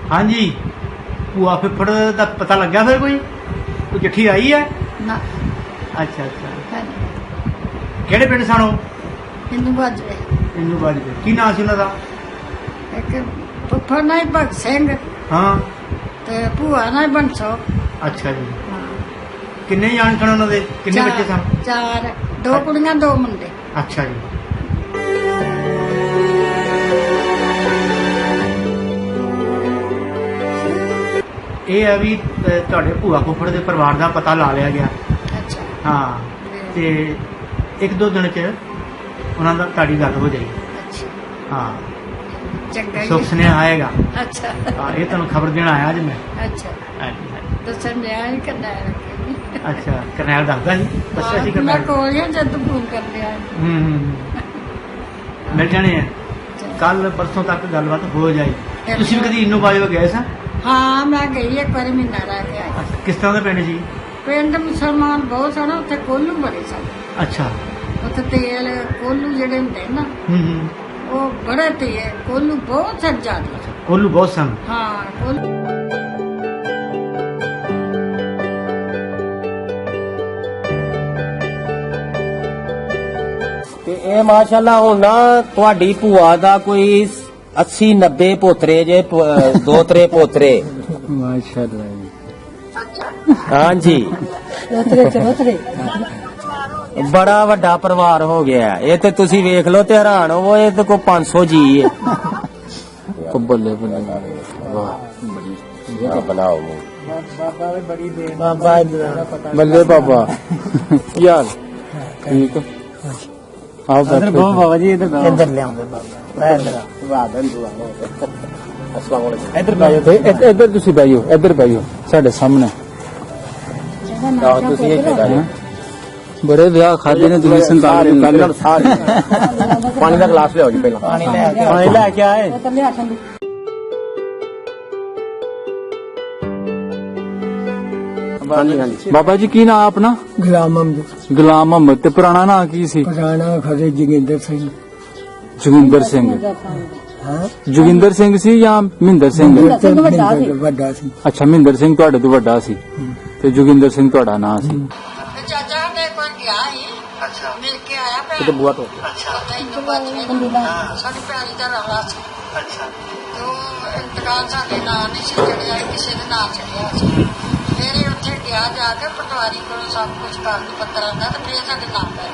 हाँ जी, भूआ फिफड़ का पता लग्या फिर कोई चिट्ठी आई है ना। अच्छा अच्छा, किहड़े पिंड सन ओह? इनू बाजरे इनू बाजरे। की नाम सी उन्हां दा? एक फुफड़ ना भगत सिंह हाँ। ते भूआ ना बंसो। अच्छा जी, किन्ने जाने सन उन्हां दे, किन्ने बच्चे सन? चार, दो कुड़ियां दो मुंडे। अच्छा जी। ਇਹ ਹੈ ਵੀ ਤੁਹਾਡੇ ਭੂਆ ਫੁੱਫੜ ਦੇ ਪਰਿਵਾਰ ਦਾ ਪਤਾ ਲਾ ਲਿਆ ਗਿਆ। अच्छा ਹਾਂ, ਤੇ ਇੱਕ ਦੋ ਦਿਨ ਚ ਉਹਨਾਂ ਦਾ ਤੁਹਾਡੀ ਗੱਲ ਹੋ ਜਾਏਗੀ। अच्छा ਹਾਂ, चंगा ही ਸੁੱਖ है। ਸੁਨੇਹਾ ਆਏਗਾ। अच्छा ਹਾਂ, ਇਹ ਤੁਹਾਨੂੰ ਖਬਰ ਦੇਣ ਆਇਆ ਅੱਜ ਮੈਂ। अच्छा ਹਾਂਜੀ ਹਾਂਜੀ। दसन लिया ही करना है ਅੱਛਾ, ਕਰਨੈਲ ਦੱਸਦਾ ਸੀ, ਦੱਸਿਆ ਸੀ मैं ਕਰਨੈਲ। कोल ही जब फोन कर लिया ਮਿਲ ਜਾਣੇ ਆ ਕੱਲ ਪਰਸੋਂ ਤੱਕ ਗੱਲਬਾਤ ਹੋ ਜਾਏਗੀ। ਤੁਸੀਂ ਵੀ ਕਦੀ ਇਨੋ ਬਾਜਵਾ ਗਏ ਸਾਂ? हाँ मैं गई एक बार महीना रह के आई। ਅੱਛਾ, ਕਿਸ ਤਰ੍ਹਾਂ ਦਾ ਪਿੰਡ ਸੀ? ਪਿੰਡ ਮੁਸਲਮਾਨ ਬਹੁਤ ਸਨ, ਉੱਥੇ ਕੋਲੂ ਬੜੇ ਸਨ। ਅੱਛਾ। ਉੱਥੇ ਤੇਲ ਕੋਲੂ ਜਿਹੜੇ ਹੁੰਦੇ ਨਾ ਉਹ ਬੜੇ ਤੇਲ ਕੋਲੂ ਬਹੁਤ ਸਨ ਜ਼ਿਆਦਾ। ਕੋਲੂ ਬਹੁਤ ਸਨ। ਹਾਂ ਕੋਲੂ। ਤੇ ਇਹ ਮਾਸ਼ਾਅੱਲਾ ਹੁਣ ਨਾ ਤੁਹਾਡੀ ਭੂਆ ਦਾ ਕੋਈ 80-90 ਪੋਤਰੇ ਜੇ ਦੋ ਤਰੇ ਪੋਤਰੇ। ਮਾਸ਼ਾਅੱਲਾ ਜੀ। ਹਾਂਜੀ, ਬੜਾ ਵੱਡਾ ਪਰਿਵਾਰ ਹੋ ਗਿਆ। ਇਹ ਤੇ ਤੁਸੀਂ ਵੇਖ ਲਓ ਤੇ ਹੈਰਾਨ ਹੋਵੋ, ਇਹ ਤੇ ਕੋਈ 500 ਜੀ ਹੈ। ਬੱਲੇ ਬੱਲੇ, ਵਾਹ ਬਣਾਓ ਬਾਬਾ, ਬੱਲੇ ਬਾਬਾ ਯਾਰ। ਠੀਕ ਆਓ ਬਾਬਾ ਜੀ, ਇੱਧਰ ਲਿਆਉਂਦੇ ਬਾਬਾ। ਇੱਧਰ ਬੈਠੋ ਤੇ ਇੱਧਰ ਤੁਸੀਂ ਬੈਠੋ, ਇੱਧਰ ਬੈਠੋ ਸਾਡੇ ਸਾਹਮਣੇ। ਤੁਸੀਂ ਇੱਥੇ ਬੈਠੋ। ਬੜੇ ਵਿਆਹ ਖਾਦੇ ਨੇ ਤੁਸੀਂ 47 ਪਾਣੀ ਦਾ ਗਲਾਸ ਲਿਆਓ ਜੀ, ਪਹਿਲਾਂ ਪਾਣੀ ਲੈ ਕੇ ਆਏ। ਹਾਂਜੀ ਹਾਂਜੀ। ਬਾਬਾ ਜੀ ਕੀ ਨਾਮ ਆਪਣਾ? ਗੁਲਾਮ ਅਹਿਮਦ। ਗੁਲਾਮ ਅਹਿਮਦ। ਤੇ ਪੁਰਾਣਾ ਨਾਂ ਕੀ ਸੀ? ਪੁਰਾਣਾ ਖਰੇ ਜੋਗਿੰਦਰ ਸਿੰਘ। ਜੋਗਿੰਦਰ ਸਿੰਘ। ਜੋਗਿੰਦਰ ਸਿੰਘ ਸੀ ਜਾਂ ਮਹਿੰਦਰ ਸਿੰਘ? ਵੱਡਾ ਸੀ। ਅੱਛਾ, ਮਹਿੰਦਰ ਸਿੰਘ ਤੁਹਾਡੇ ਤੋਂ ਵੱਡਾ ਸੀ ਤੇ ਜੋਗਿੰਦਰ ਸਿੰਘ ਤੁਹਾਡਾ ਨਾਂ ਸੀ। ਚਾਚਾ ਨੇ ਕੋਈ ਗਿਆ ਹੀ ਅੱਛਾ, ਮਿਲ ਕੇ ਆਇਆ ਤੇ ਭੈਣ। ਬੁਆ ਤੋਂ ਅੱਛਾ ਤੈਨੂੰ ਬਾਜਵੇ ਸਾਡੀ ਭੈਣੀ ਦਾ ਰੌਲਾ ਸੀ। ਅੱਛਾ। ਤੇ ਉਹ ਇੰਤਕਾਲ ਸਾਡੇ ਨਾਂ ਨਹੀਂ ਸੀ ਚੜਿਆ, ਕਿਸੇ ਦੇ ਨਾਂ ਚੜਿਆ ਸੀ। ਫਿਰ ਇਹ ਉੱਥੇ ਗਿਆ ਜਾ ਕੇ ਪਟਵਾਰੀ ਕੋਲੋਂ ਸਭ ਕੁਝ ਕਾਗਜ਼ ਪੱਤਰ ਆਉਂਦਾ ਤੇ ਫਿਰ ਸਾਡੇ ਨਾਂ ਪੈ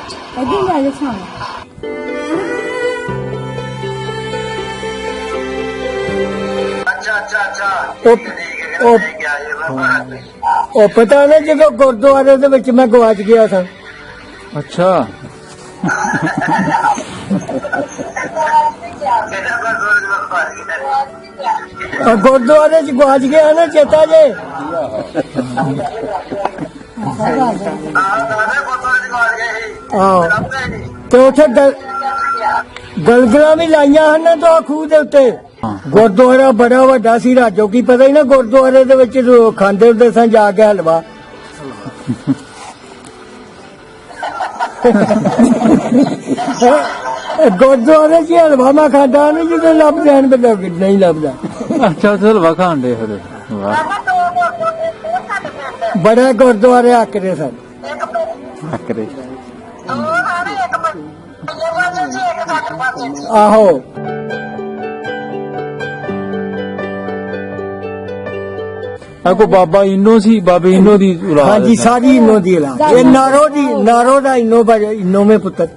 ਉਹ ਪਤਾ ਨਾ ਜਦੋਂ ਗੁਰਦੁਆਰੇ ਦੇ ਵਿੱਚ ਮੈਂ ਗਵਾਚ ਗਿਆ ਸਾਂ। ਅੱਛਾ। ਗੁਰਦੁਆਰੇ ਚ ਗਵਾਚ ਗਿਆ ਨਾ, ਚੇਤਾ ਜੇ? ਆਹੋ, ਤੇ ਉੱਥੇ ਗਲਗਲਾਂ ਵੀ ਲਾਈਆਂ ਹਨ ਤਾਂ ਖੂਹ ਦੇ ਉੱਤੇ। ਗੁਰਦੁਆਰਾ ਬੜਾ ਵੱਡਾ ਸੀ, ਰਾਜੋ ਕੀ ਪਤਾ ਹੀ ਨਾ। ਗੁਰਦੁਆਰੇ ਦੇ ਵਿੱਚ ਖਾਂਦੇ ਹੁੰਦੇ ਸਾਂ ਜਾ ਕੇ ਹਲਵਾ। ਗੁਰਦੁਆਰੇ ਚ ਹਲਵਾ ਮੈਂ ਖਾਂਦਾ ਨਹੀਂ, ਜਦੋਂ ਲੱਭ ਜਾਣ ਬੰਦਾ ਨਹੀਂ ਲੱਭਦਾ। ਅੱਛਾ, ਹਲਵਾ ਖਾਣ ਦੇ ਫਿਰ। ਵਾਹ, ਬੜੇ ਗੁਰਦੁਆਰੇ ਆਕਰੇ ਸਨ। ਆਕਰੇ। ਆਹੋ, ਆ ਕੋ ਬਾਬਾ ਇਨੋ ਸੀ, ਬਾਬੇ ਇਨੋ ਦੀ ਔਲਾਦ। ਹਾਂਜੀ, ਸਾਰੀ ਇਨੋ ਦੀ ਔਲਾਦ। ਇਹ ਨਾਰੋ ਦਾ ਇਨੋ ਮੇ ਪੁੱਤਰ।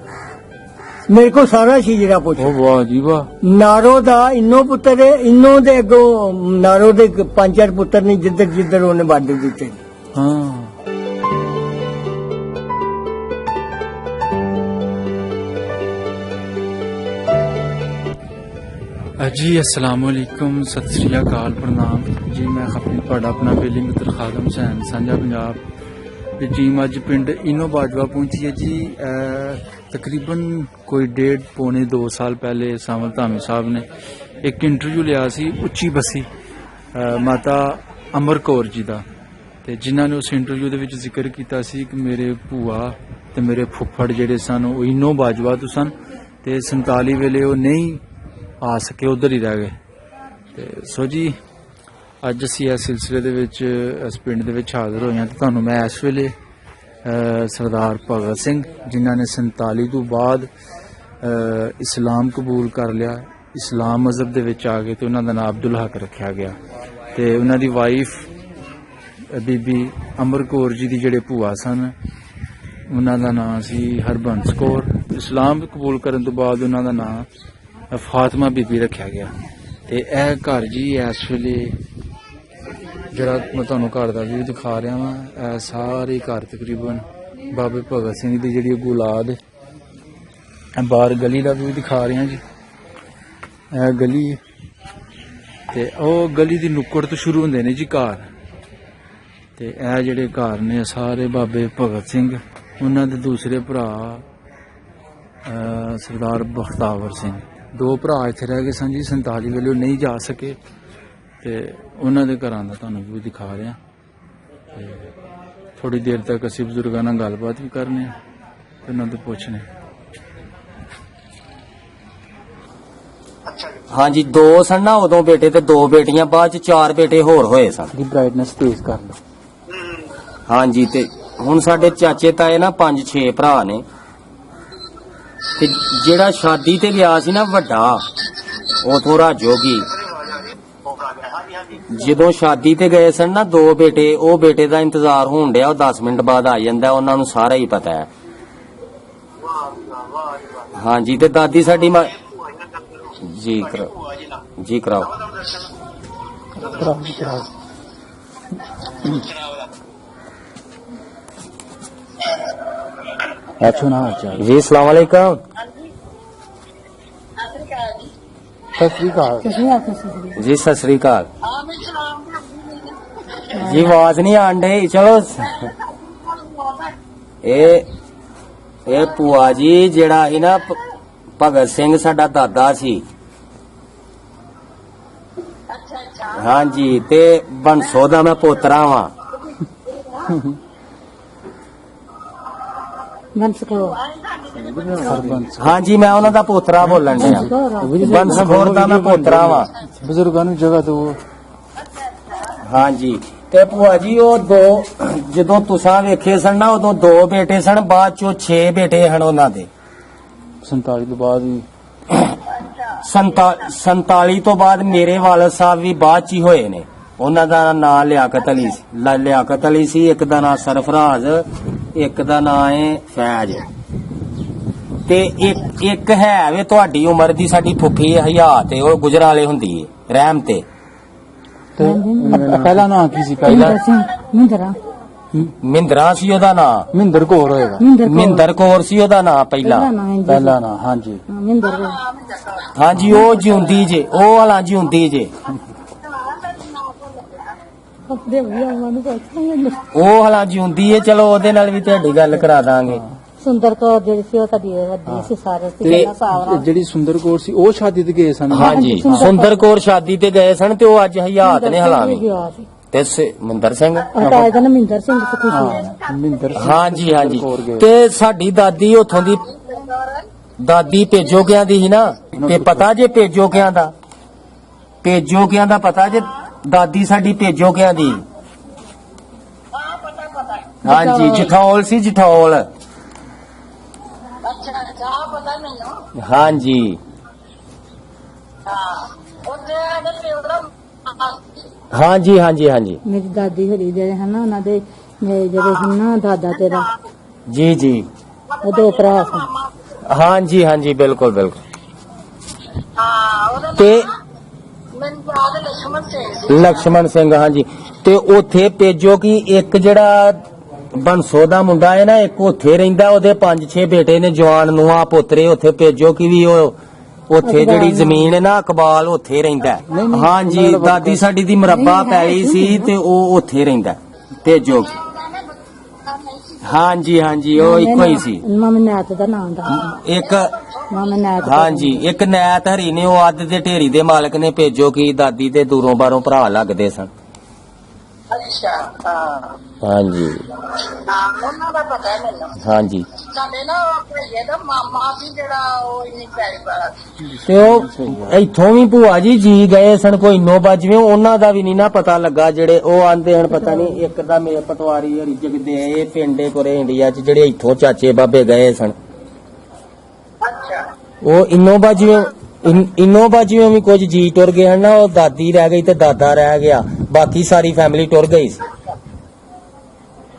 ਮੇਰੇ ਕੋ ਸਾਰਾ ਸੀ ਜਿਹੜਾ ਪੁੱਛ। ਉਹ ਵਾਹ ਜੀ ਵਾਹ। ਨਾਰੋ ਦਾ ਇਨੋ ਪੁੱਤਰ ਹੈ। ਇਨੋ ਦੇ ਅੱਗੋਂ ਨਾਰੋ ਦੇ 5-4 ਪੁੱਤਰ ਨੇ, ਜਿੱਧਰ ਜਿੱਧਰ ਉਹਨੇ ਵੰਡ ਦਿੱਤੇ। ਹਾਂ। जी अस्सलाम वालेकुम, सत श्री अकाल, प्रणाम जी। मैं अपना बेली मित्र खादम हुसैन सांझा पंजाब जी। अज पिंड इनो बाजवा पहुंची है जी। तकरीबन कोई 1.5-2 साल पहले सावल धामी साहब ने एक इंटरव्यू लिया सी उच्ची बसी माता अमर कौर जी का। ਤੇ ਜਿਨ੍ਹਾਂ ਨੇ ਉਸ ਇੰਟਰਵਿਊ ਦੇ ਵਿੱਚ ਜ਼ਿਕਰ ਕੀਤਾ ਸੀ ਕਿ ਮੇਰੇ ਭੂਆ ਤੇ ਮੇਰੇ ਫੁੱਫੜ ਜਿਹੜੇ ਸਨ ਉਹ ਇਨੋ ਬਾਜਵਾ ਤੋਂ ਸਨ ਤੇ 47 ਵੇਲੇ ਉਹ ਨਹੀਂ ਆ ਸਕੇ, ਉਧਰ ਹੀ ਰਹਿ ਗਏ। ਤੇ ਸੋ ਜੀ ਅੱਜ ਅਸੀਂ ਇਸ ਸਿਲਸਿਲੇ ਦੇ ਵਿੱਚ ਇਸ ਪਿੰਡ ਦੇ ਵਿੱਚ ਹਾਜ਼ਰ ਹੋਏ ਹਾਂ ਤੇ ਤੁਹਾਨੂੰ ਮੈਂ ਇਸ ਵੇਲੇ ਸਰਦਾਰ ਭਗਤ ਸਿੰਘ ਜਿਨ੍ਹਾਂ ਨੇ 47 ਤੋਂ ਬਾਅਦ ਇਸਲਾਮ ਕਬੂਲ ਕਰ ਲਿਆ, ਇਸਲਾਮ ਮਜ਼ਹਬ ਦੇ ਵਿੱਚ ਆ ਗਏ ਤੇ ਉਹਨਾਂ ਦਾ ਨਾਮ ਅਬਦੁਲ ਹਕ ਰੱਖਿਆ ਗਿਆ ਤੇ ਉਹਨਾਂ ਦੀ ਵਾਈਫ ਬੀਬੀ ਅਮਰ ਕੌਰ ਜੀ ਦੀ ਜਿਹੜੇ ਭੂਆ ਸਨ ਉਹਨਾਂ ਦਾ ਨਾਮ ਸੀ ਹਰਬੰਸ ਕੌਰ। ਇਸਲਾਮ ਕਬੂਲ ਕਰਨ ਤੋਂ ਬਾਅਦ ਉਹਨਾਂ ਦਾ ਨਾਮ ਫਾਤਮਾ ਬੀਬੀ ਰੱਖਿਆ ਗਿਆ। ਤੇ ਇਹ ਘਰ ਜੀ ਇਸ ਵੇਲੇ ਜਿਹੜਾ ਮੈਂ ਤੁਹਾਨੂੰ ਘਰ ਦਾ ਵੀ ਦਿਖਾ ਰਿਹਾ ਵਾਂ, ਇਹ ਸਾਰੇ ਘਰ ਤਕਰੀਬਨ ਬਾਬੇ ਭਗਤ ਸਿੰਘ ਦੀ ਜਿਹੜੀ ਔਲਾਦ ਹੈ। ਬਾਹਰ ਗਲੀ ਦਾ ਵੀ ਦਿਖਾ ਰਿਹਾ ਜੀ, ਇਹ ਗਲੀ ਤੇ ਉਹ ਗਲੀ ਦੀ ਨੁੱਕੜ ਤੋਂ ਸ਼ੁਰੂ ਹੁੰਦੇ ਨੇ ਜੀ ਘਰ। ਤੇ ਇਹ ਜਿਹੜੇ ਘਰ ਨੇ ਸਾਰੇ ਬਾਬੇ ਭਗਤ ਸਿੰਘ, ਉਹਨਾਂ ਦੇ ਦੂਸਰੇ ਭਰਾ ਸਰਦਾਰ ਬਖਤਾਵਰ ਸਿੰਘ, 2 ਭਰਾ ਇੱਥੇ ਰਹਿ ਗਏ ਸਨ ਜੀ 47 ਵੇਲੇ ਉਹ ਨਹੀਂ ਜਾ ਸਕੇ ਤੇ ਉਹਨਾਂ ਦੇ ਘਰਾਂ ਦਾ ਤੁਹਾਨੂੰ ਵੀ ਦਿਖਾ ਰਿਹਾ। ਤੇ ਥੋੜੀ ਦੇਰ ਤੱਕ ਅਸੀਂ ਬਜ਼ੁਰਗਾਂ ਨਾਲ ਗੱਲਬਾਤ ਵੀ ਕਰਨੇ ਤੇ ਉਹਨਾਂ ਤੋਂ ਪੁੱਛਣੇ। ਹਾਂਜੀ 2 ਸਨ ਨਾ ਉਦੋਂ ਬੇਟੇ ਤੇ 2 ਬੇਟੀਆਂ, ਬਾਅਦ ਚ 4 ਬੇਟੇ ਹੋਰ ਹੋਏ ਸਨ। ਦੀ ਬ੍ਰਾਈਟਨੈਸ ਤੇਜ਼ ਕਰ ਲਓ। ਹਾਂਜੀ ਤੇ ਹੁਣ ਸਾਡੇ ਚਾਚੇ ਤਾਏ ਨਾ 5-6 ਭਰਾ ਨੇ ਤੇ ਜਿਹੜਾ ਸ਼ਾਦੀ ਤੇ ਗਿਆ ਸੀ ਨਾ ਵੱਡਾ ਉਥੋਂ ਰਾਜੋਗੀ, ਜਦੋਂ ਸ਼ਾਦੀ ਤੇ ਗਏ ਸਨ ਨਾ 2 ਬੇਟੇ, ਉਹ ਬੇਟੇ ਦਾ ਇੰਤਜ਼ਾਰ ਹੋਣ ਡਿਆ, ਉਹ 10 ਮਿੰਟ ਬਾਅਦ ਆ ਜਾਂਦਾ, ਉਹਨਾਂ ਨੂੰ ਸਾਰਾ ਹੀ ਪਤਾ ਹੈ। ਹਾਂਜੀ ਤੇ ਦਾਦੀ ਸਾਡੀ ਜੀ ਕਰਾਓ ਜੀ। अस्सलाम वालेकुम। जी सत श्री अकाल जी। आवाज नहीं आन डई। चलो ए भूआ जी जेड़ा ही ना भगत सिंह साडा दादा सी। हाँ जी ते बंसो दा मैं पोतरा वा। हाँ जी मैं उन्हों दा पोतरा बोलन दिया। बंस कौर दा मैं पोतरा वा। ਬਜ਼ੁਰਗਾਂ ਨੂੰ ਜਗ੍ਹਾ ਦਿਓ। हाँ जी ते भूआ जी वो 2 जदों तुसां वेखे सन ना उदों 2 बेटे सन, बाद चो 6 बेटे हन उन्हां दे। 47 ਤੋਂ ਬਾਅਦ ਵੀ 47 ਤੋਂ ਬਾਅਦ ਮੇਰੇ ਵਾਲਦ ਸਾਹਿਬ ਵੀ ਬਾਅਦ ਚ ਹੀ ਹੋਏ ਨੇ। ਉਹਨਾਂ ਦਾ ਨਾਂ ਲਿਆਕਤ ਅਲੀ ਸੀ, ਲਿਆਕਤ ਅਲੀ ਸੀ। ਇੱਕ ਦਾ ਨਾਂ ਸਰਫਰਾਜ਼, ਇੱਕ ਦਾ ਨਾਂ ਹੈ ਫੈਜ਼ ਤੇ ਇੱਕ ਹੈ ਵੇ ਤੁਹਾਡੀ ਉਮਰ ਦੀ ਸਾਡੀ ਫੁੱਫੀ ਹਯਾਤ ਤੇ ਉਹ ਗੁਜਰਾਲੇ ਹੁੰਦੀ ਹੈ ਰਹਿਮ ਤੇ। ਪਹਿਲਾ ਨਾਂ ਕੀ ਸੀ? ਪਹਿਲਾ ਮਿੰਦਰਾ ਸੀ ਉਹਦਾ ਨਾਂ। ਮਹਿੰਦਰ ਕੌਰ ਹੋਏਗਾ। ਮਿੰਦਰ ਕੌਰ ਸੀ ਉਹਦਾ ਨਾਂ ਪਹਿਲਾ ਨਾਂ। ਹਾਂਜੀ ਹਾਂਜੀ ਉਹ ਜਿਉਂਦੀ ਜੇ, ਉਹ ਵਾਲਾ ਜਿਉਂਦੀ ਜੇ, ਉਹ ਹਲਾ ਜਿਉਂਦੀ ਹੈ। ਚਲੋ ਉਹਦੇ ਨਾਲ ਵੀ ਤੁਹਾਡੀ ਗੱਲ ਕਰਾ ਦਾਂਗੇ। ਸੁੰਦਰ ਕੌਰ ਜਿਹੜੀ ਸੀ ਉਹ ਸਾਡੀ ਵੱਡੀ ਸੀ ਸਾਰੇ ਜਿਹੜੀ ਸੁੰਦਰ ਕੌਰ ਸੀ ਉਹ ਸ਼ਾਦੀ ਤੇ ਗਏ ਸਨ। ਹਾਂਜੀ ਸੁੰਦਰ ਕੌਰ ਸ਼ਾਦੀ ਤੇ ਗਏ ਸਨ ਤੇ ਉਹ ਅੱਜ ਹਯਾਤ ਨੇ ਹਲਾਵੀ ਤੇ ਮਹਿੰਦਰ ਸਿੰਘ ਮਹਿੰਦਰ ਸਿੰਘ ਹਾਂਜੀ ਹਾਂਜੀ। ਤੇ ਸਾਡੀ ਦਾਦੀ ਉਥੋਂ ਦੀ ਦਾਦੀ ਪੇਜੋਕਿਆਂ ਦੀ ਸੀ ਨਾ। ਤੇ ਪਤਾ ਜੇ ਪੇਜੋਕਿਆਂ ਦਾ ਪਤਾ ਜੇ ਦਾਦੀ ਸਾਡੀ ਪੇਜੋਕਿਆਂ ਦੀ। ਹਾਂਜੀ ਜਠੌਲ ਸੀ ਜਠੌਲ। ਹਾਂਜੀ ਹਾਂਜੀ ਹਾਂਜੀ ਹਾਂਜੀ। ਮੇਰੀ ਦਾਦੀ ਹਰੀ ਜਿਹੜੇ ਹਨ ਨਾ ਉਹਨਾਂ ਦੇ ਜਿਹੜੇ ਹਨ ਨਾ ਦਾਦਾ ਤੇਰਾ ਜੀ ਜੀ ਉਹ 2 ਭਰਾ ਸਨ। ਹਾਂਜੀ ਹਾਂਜੀ ਬਿਲਕੁਲ ਬਿਲਕੁਲ। ਤੇ ਲక్ష్మణ ਸਿੰਘ ਹਾਂਜੀ। ਤੇ ਉੱਥੇ ਭੇਜੋ ਕਿ ਇੱਕ ਜਿਹੜਾ ਬੰਸੋ ਦਾ ਮੁੰਡਾ ਹੈ ਨਾ, ਇੱਕ ਉੱਥੇ ਰਹਿੰਦਾ, ਉਹਦੇ 5-6 ਬੇਟੇ ਨੇ ਜਵਾਨ ਨੂੰਹਾਂ ਪੋਤਰੇ। ਉੱਥੇ ਭੇਜੋ ਕਿ ਵੀ ਉਹ ਉੱਥੇ ਜਿਹੜੀ ਜ਼ਮੀਨ ਹੈ ਨਾ ਇਕਬਾਲ ਉੱਥੇ ਰਹਿੰਦਾ। ਹਾਂਜੀ ਦਾਦੀ ਸਾਡੀ ਦੀ ਮੁਰੱਬਾ ਪੈਲੀ ਸੀ ਤੇ ਉਹ ਉੱਥੇ ਰਹਿੰਦਾ। ਭੇਜੋ ਹਾਂਜੀ ਹਾਂਜੀ ਉਹ ਇੱਕੋ ਹੀ ਸੀ। ਮਾਮੇ ਨਾਤ ਦਾ ਨਾਮ ਦਾ ਇੱਕ ਮਾਮੇ ਨਾਤ। ਹਾਂਜੀ ਇੱਕ ਨੈਤ ਹਰੀ ਨੇ, ਉਹ ਅੱਧ ਦੇ ਢੇਰੀ ਦੇ ਮਾਲਕ ਨੇ। ਭੇਜੋ ਕਿ ਦਾਦੀ ਦੇ ਦੂਰੋਂ ਬਾਹਰੋਂ ਭਰਾ ਲੱਗਦੇ ਸਨ। ਅੱਛਾ ਹਾਂ ਹਾਂਜੀ ਹਾਂ ਉਹਨਾਂ ਦਾ ਪਤਾ ਹੈ ਮੈਨੂੰ। ਹਾਂਜੀ ਸਾਡੇ ਨਾ ਭਈਏ ਦਾ ਮਾਮਾ ਸੀ ਜਿਹੜਾ ਉਹ ਇੰਨੀ ਪੈਰੀ ਵਾਲਾ ਸੀ। ਤੇ ਉਹ ਇੱਥੋਂ ਵੀ ਭੂਆ ਜੀ ਗਏ ਸਨ ਕੋਈ 9 ਵਜੇ ਉਹਨਾਂ ਦਾ ਵੀ ਨਹੀਂ ਨਾ ਪਤਾ ਲੱਗਾ ਜਿਹੜੇ ਉਹ ਆਂਦੇ ਹਨ ਪਤਾ ਨਹੀਂ ਇੱਕ ਦਾ ਮੇਰੇ ਪਟਵਾਰੀ ਹਰੀ ਜਗਦੇ ਇਹ ਪਿੰਡੇ ਕੋਰੇ ਇੰਡੀਆ ਚ ਜਿਹੜੇ ਇੱਥੋਂ ਚਾਚੇ ਬਾਬੇ ਗਏ ਸਨ ਅੱਛਾ ਉਹ ਇਨੋ ਬਾਜੀਆਂ ਵੀ ਕੁਝ ਜੀ ਟੁਰ ਗਏ ਹਨ ਨਾ ਉਹ ਦਾਦੀ ਰਹਿ ਗਈ ਤੇ ਦਾਦਾ ਰਹਿ ਗਿਆ ਬਾਕੀ ਸਾਰੀ ਫੈਮਿਲੀ ਟੁਰ ਗਈ ਸੀ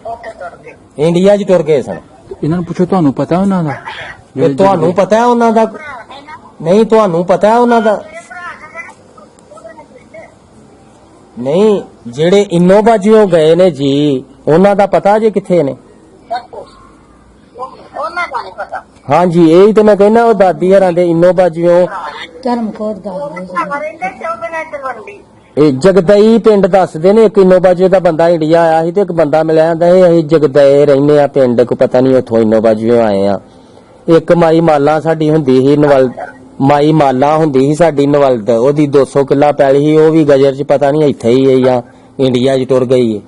ਉੱਥੇ ਤੁਰ ਗਏ। ਇੰਡੀਆ 'ਚ ਟੁਰ ਗਏ ਸਨ ਇਹਨਾਂ ਨੂੰ ਪੁੱਛੋ ਤੁਹਾਨੂੰ ਪਤਾ ਉਹਨਾਂ ਦਾ ਤੇ ਤੁਹਾਨੂੰ ਪਤਾ ਹੈ ਉਹਨਾਂ ਦਾ ਨਹੀਂ ਤੁਹਾਨੂੰ ਪਤਾ ਹੈ ਉਹਨਾਂ ਦਾ ਨਹੀਂ ਜਿਹੜੇ ਇਨੋ ਬਾਜੀਆਂ ਗਏ ਨੇ ਜੀ ਉਹਨਾਂ ਦਾ ਪਤਾ ਜੇ ਕਿੱਥੇ ਨੇ ਉਹਨਾਂ ਦਾ ਨਹੀਂ ਪਤਾ। ਹਾਂਜੀ ਇਹੀ ਤੇ ਮੈਂ ਕਹਿੰਦਾ ਉਹ ਦਾਦੀ ਹਰਾਂ ਦੇ ਇਨੋ ਬਾਜੀਆਂ ਧਰਮ ਕੋਰ ਦਾ ਰਹਿੰਦੇ 14 ਦਿਨ ਤਲਵੰਡੀ। ਇਹ ਜਗਦਈ ਪਿੰਡ ਦੱਸਦੇ ਨੇ ਇੱਕ ਇਨੋ ਬਾਜੂ ਦਾ ਬੰਦਾ ਇੰਡੀਆ ਆਇਆ ਸੀ ਤੇ ਇੱਕ ਬੰਦਾ ਮਿਲਿਆ ਆਂਦਾ ਅਸੀਂ ਜਗਦਈ ਰਹਿੰਦੇ ਆ ਪਿੰਡ ਕੋ ਪਤਾ ਨਹੀਂ ਉੱਥੋਂ ਇਨੋ ਬਾਜੂ ਆਏ ਆ ਇੱਕ ਮਾਈ ਮਾਲਾ ਸਾਡੀ ਹੁੰਦੀ ਸੀ ਨਵਲ ਮਾਈ ਮਾਲਾ ਹੁੰਦੀ ਸੀ ਸਾਡੀ ਨਵਲਦ ਉਹਦੀ 200 ਕਿੱਲਾ ਪੈਲੀ ਸੀ ਉਹ ਵੀ ਗਜਰ ਚ ਪਤਾ ਨਹੀਂ ਇੱਥੇ ਹੀ ਹੈ ਜਾਂ ਇੰਡੀਆ 'ਚ ਟੁਰ ਗਈ ਹੈ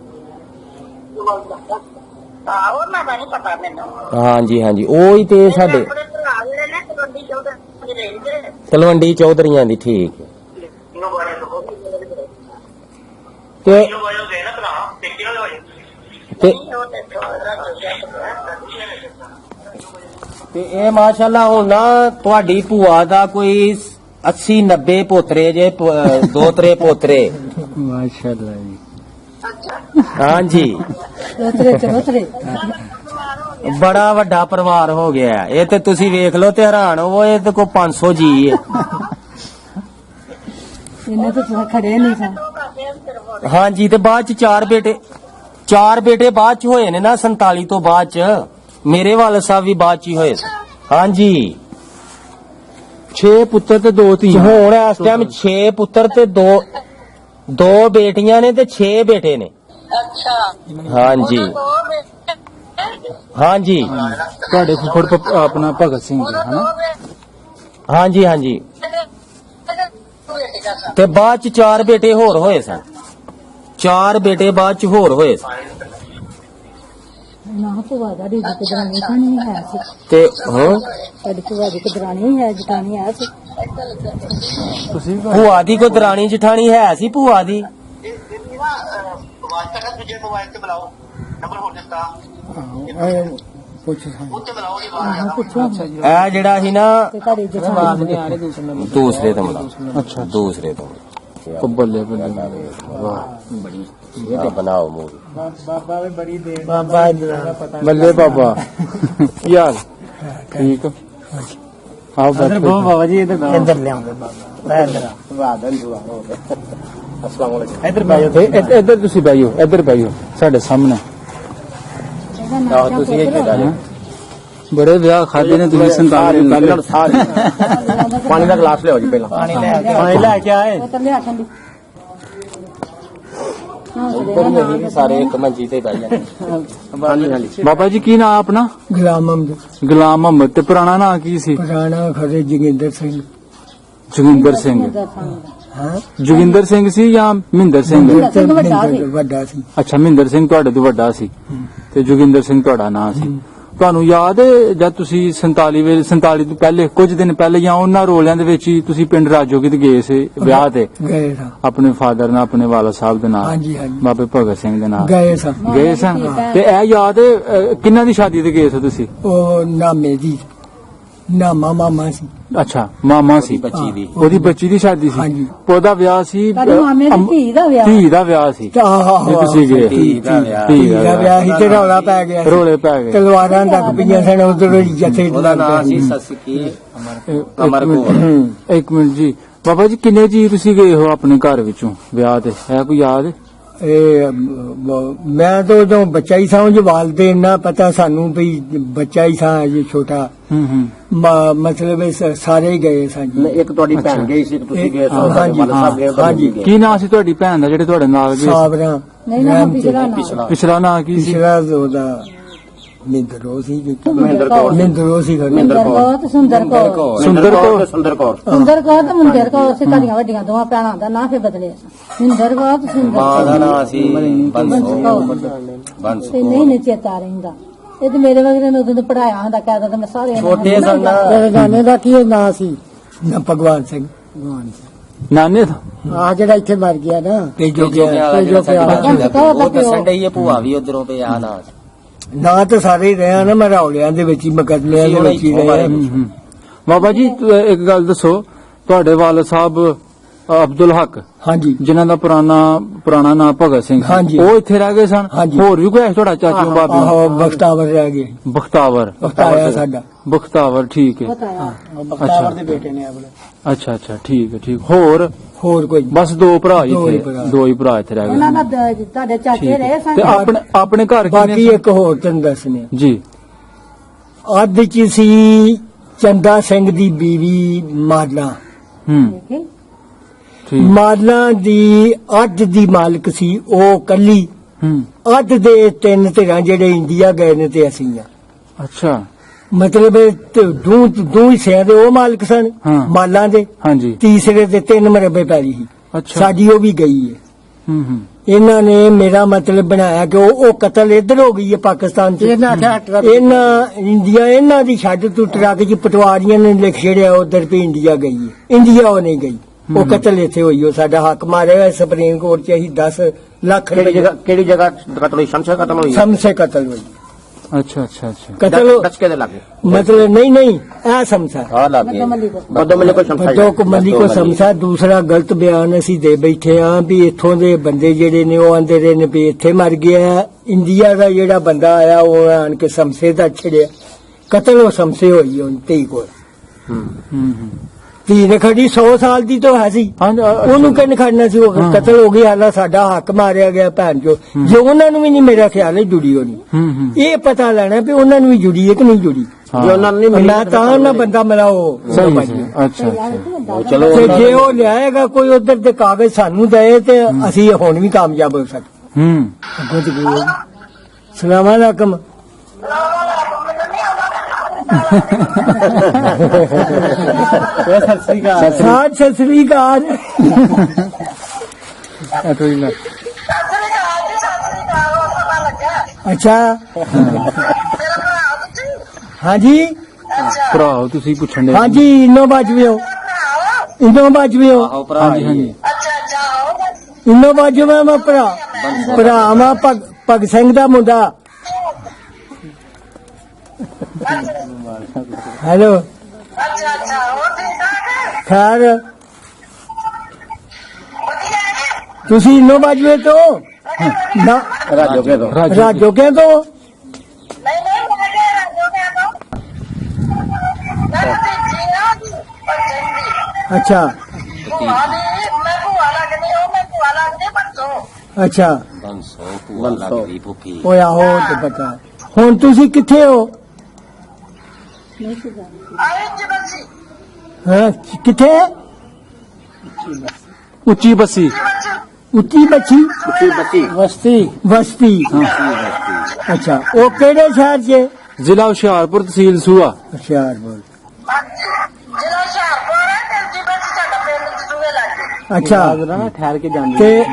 ਹਾਂ ਉਹਨਾਂ ਦਾ ਨਹੀਂ ਪਤਾ ਮੈਨੂੰ। ਹਾਂਜੀ ਹਾਂਜੀ ਉਹ ਹੀ ਤੇ ਸਾਡੇ ਆਪਣੇ ਭਰਾ ਜਿਹੜੇ ਨੇ ਤਲਵੰਡੀ 14 ਦਿਨ ਰਹਿੰਦੇ। ਤਲਵੰਡੀ ਚੌਧਰੀਆਂ ਦੀ ਠੀਕ ਹੈ ਇਹਨੂੰ ਬਾਰੇ ਲੋਕ ਤੇ ਗਏ ਨਾ ਭਰਾ ਦੇਖੀ ਨਾ ਹੋਏ ਤੇ ਉਹ ਤੇ ਤੇ ਇਹ ਮਾਸ਼ਾਅੱਲਾ ਹੁਣ ਨਾ ਤੁਹਾਡੀ ਭੂਆ ਦਾ ਕੋਈ 80 90 ਪੋਤਰੇ ਜੇ ਦੋਤਰੇ ਪੋਤਰੇ ਮਾਸ਼ਾਅੱਲਾ ਜੀ ਹਾਂਜੀ ਉਤਰੇ ਬੜਾ ਵੱਡਾ ਪਰਿਵਾਰ ਹੋ ਗਿਆ ਇਹ ਤੇ ਤੁਸੀਂ ਵੇਖ ਲਓ ਤੇ ਹੈਰਾਨ ਹੋਵੋ ਇਹ ਤੇ ਕੋਈ 500 ਜੀ ਹੈ ਇਹਨੇ ਤਾਂ ਖੜੇ ਨਹੀਂ ਸਨ। ਹਾਂਜੀ ਤੇ ਬਾਅਦ ਚ ਚਾਰ ਬੇਟੇ ਬਾਅਦ ਚ ਹੋਏ ਨੇ ਨਾ 47 ਤੋਂ ਬਾਅਦ ਚ ਮੇਰੇ ਵਾਲੇ ਸਾਹਿਬ ਵੀ ਬਾਅਦ ਚ ਹੀ ਹੋਏ ਸੀ ਹਾਂਜੀ 6 ਪੁੱਤਰ ਤੇ 2 ਧੀਆਂ ਹੁਣ ਇਸ ਟਾਈਮ 6 ਪੁੱਤਰ ਤੇ ਦੋ ਬੇਟੀਆਂ ਨੇ ਤੇ 6 ਬੇਟੇ ਨੇ ਅੱਛਾ ਹਾਂਜੀ ਹਾਂਜੀ ਤੁਹਾਡੇ ਫੁੱਫੜ ਆਪਣਾ ਭਗਤ ਸਿੰਘ ਜੀ ਹਨਾ ਹਾਂਜੀ ਹਾਂਜੀ ਤੇ ਬਾਅਦ ਚ 4 ਬੇਟੇ ਹੋਰ ਹੋਏ ਸਨ 4 ਬੇਟੇ ਬਾਅਦ ਚ ਹੋਰ ਹੋਏ ਸਨ ਨਾ ਭੂਆ ਦਾ ਦੀ ਕਦਰਾਨੀ ਤਾਂ ਨਹੀਂ ਹੈ ਸੀ। ਤੇ ਹਾਂ ਸਾਡੀ ਭੂਆ ਦੀ ਕਦਰਾਨੀ ਹੈ ਜਟਾਣੀ ਹੈ ਸੀ। ਤੁਸੀਂ ਵੀ ਭੂਆ ਦੀ ਕੋਈ ਦਰਾਣੀ ਜਠਾਣੀ ਹੈ ਸੀ ਭੂਆ ਦੀ ਦੂਜੇ ਮੋਬਾਈਲ ਤੇ ਬੁਲਾਓ ਨੰਬਰ ਹੋਰ ਦਿੱਤਾ ਪੁੱਛ ਉੱਤੇ ਬੁਲਾਓ ਜੀ ਆਹ ਪੁੱਛੋ ਇਹ ਜਿਹੜਾ ਸੀ ਨਾ ਤੇ ਤੁਹਾਡੀ ਜਟਾਣੀ ਦੂਸਰੇ ਤੋਂ ਮਿਲਾ ਅੱਛਾ ਦੂਸਰੇ ਤੋਂ ਬੱਲੇ ਬੱਲੇ ਵਾਹ ਇਹ ਬਣਾਓ ਮੂਵੀ ਬੱਲੇ ਬਾਬਾ ਯਾਰ ਠੀਕ ਆਓ ਬੈਠੋ ਬਾਬਾ ਜੀ ਇੱਧਰ ਲਿਆਉਂਦੇ ਬਾਬਾ ਇੱਧਰ ਵਾਦਨ ਦੁਆ ਹੋ ਗਿਆ ਅਸਲਾਮ ਵਾਲੇਕੁਮ ਇੱਧਰ ਬੈਠੋ ਇੱਧਰ ਤੁਸੀਂ ਬੈਠੋ ਇੱਧਰ ਬੈਠੋ ਸਾਡੇ ਸਾਹਮਣੇ ਆਓ ਤੁਸੀਂ ਇੱਥੇ ਜਾ ਬੜੇ ਵਿਆਹ ਖਾਦੇ ਨੇ ਤੁਸੀਂ 47 ਪਾਣੀ ਦਾ ਗਲਾਸ ਲਿਆਓ ਜੀ ਪਹਿਲਾਂ ਪਾਣੀ ਲੈ ਕੇ ਆਏ ਉਹ ਤਾਂ ਲਿਆ ਠੰਡੀ ਸਾਰੇ ਇੱਕ ਮੰਜੀ ਤੇ ਬਹਿ ਜਾਂਦੇ ਹਾਂਜੀ ਹਾਂਜੀ ਬਾਬਾ ਜੀ ਕੀ ਨਾਮ ਆਪਣਾ ਗੁਲਾਮ ਅਹਿਮਦ ਗੁਲਾਮ ਮੁਹੰਮਦ ਤੇ ਪੁਰਾਣਾ ਨਾਂ ਕੀ ਸੀ ਪੁਰਾਣਾ ਖਰੇ ਜੋਗਿੰਦਰ ਸਿੰਘ ਜੋਗਿੰਦਰ ਸਿੰਘ ਹਾਂ ਜੋਗਿੰਦਰ ਸਿੰਘ ਸੀ ਜਾਂ ਮਹਿੰਦਰ ਸਿੰਘ ਵੱਡਾ ਸੀ ਅੱਛਾ ਮਹਿੰਦਰ ਸਿੰਘ ਤੁਹਾਡੇ ਤੋਂ ਵੱਡਾ ਸੀ ਤੇ ਜੋਗਿੰਦਰ ਸਿੰਘ ਤੁਹਾਡਾ ਨਾਂ ਸੀ ਤੁਹਾਨੂੰ ਯਾਦ ਹੈ ਜਦ ਤੁਸੀਂ 47 ਤੋਂ ਪਹਿਲੇ ਕੁਝ ਦਿਨ ਪਹਿਲੇ ਜਾਂ ਉਹਨਾਂ ਰੋਲਿਆਂ ਦੇ ਵਿੱਚ ਹੀ ਤੁਸੀਂ ਪਿੰਡ ਰਾਜੋਗੀ ਤੇ ਗਏ ਸੀ ਵਿਆਹ ਤੇ ਗਏ ਸਾਂ ਆਪਣੇ ਫਾਦਰ ਨਾਲ ਆਪਣੇ ਵਾਲਾ ਸਾਹਿਬ ਦੇ ਨਾਲ ਹਾਂਜੀ ਹਾਂਜੀ ਬਾਬੇ ਭਗਤ ਸਿੰਘ ਦੇ ਨਾਲ ਗਏ ਸਾਂ ਗਏ ਸਨ ਤੇ ਇਹ ਯਾਦ ਹੈ ਕਿੰਨਾਂ ਦੀ ਸ਼ਾਦੀ ਤੇ ਗਏ ਸੀ ਤੁਸੀਂ ਉਹ ਨਾਮੇ ਦੀ ਨਾਮਾ ਮਾਮਾ ਸੀ ਅੱਛਾ ਮਾਮਾ ਸੀ ਬੱਚੀ ਦੀ ਉਹਦੀ ਬੱਚੀ ਦੀ ਸ਼ਾਦੀ ਸੀ ਹਾਂਜੀ। ਉਹਦਾ ਵਿਆਹ ਸੀ ਤੁਹਾਡੇ ਮਾਮੇ ਦੀ ਧੀ ਦਾ ਵਿਆਹ ਧੀ ਦਾ ਵਿਆਹ ਸੀ ਆਹੋ ਜੇ ਤੁਸੀਂ ਗਏ ਧੀ ਦਾ ਵਿਆਹ ਧੀ ਦਾ ਵਿਆਹ ਸੀ ਤੇ ਰੌਲਾ ਪੈ ਗਿਆ ਸੀ। ਰੋਲੇ ਪੈ ਗਏ ਤਲਵਾਰਾਂ ਤੱਕ ਪਈਆਂ ਸਨ ਉਧਰ ਜਥੇ ਉਹਦਾ ਨਾਮ ਸੀ ਸਸਕੀ ਅਮਰ ਇੱਕ ਮਿੰਟ ਜੀ ਬਾਬਾ ਜੀ ਕਿੰਨੇ ਜੀ ਤੁਸੀਂ ਗਏ ਹੋ ਆਪਣੇ ਘਰ ਵਿੱਚੋਂ ਵਿਆਹ ਤੇ ਹੈ ਕੋਈ ਯਾਦ ਇਹ ਮੈਂ ਤਾਂ ਉਦੋਂ ਬੱਚਾ ਹੀ ਸਾਂ ਜੋ ਵਾਲਦੇ ਨਾ ਪਤਾ ਸਾਨੂੰ ਵੀ ਬੱਚਾ ਹੀ ਸਾਂ ਅਜੇ ਛੋਟਾ ਮਤਲਬ ਸਾਰੇ ਹੀ ਗਏ ਸਾਂ ਜੀ ਇੱਕ ਤੁਹਾਡੀ ਭੈਣ ਗਈ ਸੀ ਤੁਸੀਂ ਗਏ ਹਾਂਜੀ ਕੀ ਨਾਂ ਸੀ ਤੁਹਾਡੀ ਭੈਣ ਦਾ ਜਿਹੜੇ ਤੁਹਾਡੇ ਨਾਲ ਗਏ ਸਾਬਰਾ ਨਹੀਂ ਨਾ ਪਿਛਲਾ ਨਾ ਪਿਛਲਾ ਨਾਂ ਕੀ ਸੀ ਪਿਛਲਾ ਉਹਦਾ ਮਹਿੰਦਰ ਉਹ ਸੀ ਮਹਿੰਦਰ ਕੌਰ। ਮਹਿੰਦਰ ਉਹ ਸੀ ਮਹਿੰਦਰ ਕੌਰ ਤੇ ਸੁੰਦਰ ਕੌਰ। ਸੁੰਦਰ ਕੌਰ ਸੁੰਦਰ ਕੌਰ ਤੇ ਮੁੰਦਰ ਕੌਰ ਸੀ ਘੜੀਆਂ ਵੱਡੀਆਂ ਦੋਵਾਂ ਭੈਣਾਂ ਦਾ ਨਾਂ ਫਿਰ ਬਦਲਿਆ ਮਹਿੰਦਰ ਕੌਰ ਤੇ ਸੁੰਦਰ ਮਾਂ ਦਾ ਕੌਰ। ਨਾਂ ਸੀ ਬੰਸੋ ਤੇ ਨਹੀਂ ਚੇਤਾ ਰਹਿੰਦਾ ਇਹ ਤੇ ਮੇਰੇ ਵਗਰੇ ਨੇ ਉਦੋਂ ਤੋਂ ਪੜਾਇਆ ਹੁੰਦਾ ਕਹਿੰਦਾ ਤੇ ਮੈਂ ਸਾਰੇ ਛੋਟੇ ਸਨ ਨਾ। ਤੇਰੇ ਗਾਣੇ ਦਾ ਕੀ ਨਾਂ ਸੀ ਨਾ ਭਗਵਾਨ ਸਿੰਘ ਨਾਨੇ ਦਾ ਆ ਜਿਹੜਾ ਇੱਥੇ ਮਰ ਗਿਆ ਨਾ ਜੋ ਉਹ ਦੱਸਣ ਡਈ ਹੈ ਭੂਆ ਵੀ ਉਧਰੋਂ ਤੇ ਆ ਨਾ ਨਾ ਤਾਂ ਸਾਰੇ ਹੀ ਰਿਹਾ ਨਾ ਮੈਂ ਰੌਲਿਆਂ ਦੇ ਵਿੱਚ ਹੀ ਮੁਕੱਦਮਿਆਂ ਦੇ ਵਿੱਚ ਹੀ ਰਿਹਾ ਬਾਬਾ ਜੀ ਇੱਕ ਗੱਲ ਦੱਸੋ ਤੁਹਾਡੇ ਵਾਲਦ ਸਾਹਿਬ ਅਬਦੁਲ ਹਕ ਹਾਂਜੀ ਜਿਨ੍ਹਾਂ ਦਾ ਪੁਰਾਣਾ ਨਾਮ ਭਗਤ ਸਿੰਘ ਸੀ, ਹਾਂਜੀ। ਉਹ ਇੱਥੇ ਰਹਿ ਗਏ ਸਨ। ਹਾਂਜੀ। ਹੋਰ ਵੀ ਕੋਈ ਹੈ ਤੁਹਾਡਾ ਚਾਚੂ ਬਾਬੀ ਆਹੋ ਬਖਤਾਵਰ ਰਹਿ ਗਏ ਬਖਤਾਵਰ ਬਖਤਾਇਆ ਸਾਡਾ ਬਖਤਾਵਰ ਠੀਕ ਹੈ। ਬਖਤਾਵਰ ਦੇ ਬੇਟੇ ਨੇ ਆਪਣੇ ਅੱਛਾ ਠੀਕ ਹੈ ਠੀਕ। ਹੋਰ ਕੋਈ ਬਸ ਦੋ ਭਰਾ ਹੀ ਦੋ ਹੀ ਇੱਥੇ ਭਰਾ। ਦੋ ਹੀ ਭਰਾ ਇੱਥੇ ਰਹਿ ਉਹਨਾਂ ਗਏ। ਦਾ ਤੁਹਾਡੇ ਚਾਚੇ ਰਹੇ ਸਨ ਤੇ ਆਪਣੇ ਘਰ ਬਾਕੀ ਕਿੰਨੇ ਇੱਕ ਹੋਰ ਤੈਨੂੰ ਦੱਸਨੇ ਜੀ ਅੱਧ ਚ ਸੀ ਚੰਦਾ ਸਿੰਘ ਦੀ ਬੀਵੀ ਮਾਲਾ ਠੀਕ ਮਾਲਾ ਦੀ ਅੱਧ ਦੀ ਮਾਲਕ ਸੀ ਉਹ ਕੱਲੀ ਅੱਧ ਦੇ ਤਿੰਨ ਧਿਰਾਂ ਜਿਹੜੇ ਇੰਡੀਆ ਗਏ ਨੇ ਤੇ ਅਸੀਂ ਆ ਅੱਛਾ ਮਤਲਬ ਦੋ ਹਿੱਸਿਆਂ ਦੇ ਉਹ ਮਾਲਕ ਸਨ ਹਾਂ। ਮਾਲਾਂ ਦੇ ਹਾਂਜੀ ਤੀਸਰੇ ਤੇ 3 ਮਰਬੇ ਪੈਲੀ ਸੀ ਅੱਛਾ ਸਾਡੀ ਉਹ ਵੀ ਗਈ ਹੈ ਇਹਨਾਂ ਨੇ ਮੇਰਾ ਮਤਲਬ ਬਣਾਇਆ ਕਿ ਉਹ ਕਤਲ ਇੱਧਰ ਹੋ ਗਈ ਹੈ ਪਾਕਿਸਤਾਨ ਚ ਇਹਨਾਂ ਇੰਡੀਆ ਇਹਨਾਂ ਦੀ ਛੱਡ ਤੂੰ ਟਰੱਕ ਚ ਪਟਵਾਰੀਆਂ ਨੇ ਲਿਖ ਛੜਿਆ ਉਧਰ ਵੀ ਇੰਡੀਆ ਗਈ ਹੈ ਇੰਡੀਆ ਉਹ ਨਹੀਂ ਗਈ ਉਹ ਕਤਲ ਇੱਥੇ ਹੋਈ ਉਹ ਸਾਡਾ ਹੱਕ ਮਾਰਿਆ ਹੋਇਆ ਸੁਪਰੀਮ ਕੋਰਟ ਚ ਅਸੀਂ 10 ਲੱਖ ਕਿਹੜੀ ਜਗ੍ਹਾ ਕਤਲ ਹੋਈ ਸ਼ਮਸ਼ਾ ਕਤਲ ਹੋਈ ਸਮਸੇ ਕਤਲ ਹੋਈ ਅੱਛਾ ਕਤਲ ਦਸਕੇ ਦੇ ਲੱਗੇ ਮਤਲਬ ਨਹੀਂ ਇਹ ਸਮਸਾ ਆ ਲੱਗੇ ਬਦੋਮਲੇ ਕੋਈ ਸ਼ਮਸ਼ਾ ਬੱਦੋ ਕੁਮਲੀ ਕੋ ਸਮਸਾ ਦੂਸਰਾ ਗਲਤ ਬਿਆਨ ਅਸੀਂ ਦੇ ਬੈਠੇ ਆ ਵੀ ਇੱਥੋਂ ਦੇ ਬੰਦੇ ਜਿਹੜੇ ਨੇ ਉਹ ਆਂਦੇ ਰਹੇ ਨੇ ਵੀ ਇੱਥੇ ਮਰ ਗਿਆ ਇੰਡੀਆ ਦਾ ਜਿਹੜਾ ਬੰਦਾ ਆਇਆ ਉਹ ਆਣ ਕੇ ਸਮਸੇ ਦਾ ਛੜਿਆ ਕਤਲ ਉਹ ਸਮਸੇ ਹੋਈ ਉਹ ਤੇ ਕੋਲ ਧੀ ਨੇ ਖੜੀ 100 ਸਾਲ ਦੀ ਤਾਂ ਹੈ ਸੀ ਉਹਨੂੰ ਕਿੰਨ ਖੜਨਾ ਸੀ ਉਹ ਕਤਲ ਹੋ ਗਿਆ ਹਾਲਾ ਸਾਡਾ ਹੱਕ ਮਾਰਿਆ ਗਿਆ ਭੈਣ ਜੋ ਜੋ ਉਹਨਾਂ ਨੂੰ ਵੀ ਨਹੀਂ ਮੇਰਾ ਖਿਆਲ ਹੈ ਜੁੜੀ ਹੋਣੀ ਇਹ ਪਤਾ ਲੈਣਾ ਵੀ ਉਹਨਾਂ ਨੂੰ ਵੀ ਜੁੜੀ ਹੈ ਕਿ ਨਹੀਂ ਜੁੜੀ ਜੇ ਉਹਨਾਂ ਨੂੰ ਨਹੀਂ ਮੈਂ ਤਾਂ ਉਹਨਾਂ ਬੰਦਾ ਮੇਰਾ ਉਹ ਅੱਛਾ ਚਲੋ ਤੇ ਜੇ ਉਹ ਲਿਆਏਗਾ ਕੋਈ ਉਧਰ ਦੇ ਕਾਗਜ਼ ਸਾਨੂੰ ਦਏ ਤੇ ਅਸੀਂ ਹੁਣ ਵੀ ਕਾਮਯਾਬ ਹੋ ਸਕਦੇ ਸਲਾਮ ਅਲੈਕਮ ਸਤਿ ਸ੍ਰੀ ਅਕਾਲ ਅੱਛਾ ਹਾਂਜੀ ਭਰਾ ਤੁਸੀਂ ਪੁੱਛਣ ਦੇ ਹਾਂਜੀ ਇਨੋ ਬਾਜਵਿਓ ਆਹੋ ਭਰਾ ਹਾਂਜੀ ਇਨੋ ਬਾਜਵੇ ਮੈਂ ਭਰਾ ਮੈਂ ਭਗ ਸਿੰਘ ਦਾ ਮੁੰਡਾ ਹੈਲੋ ਖੈਰ ਤੁਸੀਂ ਇਨੋ ਬਾਜਵੇ ਤੋਂ ਨਾ ਰਾਜੋਗੇ ਤੋਂ ਅੱਛਾ ਅੱਛਾ ਓਏ ਆਹੋ ਤੇ ਪਤਾ ਹੁਣ ਤੁਸੀਂ ਕਿੱਥੇ ਹੋ ਹਾਂ ਕਿੱਥੇ ਉੱਚੀ ਬੱਸੀ ਉੱਚੀ ਬਸਤੀ ਅੱਛਾ ਉਹ ਕਿਹੜੇ ਸ਼ਹਿਰ 'ਚ ਜ਼ਿਲ੍ਹਾ ਹੁਸ਼ਿਆਰਪੁਰ ਤਹਿਸੀਲ ਸੂਆ ਹੁਸ਼ਿਆਰਪੁਰ ਅੱਛਾ ਠਹਿਰ ਕੇ ਜਾਂਦੇ ਤੇ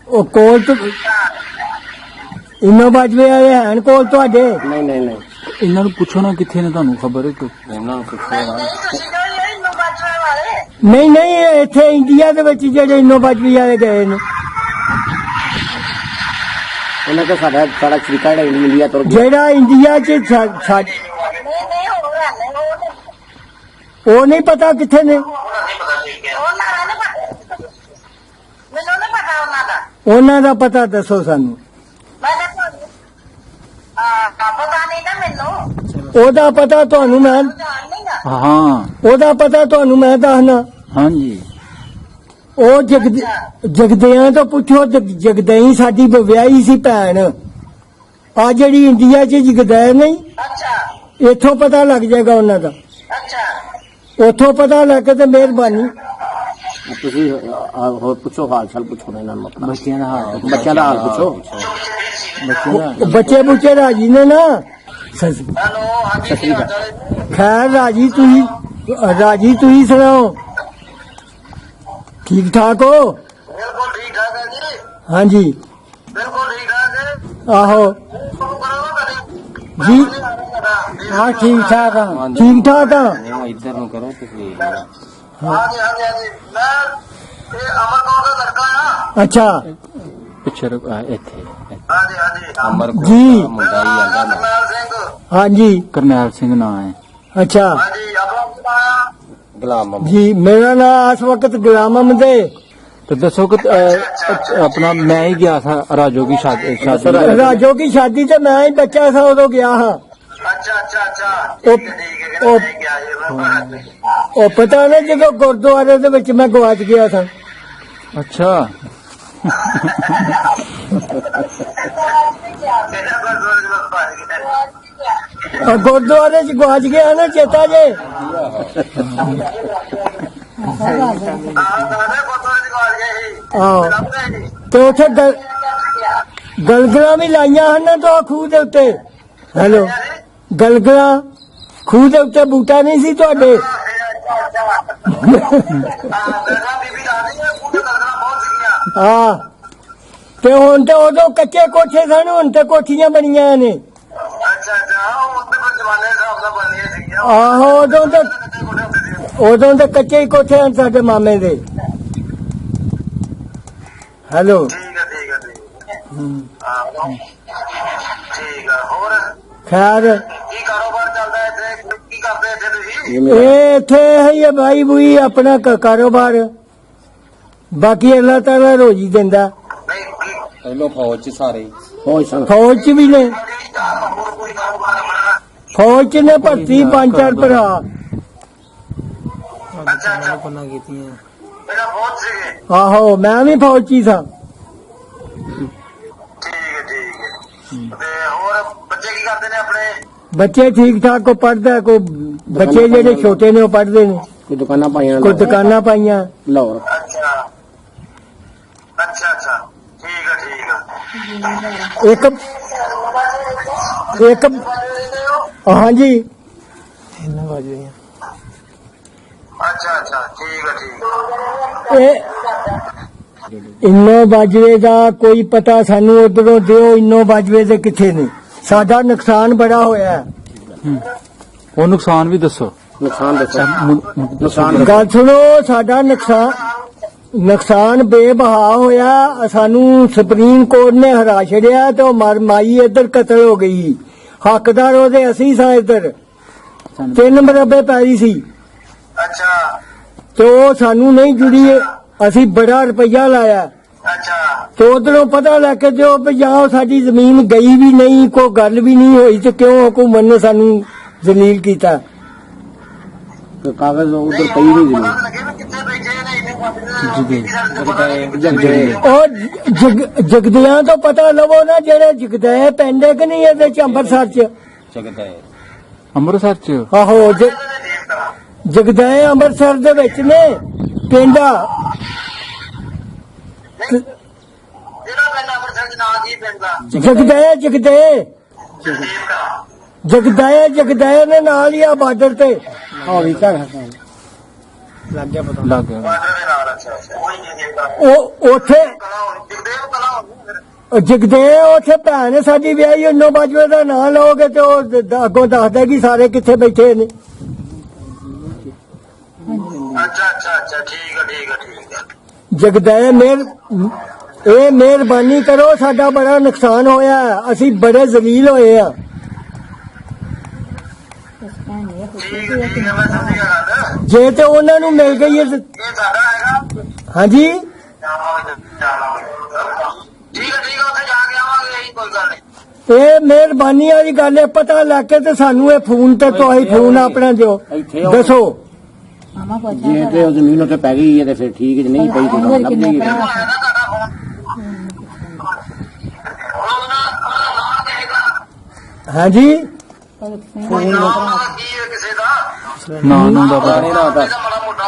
ਉਹ ਕੋਲ ਤੋਂ ਇਨੋ ਬਾਜਵੇ ਆਏ ਹਨ ਕੋਲ ਤੁਹਾਡੇ ਨਹੀਂ ਇਹਨਾਂ ਨੂੰ ਪੁੱਛੋ ਨਾ ਕਿੱਥੇ ਨੇ ਤੁਹਾਨੂੰ ਖਬਰ ਹੈ ਕਿ ਇਹਨਾਂ ਨੂੰ ਪੁੱਛੋ ਨਹੀਂ ਇੱਥੇ ਇੰਡੀਆ ਦੇ ਵਿੱਚ ਜਿਹੜੇ ਇਨੋ ਬਾਜਵੇ ਵਾਲੇ ਗਏ ਨੇ ਉਹਨਾਂ ਕੋ ਸਾਡਾ ਸ਼ਰੀਕਾ ਜਿਹੜਾ ਇੰਡੀਆ ਤੋਂ ਜਿਹੜਾ ਇੰਡੀਆ 'ਚ ਉਹ ਨਹੀਂ ਪਤਾ ਕਿੱਥੇ ਨੇ ਉਹਨਾਂ ਦਾ ਪਤਾ ਦੱਸੋ ਸਾਨੂੰ ਉਹਦਾ ਪਤਾ ਤੁਹਾਨੂੰ ਮੈਂ ਹਾਂ ਉਹਦਾ ਪਤਾ ਤੁਹਾਨੂੰ ਮੈਂ ਦੱਸਣਾ ਹਾਂਜੀ ਉਹ ਜਗਦਿਆਂ ਤੋਂ ਪੁੱਛੋ ਜਗਦਈ ਸਾਡੀ ਵਿਆਹੀ ਸੀ ਭੈਣ ਆ ਜਿਹੜੀ ਇੰਡੀਆ 'ਚ ਜਗਦੈ ਨਹੀਂ ਇੱਥੋਂ ਪਤਾ ਲੱਗ ਜਾਏਗਾ ਉਹਨਾਂ ਦਾ ਉੱਥੋਂ ਪਤਾ ਲੱਗ ਕੇ ਤੇ ਮਿਹਰਬਾਨੀ ਤੁਸੀਂ ਹੋਰ ਪੁੱਛੋ ਹਾਲ ਚਾਲ ਪੁੱਛੋ ਇਹਨਾਂ ਨੂੰ ਆਪਣਾ ਬੱਚਿਆਂ ਦਾ ਹਾਲ ਬੱਚਿਆਂ ਦਾ ਹਾਲ ਪੁੱਛੋ ਬੱਚੇ ਬੁੱਚੇ ਰਾਜੀ ਨੇ ਨਾ ਹੈਲੋ ਹਾਂਜੀ ਕੀ ਹਾਲ ਚਾਲ ਹੈ? ਖੈਰ ਰਾਜੀ ਤੁਸੀਂ ਸੁਣਾਓ, ਠੀਕ ਠਾਕ ਹੋ? ਬਿਲਕੁਲ ਠੀਕ ਠਾਕ ਹੈ ਜੀ, ਹਾਂਜੀ ਬਿਲਕੁਲ ਠੀਕ ਠਾਕ ਹੈ। ਆਹੋ ਜੀ, ਹਾਂ ਠੀਕ ਠਾਕ ਆ, ਠੀਕ ਠਾਕ ਆ। ਇੱਧਰ ਨੂੰ ਕਰੋ ਤੁਸੀਂ। ਹਾਂਜੀ ਹਾਂਜੀ ਹਾਂਜੀ ਮੈਂ ਇਹ ਅਮਰ ਕੌਰ ਦਾ ਲੜਕਾ ਆ। ਅੱਛਾ ਪਿੱਛੇ ਰੁਕ ਇੱਥੇ ਹਾਂਜੀ ਹਾਂਜੀ ਅਮਰ ਕੋਲ ਜੀ। ਦਾ ਮੁੰਡਾ ਹੀ ਆਂਦਾ ਨਾ। ਕਰਨੈਲ ਸਿੰਘ। ਹਾਂਜੀ ਕਰਨੈਲ ਸਿੰਘ ਨਾਂ ਹੈ। ਅੱਛਾ ਹਾਂਜੀ ਆਪਣਾ ਕੀ ਨਾਂ ਆ? ਗੁਲਾਮ ਅਹਿਮਦ। ਜੀ, ਮੇਰਾ ਨਾਮ ਇਸ ਵਕਤ ਗੁਲਾਮ ਅਹਿਮਦ ਹੈ। तो दसो कि अपना मैं ही गया था राजो की शादी राजो की शादी से मैं ही बच्चा था उदो गया हाँ। अच्छा अच्छा अच्छा ठीक है ठीक है नहीं क्या ये ਉਹ ਪਤਾ ਨਾ ਜਦੋਂ ਗੁਰਦੁਆਰੇ ਦੇ ਵਿੱਚ ਮੈਂ ਗਵਾਚ ਗਿਆ ਸਾਂ। अच्छा ਗੁਰਦੁਆਰੇ ਚ ਗਵਾਚ ਗਿਆ ਨਾ, ਚੇਤਾ ਜੇ? ਆਹੋ, ਤੇ ਉੱਥੇ ਗਲਗਲਾਂ ਵੀ ਲਾਈਆਂ ਹਨ ਤਾਂ ਖੂਹ ਦੇ ਉੱਤੇ। ਹੈਲੋ, ਗਲਗਲਾਂ ਖੂਹ ਦੇ ਉੱਤੇ ਬੂਟਾ ਨਹੀਂ ਸੀ ਤੁਹਾਡੇ? ਹਾਂ, ਤੇ ਹੁਣ ਤੇ ਉਦੋਂ ਕੱਚੇ ਕੋਠੇ ਸਨ, ਹੁਣ ਤੇ ਕੋਠੀਆਂ ਬਣੀਆਂ ਨੇ। ਆਹੋ, ਉਦੋਂ ਤੇ ਕੱਚੇ ਹੀ ਕੋਠੇ ਹਨ ਸਾਡੇ ਮਾਮੇ ਦੇ। ਹੈਲੋ, ਠੀਕ ਹੈ ਠੀਕ ਹੈ ਠੀਕ ਹੈ ਹੋਰ ਖੈਰ ਕੀ ਕਾਰੋਬਾਰ ਚੱਲਦਾ ਇੱਥੇ, ਕੀ ਕਰਦੇ ਇੱਥੇ ਤੁਸੀਂ? ਇਹ ਇੱਥੇ ਹੈ ਹੀ ਬਾਈ ਬੂਈ ਆਪਣਾ ਕਾਰੋਬਾਰ, ਬਾਕੀ ਅੱਲਾਹ ਤਾਲਾ ਰੋਜੀ ਦਿੰਦਾ। ਨਹੀਂ ਕੀ ਪਹਿਲੋਂ ਫੌਜ ਚ ਸਾਰੇ ਫੌਜ ਚ ਵੀ ਨੇ, ਹੋਰ ਕੋਈ ਕਾਰੋਬਾਰ ਆਪਣਾ? ਫੌਜ ਚ ਨੇ ਭਰਤੀ 5-4 ਭਰਾ। ਅੱਛਾ ਅੱਛਾ ਮੇਰਾ ਬਹੁਤ ਸੀਗੇ। ਆਹੋ, ਮੈਂ ਵੀ ਫੌਜ ਚ ਹੀ ਸਾਂ। ਠੀਕ ਹੈ ਤੇ ਹੋਰ ਬੱਚੇ ਕੀ ਕਰਦੇ ਨੇ ਆਪਣੇ? ਬੱਚੇ ਠੀਕ ਠਾਕ, ਕੋ ਪੜਦਾ, ਕੋ ਬੱਚੇ ਜਿਹੜੇ ਛੋਟੇ ਨੇ ਉਹ ਪੜਦੇ ਨੇ, ਕੋਈ ਦੁਕਾਨਾਂ ਪਾਈਆਂ ਕੋਈ ਦੁਕਾਨਾਂ ਪਾਈਆਂ ਲਾਹੌਰ। ਅੱਛਾ ਅੱਛਾ ਅੱਛਾ ਠੀਕ ਹੈ ਇੱਕ ਹਾਂਜੀ ਅੱਛਾ ਅੱਛਾ ਠੀਕ ਹੈ ਇਹ ਇੰਨੋ ਬਾਜਵੇ ਦਾ ਕੋਈ ਪਤਾ ਸਾਨੂੰ ਉਧਰੋਂ ਦਿਓ, ਇੰਨੋ ਬਾਜਵੇ ਦੇ ਕਿੱਥੇ ਨੇ? ਸਾਡਾ ਨੁਕਸਾਨ ਬੜਾ ਹੋਇਆ ਹੈ। वो नुकसान भी दसो। ਨੁਕਸਾਨ ਦੱਸੋ। ਗੱਲ ਸੁਣੋ, ਸਾਡਾ ਨੁਕਸਾਨ ਬੇਬਹਾ ਹੋਇਆ। ਸਾਨੂੰ ਸੁਪਰੀਮ ਕੋਰਟ ਨੇ ਹਰਾ ਛੜਿਆ ਤੇ ਉਹ ਮਾਈ ਇੱਧਰ ਕਤਲ ਹੋ ਗਈ। ਹੱਕਦਾਰ ਉਹਦੇ ਅਸੀਂ ਸਾਂ। ਇੱਧਰ 3 ਮਰਬੇ ਪੈਲੀ ਸੀ ਅੱਛਾ ਤੇ ਉਹ ਸਾਨੂੰ ਨਹੀਂ ਜੁੜੀ। ਅਸੀਂ ਬੜਾ ਰੁਪਈਆ ਲਾਇਆ ਅੱਛਾ ਤੇ ਉਧਰੋਂ ਪਤਾ ਲੈ ਕੇ ਦਿਓ ਵੀ ਜਾਂ ਸਾਡੀ ਜ਼ਮੀਨ ਗਈ ਵੀ ਨਹੀਂ, ਕੋਈ ਗੱਲ ਵੀ ਨਹੀਂ ਹੋਈ, ਤੇ ਕਿਉਂ ਹੁਕੂਮਤ ਨੇ ਸਾਨੂੰ ਜ਼ਲੀਲ ਕੀਤਾ? ਕਾਗਜ਼ ਉਧਰ ਪਈ ਨਹੀਂ ਜ਼ਮੀਨ। ਲੱਗੇ ਵੀ ਕਿੱਥੇ ਬੈਠੇ ਨੇ ਇੰਨੇ ਉਹ ਜਗਦਿਆਂ ਤੋਂ ਪਤਾ ਲਵੋ ਨਾ, ਜਿਹੜੇ ਜਗਦੇ ਪਿੰਡ ਕਿ ਨਹੀਂ ਇਹਦੇ ਚ ਅੰਮ੍ਰਿਤਸਰ ਚ? ਚੱਕਦਾ ਹੈ अमृतसर च ਆਹੋ, ਜਗਦੇ ਅੰਮ੍ਰਿਤਸਰ ਦੇ ਵਿੱਚ ਨੇ ਪਿੰਡ। ਜਿਹੜਾ ਪਿੰਡ ਅੰਮ੍ਰਿਤਸਰ ਚ ਨਾਂ ਕੀ ਪਿੰਡ ਦਾ? ਜਗਦੇ ਨੇ ਨਾਲ ਹੀ ਆ ਬਾਰਡਰ ਤੇ। लग गया ਬਾਰਡਰ ਦੇ ਨਾਲ। ਅੱਛਾ ਅੱਛਾ ਉਹ ਉੱਥੇ ਜਗਦੇਵ ਕਲਾ ਹੁੰਦੀ ਫਿਰ। ਜਗਦੇ ਉੱਥੇ ਭੈਣ ਸਾਡੀ ਵਿਆਹੀ, ਨੋ ਬਾਜਵੇ ਦਾ ਨਾਂ ਲਓਗੇ ਤੇ ਉਹ ਅੱਗੋਂ ਦੱਸਦਾ ਕਿ ਸਾਰੇ ਕਿੱਥੇ ਬੈਠੇ ਨੇ। ਅੱਛਾ ਅੱਛਾ ਅੱਛਾ ਠੀਕ ਹੈ ਜਗਦੇ ਇਹ ਮਿਹਰਬਾਨੀ ਕਰੋ, ਸਾਡਾ ਬੜਾ ਨੁਕਸਾਨ ਹੋਇਆ, ਅਸੀਂ ਬੜੇ ਜ਼ਲੀਲ ਹੋਏ ਆ। ਠੀਕ ਹੈ ਮੈਂ ਸਮਝ ਗਿਆ ਗੱਲ। ਜੇ ਤੇ ਉਹਨਾਂ ਨੂੰ ਮਿਲ ਗਈ ਹੈ ਇਹ ਸਾਡਾ ਹੈਗਾ। ਹਾਂਜੀ, ਠੀਕ ਹੈ ਉੱਥੇ ਜਾ ਕੇ ਆਵਾਂਗੇ, ਇਹੀ ਕੋਈ ਗੱਲ ਨਹੀਂ। ਇਹ ਮਿਹਰਬਾਨੀ ਵਾਲੀ ਗੱਲ ਹੈ। ਪਤਾ ਲੱਗ ਕੇ ਤੇ ਸਾਨੂੰ ਇਹ ਫੋਨ ਤੇ ਤੁਸੀਂ ਫੋਨ ਆਪਣਾ ਦਿਓ, ਦੱਸੋ। ਮਾਮਾ ਪੁੱਛਿਆ ਜੇ ਤੇ ਉਹ ਜ਼ਮੀਨ ਉੱਤੇ ਪੈ ਗਈ ਹੈ ਤੇ ਫਿਰ ਠੀਕ ਹੈ, ਜੇ ਨਹੀਂ ਪਈ ਤੇ ਲੱਭਦੀ ਹੈ। ਹੈਗਾ ਤੁਹਾਡਾ ਫੋਨ? ਉਹਦਾ ਕਹੇਗਾ ਹਾਂਜੀ, ਕੋਈ ਨਾਮ ਕੀ ਹੈ ਕਿਸੇ ਦਾ? ना नंदा पता ਇਹਦਾ ਮਾੜਾ ਮੋਟਾ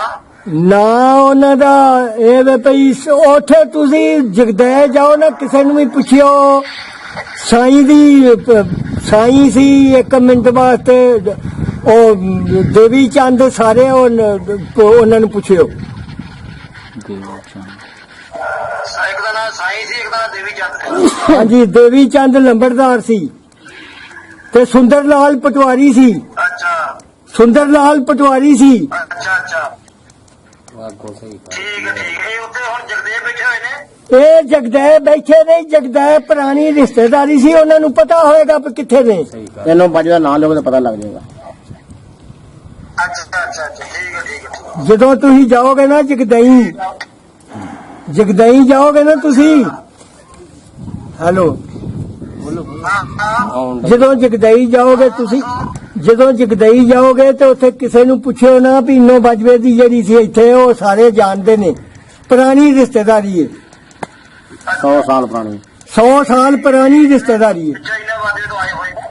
ਨਾ ਉਹਨਾਂ ਦਾ ਇਹ ਵੇ ਪਈ ਉੱਥੇ ਤੁਸੀਂ ਜਗਦੇ ਜਾਓ ਨਾ, ਕਿਸੇ ਨੂੰ ਵੀ ਪੁੱਛਿਓ ਸਾਈਂ ਦੀ ਸਾਈਂ ਸੀ 1 ਮਿੰਟ ਵਾਸਤੇ ਉਹ ਦੇਵੀ ਚੰਦ ਸਾਰੇ ਉਹਨਾਂ ਨੂੰ ਪੁੱਛਿਓ। ਇੱਕ ਦਾ ਨਾਮ ਸਾਈਂ ਸੀ, ਇੱਕ ਦਾ ਨਾਮ ਦੇਵੀ ਚੰਦ ਸੀ। ਹਾਂਜੀ, ਦੇਵੀ ਚੰਦ ਲੰਬੜਦਾਰ ਸੀ ਤੇ ਸੁੰਦਰ ਲਾਲ ਪਟਵਾਰੀ ਸੀ। ਅੱਛਾ ਸੁੰਦਰ ਲਾਲ ਪਟਵਾਰੀ ਸੀ। ਅੱਛਾ ਅੱਛਾ ਠੀਕ ਹੈ। ਇਹ ਉੱਥੇ ਹੁਣ ਜਗਦੇਵ ਬੈਠੇ ਹੋਏ ਨੇ। ਇਹ ਜਗਦੇਵ ਬੈਠੇ ਨੇ। ਜਗਦੇਵ ਪੁਰਾਣੀ ਰਿਸ਼ਤੇਦਾਰੀ ਸੀ, ਉਹਨਾਂ ਨੂੰ ਪਤਾ ਹੋਏਗਾ ਵੀ ਕਿੱਥੇ ਨੇ। ਇਹਨੂੰ ਬਾਜੂ ਦਾ ਨਾਂ ਲਓਗੇ ਤਾਂ ਪਤਾ ਲੱਗ ਜਾਏਗਾ। ਅੱਛਾ ਅੱਛਾ ਠੀਕ ਹੈ। ਜਦੋਂ ਤੁਸੀਂ ਜਾਓਗੇ ਨਾ ਜਗਦਈ ਜਾਓਗੇ ਨਾ ਤੁਸੀਂ, ਹੈਲੋ, ਜਦੋਂ ਜਗਦਈ ਜਾਓਗੇ ਤੁਸੀਂ, ਜਦੋਂ ਜਗਦਈ ਜਾਓਗੇ ਤੇ ਉੱਥੇ ਕਿਸੇ ਨੂੰ ਪੁੱਛਿਓ ਨਾ ਵੀ ਇਨੋ ਬਾਜਵੇ ਦੀ ਜਿਹੜੀ ਸੀ ਇੱਥੇ, ਉਹ ਸਾਰੇ ਜਾਣਦੇ ਨੇ। ਪੁਰਾਣੀ ਰਿਸ਼ਤੇਦਾਰੀ ਹੈ, 100 ਸਾਲ ਪੁਰਾਣੀ। 100 ਸਾਲ ਪੁਰਾਣੀ ਰਿਸ਼ਤੇਦਾਰੀ ਹੈ। ਚਾਈਨਾ ਵਾਦੇ ਤੋਂ ਆਏ ਹੋਏ ਨੇ।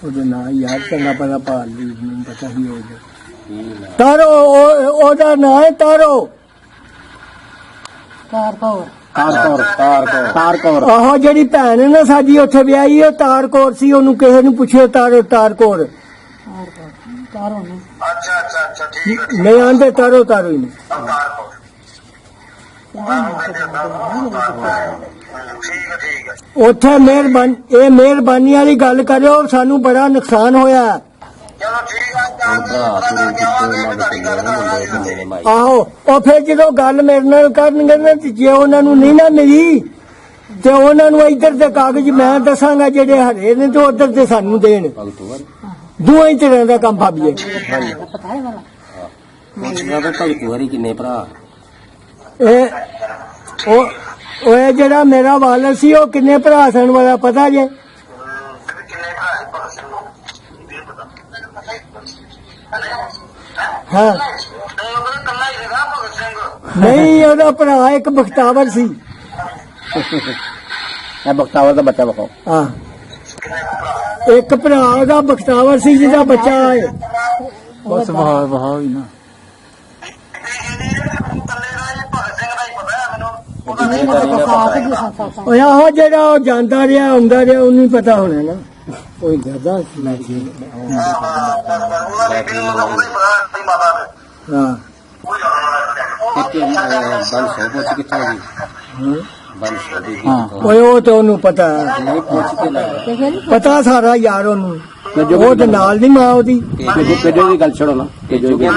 ਉਹਦੇ ਨਾਂ ਯਾਰ ਚੰਗਾ ਪਤਾ ਭਾਲ ਲਈ, ਮੈਨੂੰ ਪਤਾ ਹੀ ਹੋਏਗਾ। ਤਾਰੋ, ਉਹਦਾ ਨਾਂ ਹੈ ਤਾਰੋ। ਤਾਰਕੌਰ। ਆਹੋ, ਜਿਹੜੀ ਭੈਣ ਹੈ ਨਾ ਸਾਡੀ ਉੱਥੇ ਵਿਆਹੀ, ਉਹ ਤਾਰਕੌਰ ਸੀ। ਉਹਨੂੰ ਕਿਸੇ ਨੂੰ ਪੁੱਛਿਓ ਤਾਰਕੌਰ। ਅੱਛਾ ਠੀਕ ਹੈ। ਨਹੀਂ ਆਂਦੇ ਤਾਰੋ ਹੀ ਨੇ। ਠੀਕ ਹੈ। ਉੱਥੇ ਮਿਹਰਬਾਨੀ ਵਾਲੀ ਗੱਲ ਕਰਿਓ, ਸਾਨੂੰ ਬੜਾ ਨੁਕਸਾਨ ਹੋਇਆ। ਚਲੋ ਠੀਕ ਹੈ। ਆਹੋ, ਉਹ ਫਿਰ ਜਦੋਂ ਗੱਲ ਮੇਰੇ ਨਾਲ ਕਰਨਗੇ ਨਾ, ਜੇ ਉਹਨਾਂ ਨੂੰ ਨਹੀਂ ਨਾ ਮਿਲੀ ਤੇ ਉਹਨਾਂ ਨੂੰ ਇੱਧਰ ਦੇ ਕਾਗਜ਼ ਮੈਂ ਦੱਸਾਂਗਾ ਜਿਹੜੇ ਹਰੇ ਨੇ, ਤੇ ਉੱਧਰ ਦੇ ਸਾਨੂੰ ਦੇਣ। ਦੋਹਾਂ ਹੀ ਤਰ੍ਹਾਂ ਦਾ ਕੰਮ ਭਾਬੀਏ। ਕਿੰਨੇ ਭਰਾ? ਇਹ ਜਿਹੜਾ ਮੇਰਾ ਵਾਲਦ ਸੀ, ਉਹ ਕਿੰਨੇ ਭਰਾ ਸਨ ਵਾਲਾ ਪਤਾ ਜੇ? ਹਾਂ, ਨਹੀਂ, ਉਹਦਾ ਭਰਾ ਇੱਕ ਬਖਤਾਵਰ ਸੀ। ਇਹ ਬਖਤਾਵਰ ਦਾ ਬੱਚਾ ਬਖਾਓ। ਹਾਂ, ਇੱਕ ਭਰਾ ਉਹਦਾ ਬਖਤਾਵਰ ਸੀ ਜਿਹਦਾ ਬੱਚਾ ਹੈ। ਬਸ ਵਹਾ ਹੀ ਨਾ। ਉਹ ਆਹੋ ਜਿਹੜਾ ਉਹ ਜਾਂਦਾ ਰਿਹਾ ਆਉਂਦਾ ਰਿਹਾ, ਉਹਨੂੰ ਹੀ ਪਤਾ ਹੋਣਾ ਨਾ। ਕੋਈ ਜ਼ਿਆਦਾ ਹਾਂ, ਉਹ ਤੇ ਉਹਨੂੰ ਪਤਾ, ਪਤਾ ਸਾਰਾ ਯਾਰ ਉਹਨੂੰ। ਉਹ ਤੇ ਨਾਲ ਦੀ ਮਾਂ ਉਹਦੀ। ਕਜੋ ਦੀ ਗੱਲ ਛੱਡੋ ਨਾ, ਕਜੋ ਦੀ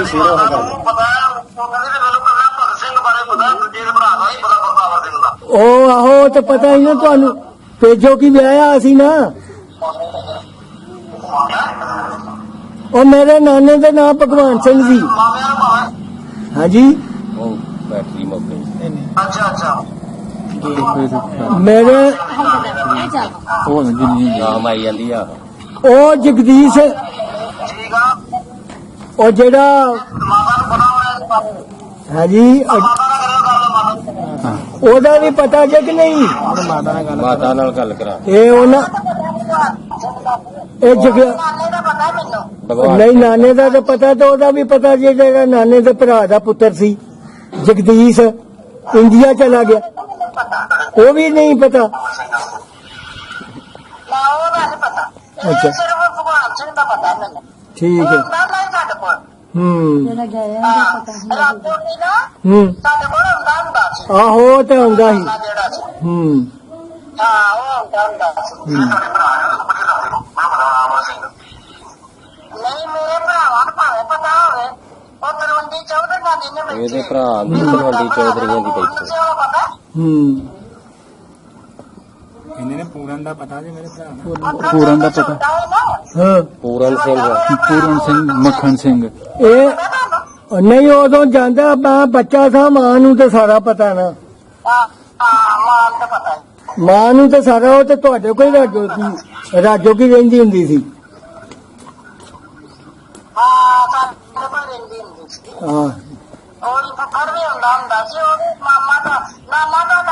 ਉਹ ਆਹੋ, ਤੇ ਪਤਾ ਹੀ ਨਾ ਤੁਹਾਨੂੰ। ਭੇਜੋ ਕੀ ਵਿਆਹਿਆ ਅਸੀਂ ਨਾ। ਉਹ ਮੇਰੇ ਨਾਨੇ ਦਾ ਨਾਮ ਭਗਵਾਨ ਸਿੰਘ ਸੀ। ਹਾਂਜੀ, ਬੈਟਰੀ ਮੁੱਕ ਗਈ। ਅੱਛਾ ਮੇਰੇ ਉਹ ਜਿੰਨੀ ਨਾਮ ਆਈ ਜਾਂਦੀ ਆ। ਉਹ ਜਗਦੀਸ਼, ਠੀਕ ਆ। ਉਹ ਜਿਹੜਾ, ਮਾਤਾ ਨੂੰ ਪਤਾ ਹੋਇਆ, ਹਾਂਜੀ, ਉਹਦਾ ਵੀ ਪਤਾ ਜੇ ਕਿ ਨਹੀਂ? ਮਾਤਾ ਨਾਲ ਗੱਲ ਕਰਾ। ਇਹ ਉਹਨਾਂ, ਇਹ ਨਾਨੇ ਦਾ ਪਤਾ ਮੈਨੂੰ। ਨਹੀਂ, ਨਾਨੇ ਦਾ ਤਾਂ ਪਤਾ, ਤੇ ਉਹਦਾ ਵੀ ਪਤਾ ਜੇ, ਜਿਹੜਾ ਨਾਨੇ ਦੇ ਭਰਾ ਦਾ ਪੁੱਤਰ ਸੀ ਜਗਦੀਸ਼, ਇੰਡੀਆ ਚਲਾ ਗਿਆ। ਉਹ ਵੀ ਨਹੀਂ ਪਤਾ। ਨਾ ਉਹਦਾ ਨਹੀਂ ਪਤਾ। ਅੱਛਾ, ਸਿਰਫ ਭਗਵਾਨ ਸਿੰਘ ਦਾ ਪਤਾ ਮੈਨੂੰ। ਠੀਕ ਹੈ। ਹੁੰਦਾ ਨਹੀਂ ਸਾਡੇ ਕੋਲ। ਜਿਹੜਾ ਗਿਆ ਰਾਤੋਂ ਨਹੀਂ ਨਾ ਸਾਡੇ ਕੋਲ ਹੁੰਦਾ ਸੀ। ਆਹੋ, ਤੇ ਆਉਂਦਾ ਸੀ। ਜਿਹੜਾ ਸੀ ਹਾਂ, ਉਹ ਹੁੰਦਾ ਸੀ। ਨਹੀਂ, ਮੇਰੇ ਭਰਾਵਾਂ ਨੂੰ ਭਾਵੇਂ ਪਤਾ ਹੋਵੇ, ਉਹ ਤਰਵੰਡੀ ਚੌਧਰੀ ਦਾ ਦਿਨ ਵਿੱਚ ਇਹਦੇ ਭਰਾ ਦੀ ਤਲਵੰਡੀ ਚੌਧਰੀਆਂ ਦੀ ਬੈਠੀ। ਪਤਾ ਪੂਰਨ ਦਾ ਪਤਾ ਜੀ ਮੇਰੇ ਭਰਾ ਪੂਰਨ ਦਾ ਪਤਾ। ਹਾਂ, ਪੂਰਨ ਸਿੰਘ। ਪੂਰਨ ਸਿੰਘ, ਮੱਖਣ ਸਿੰਘ। ਇਹ ਨਹੀਂ, ਉਦੋਂ ਜਾਂਦਾ ਮੈਂ ਬੱਚਾ ਸਾਂ। ਮਾਂ ਨੂੰ ਤੇ ਸਾਰਾ ਪਤਾ ਨਾ। ਮਾਨ ਤਾਂ ਪਤਾ ਹੈ। ਮਾਂ ਨੂੰ ਤੇ ਸਾਰਾ। ਉਹ ਤੇ ਤੁਹਾਡੇ ਕੋਲ ਰਾਜੋ ਕੀ ਰਹਿੰਦੀ ਹੁੰਦੀ ਸੀ। ਸਾਡੇ ਕੋਲ ਰਹਿੰਦੀ ਹੁੰਦੀ ਸੀ। ਹਾਂ, ਉਹ ਫੁੱਫੜ ਵੀ ਹੁੰਦਾ ਸੀ। ਉਹ ਮਾਮਾ ਦਾ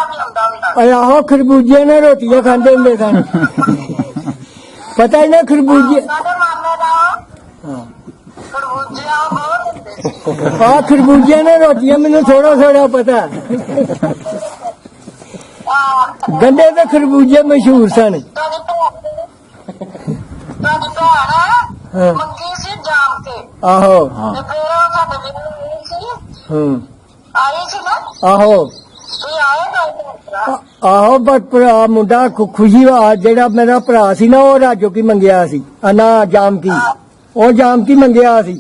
ਵੀ ਹੁੰਦਾ ਸੀ। ਆਹੋ, ਖਰਬੂਜੇ ਨਾਲ ਰੋਟੀਆਂ ਖਾਂਦੇ ਹੁੰਦੇ ਸਨ। ਪਤਾ ਹੀ ਨਾ ਖਰਬੂਜੇ। ਸਾਡੇ ਮਾਮੇ ਦਾ ਹਾਂ, ਖਰਬੂਜਿਆਂ ਬਹੁਤ ਹੁੰਦੇ ਸੀ। ਖਰਬੂਜੇ ਨਾਲ ਰੋਟੀਆਂ ਮੈਨੂੰ ਥੋੜਾ ਪਤਾ। ਗੰਡੇ ਤੇ ਖਰਬੂਜੇ ਮਸ਼ਹੂਰ ਸਨ। ਹਾਂ ਮੰਗੀ ਸੀ ਜਾਮ ਕੇ ਆਹੋ ਹਾਂ ਤੇ ਫਿਰ ਉਹ ਸਾਡੇ ਵੀਰ ਸੀ ਆਈ ਸੀ ਨਾ ਆਹੋ ਤੁਸੀਂ ਆਏ ਗੱਲ ਆਹੋ ਪਰ ਭਰਾ ਮੁੰਡਾ ਖੁਸ਼ੀ ਜਿਹੜਾ ਮੇਰਾ ਭਰਾ ਸੀ ਨਾ ਉਹ ਰਾਜੋ ਕੀ ਮੰਗਿਆ ਸੀ ਨਾ ਜਾਮ ਕੀ ਉਹ ਜਾਮ ਕੀ ਮੰਗਿਆ ਸੀ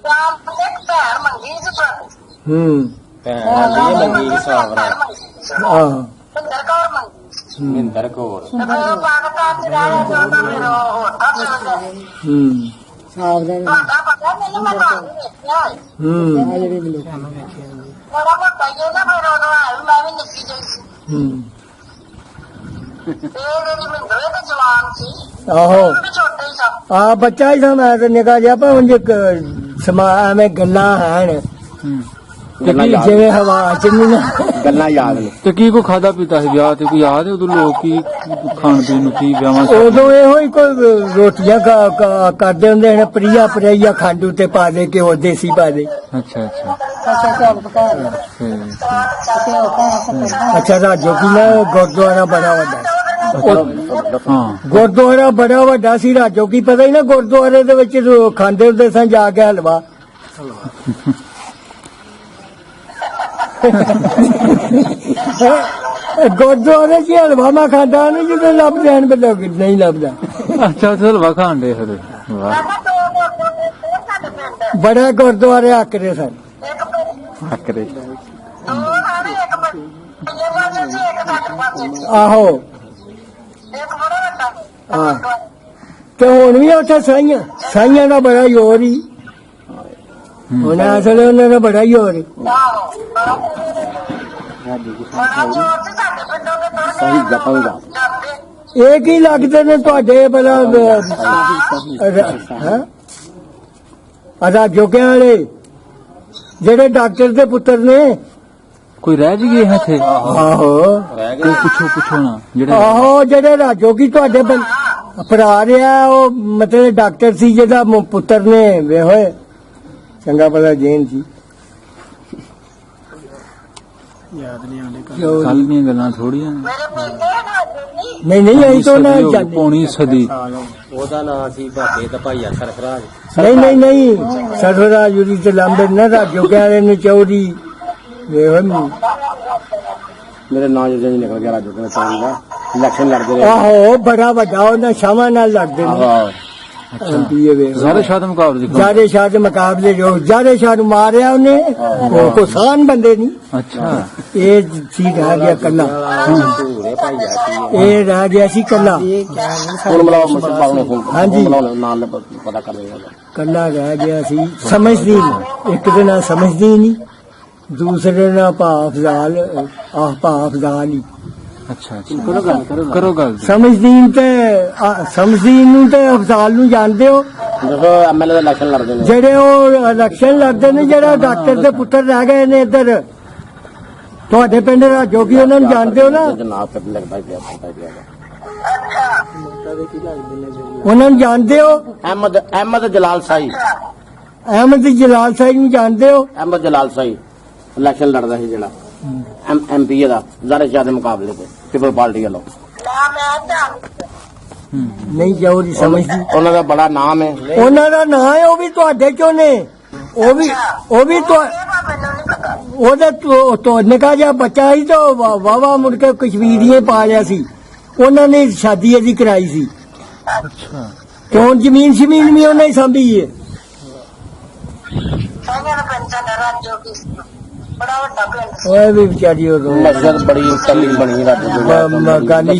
ਜਾਮ ਤੇ ਭੈਣ ਮੰਗੀ ਸੀ ਤੁਹਾਨੂੰ ਭੈਣ ਦੀ ਮੰਗੀ ਹਿਸਾਬ ਨਾਲ ਆਹੋ ਸੁੰਦਰ ਕੌਰ ਮੰਗੀ ਮਹਿੰਦਰ ਕੌਰ ਤੇ ਫਿਰ ਉਹ ਪਾਕਿਸਤਾਨ ਚ ਰਹਿ ਜਾਂਦਾ ਫਿਰ ਉਹ ਹੋਰ ਤਾਂ ਤੁਹਾਡਾ ਪਤਾ ਮੈਨੂੰ ਮੈਂ ਤੁਹਾਨੂੰ ਵੇਖਿਆ ਬੜਾ ਮੋਟਾ ਹੀ ਨਾ ਫਿਰ ਉਦੋਂ ਆਇਆ ਮੈਂ ਵੀ ਨਿੱਕੀ ਜਿਹੀ ਸੀ ਇਹ ਜਿਹੜੀ ਮਿੰਦਰੇ ਤੇ ਜਵਾਨ ਸੀ ਆਹੋ ਉਹ ਵੀ ਛੋਟੇ ਹੀ ਸਨ ਆ ਬੱਚਾ ਹੀ ਸਾਂ ਮੈਂ ਤੇ ਨਿਕਾ ਜਿਹਾ ਪਰ ਉਂਝ ਸਮਾ ਐਵੇਂ ਗੱਲਾਂ ਹਨ ਜਿਵੇਂ ਹਵਾ ਚ ਨਹੀਂ ਨਾ ਗੱਲਾਂ ਯਾਦ ਨੇ ਤੇ ਕੀ ਕੋ ਖਾਦਾ ਪੀਤਾ ਸੀ ਵਿਆਹ ਤੇ ਕੋਈ ਯਾਦ ਹੈ ਉਦੋਂ ਲੋਕ ਕੀ ਖਾਣ ਪੀਣ ਨੂੰ ਕੀ ਵਿਆਹਾਂ ਉਦੋਂ ਇਹੋ ਹੀ ਕੋਈ ਰੋਟੀਆਂ ਕਰਦੇ ਹੁੰਦੇ ਨੇ ਪ੍ਰਿਆ ਖਾਂਡੂ ਤੇ ਪਾ ਦੇ ਘਿਓ ਦੇਸੀ ਪਾ ਦੇ ਅੱਛਾ ਅੱਛਾ ਅੱਛਾ ਰਾਜੋ ਕੀ ਨਾ ਗੁਰਦੁਆਰਾ ਬੜਾ ਵੱਡਾ ਹਾਂ ਗੁਰਦੁਆਰਾ ਬੜਾ ਵੱਡਾ ਸੀ ਰਾਜੋ ਕੀ ਪਤਾ ਹੀ ਨਾ ਗੁਰਦੁਆਰੇ ਦੇ ਵਿੱਚ ਖਾਂਦੇ ਹੁੰਦੇ ਸਾਂ ਜਾ ਕੇ ਹਲਵਾ ਗੁਰਦੁਆਰੇ ਚ ਹਲਵਾ ਮੈਂ ਖਾਂਦਾ ਨਹੀਂ ਜਦੋਂ ਲੱਭ ਜਾਣ ਬਲੋ ਨਹੀਂ ਲੱਭਦਾ ਅੱਛਾ ਉੱਥੇ ਹਲਵਾ ਖਾਣ ਦੇ ਫਿਰ ਵਾਹ ਕਹਿੰਦਾ ਦੋ ਗੁਰਦੁਆਰੇ ਤੇ ਸਾਡੇ ਪਿੰਡ ਬੜਾ ਗੁਰਦੁਆਰੇ ਆਕਰੇ ਸਨ ਇੱਕ ਪਿੰਡ ਅੱਕਰੇ ਦੋ ਸਾਰੇ ਇੱਕ ਪਿੰਡ ਇਹ ਪਾਸੇ ਸੀ ਇੱਕ ਸਾਡੇ ਪਾਸੇ ਸੀ ਆਹੋ ਇੱਕ ਬੜਾ ਵੱਡਾ ਹਾਂ। ਤੇ ਹੁਣ ਵੀ ਉੱਥੇ ਸਾਈਆਂ ਦਾ ਬੜਾ ਜ਼ੋਰ ਹੀ ਹੁਣ ਅਸਲ ਉਹਨਾਂ ਦਾ ਬੜਾ ਜ਼ੋਰ ਆਹੋ ਬੜਾ ਜ਼ੋਰ ਸੀ ਸਾਡੇ ਪਿੰਡੋਂ ਦੇ ਤੁਰ ਸਹੀ ਜਪਾਂਗਾ ਜਾਂਦੇ ਇਹ ਕੀ ਲੱਗਦੇ ਨੇ ਤੁਹਾਡੇ ਬਲਾ ਜੋਗਿਆਂ ਵਾਲੇ ਜਿਹੜੇ ਡਾਕਟਰ ਦੇ ਪੁੱਤਰ ਨੇ ਕੋਈ ਰਹਿ ਜੀ ਗਏ ਇੱਥੇ ਆਹੋ ਕੋਈ ਪੁੱਛੋ ਨਾ ਜਿਹੜੇ ਆਹੋ ਜਿਹੜੇ ਰਾਜੋਗੀ ਤੁਹਾਡੇ ਭਰਾ ਰਿਹਾ ਉਹ ਮਤਲਬ ਡਾਕਟਰ ਸੀ ਜਿਹਦਾ ਪੁੱਤਰ ਨੇ ਵੇ ਹੋਏ ਚੰਗਾ ਭਲਾ ਜੈਨ ਸੀ ਕੱਲ ਦੀਆਂ ਗੱਲਾਂ ਥੋੜੀਆਂ ਮੇਰੇ ਬੇਟੇ ਨਾ ਨਹੀਂ ਅਸੀਂ ਤਾਂ ਨਾ ਜਾਣਦੇ ਪੌਣੀ ਸਦੀ ਉਹਦਾ ਨਾਂ ਸੀ ਬਾਬੇ ਦਾ ਭਾਈਆ ਸਰਫਰਾਜ਼ ਨਹੀਂ ਸਰਫਰਾ ਯੂਰੀ ਤੇ ਲੰਬੇ ਨਾ ਰਾਜੋ ਵਾਲੇ ਨੇ ਚੌਧਰੀ ਵੇ ਹੋਏ ਮੇਰੇ ਨਾਂ ਜਦੋਂ ਨਿਕਲ ਗਿਆ ਰਾਜੋ ਕਹਿੰਦਾ ਚਾਹੀਦਾ ਇਲੈਕਸ਼ਨ ਲੜਦੇ ਰਹੇ ਆਹੋ ਬੜਾ ਵੱਡਾ ਉਹਨਾਂ ਸ਼ਾਮਾਂ ਨਾਲ ਲੜਦੇ ਨੇ ਐਮਪੀ ਵੇ ਸਾਰੇ ਸ਼ਾਦ ਮੁਕਾਬਲੇ ਦੇਖੋ ਜਾਰੇ ਸ਼ਾਹ ਦੇ ਮੁਕਾਬਲੇ ਜੋ ਜਾਰੇ ਸ਼ਾਹ ਨੂੰ ਮਾਰਿਆ ਉਹਨੇ ਉਹ ਕੋਸਾਨ ਬੰਦੇ ਨਹੀਂ ਅੱਛਾ ਇਹ ਸੀ ਰਹਿ ਗਿਆ ਕੱਲਾ ਧੂਰੇ ਭਾਈਆ ਕੀ ਇਹ ਰਹਿ ਗਿਆ ਸੀ ਕੱਲਾ ਹੁਣ ਮਲਾਓ ਮਸ਼ਹੂਰ ਪਾਉਣੇ ਫੋਨ ਹਾਂਜੀ। ਨਾਲ ਪਤਾ ਕਰ ਲੇਗਾ ਕੱਲਾ ਰਹਿ ਗਿਆ ਸੀ ਸਮਝਦੀ ਨਹੀਂ ਇੱਕ ਦੇ ਨਾਲ ਸਮਝਦੀ ਨਹੀਂ ਦੂਸਰੇ ਨਾਲ ਭਾਫਜ਼ਾਲ ਭਾਫਜ਼ਾਲ ਹੀ ਅੱਛਾ ਕਰੋ ਗੱਲ ਸਮਝਦੀਨ ਨੂੰ ਤੇ ਅਫਜ਼ਾਲ ਨੂੰ ਜਾਣਦੇ ਹੋ ਦੇਖੋ ਐਮਐਲਏ ਦਾ ਇਲੈਕਸ਼ਨ ਲੜਦੇ ਨੇ ਜਿਹੜੇ ਉਹ ਇਲੈਕਸ਼ਨ ਲੜਦੇ ਨੇ ਜਿਹੜਾ ਡਾਕਟਰ ਦੇ ਪੁੱਤਰ ਰਹਿ ਗਏ ਨੇ ਇੱਧਰ ਤੁਹਾਡੇ ਪਿੰਡ ਦਾ ਜੋ ਕਿ ਉਹਨਾਂ ਨੂੰ ਜਾਣਦੇ ਹੋ ਨਾ ਜਨਾਬ ਤੇ ਲੱਗਦਾ ਪਿਆ ਪਤਾ ਪਿਆ ਉਹਨਾਂ ਨੂੰ ਜਾਣਦੇ ਹੋ ਅਹਿਮਦ ਜਲਾਲ ਸਾਈ ਅਹਿਮਦ ਜਲਾਲ ਸਾਹਿਬ ਨੂੰ ਜਾਣਦੇ ਹੋ ਅਹਿਮਦ ਜਲਾਲ ਸਾਈ ਇਲੈਕਸ਼ਨ ਲੜਦਾ ਸੀ ਜਿਹੜਾ ਐਮਪੀ ਦਾ ਜ਼ਾਰੇ ਸ਼ਾਹ ਦੇ ਮੁਕਾਬਲੇ ਤੇ ਪੀਪਲ ਪਾਰਟੀ ਵੱਲੋਂ ਨਾ ਮੈਂ ਤਾਂ ਨਹੀਂ ਜਾਓ ਦੀ ਸਮਝਦੀ ਉਹਨਾਂ ਦਾ ਬੜਾ ਨਾਮ ਹੈ ਉਹਨਾਂ ਦਾ ਨਾਂ ਹੈ ਉਹ ਵੀ ਤੁਹਾਡੇ ਚੋਂ ਨੇ ਉਹ ਵੀ ਇਹ ਮੈਨੂੰ ਨਹੀਂ ਪਤਾ ਉਹਦਾ ਤੋਂ ਨਿਕਾ ਜਿਹਾ ਬੱਚਾ ਸੀ ਤਾਂ ਵਾਵਾ ਮੁੜ ਕੇ ਕਸ਼ਮੀਰੀਏ ਪਾ ਲਿਆ ਸੀ ਉਹਨਾਂ ਨੇ ਸ਼ਾਦੀ ਇਹਦੀ ਕਰਾਈ ਸੀ ਅੱਛਾ ਤੇ ਹੁਣ ਜ਼ਮੀਨ ਵੀ ਉਹਨੇ ਹੀ ਸਾਂਭੀ ਹੈ ਸਾਰਿਆਂ ਦਾ ਪਿੰਡ ਸਾਡਾ ਰਾਜੋ ਕੀ ਬੜਾ ਵੱਡਾ ਪਿੰਡ ਸੀ ਓਏ ਵੀ ਵਿਚਾਰੀ ਉਹ ਮਸਜਿਦ ਬੜੀ ਤਲੀ ਬਣੀ ਰਾਜੂ ਗਾਲੀ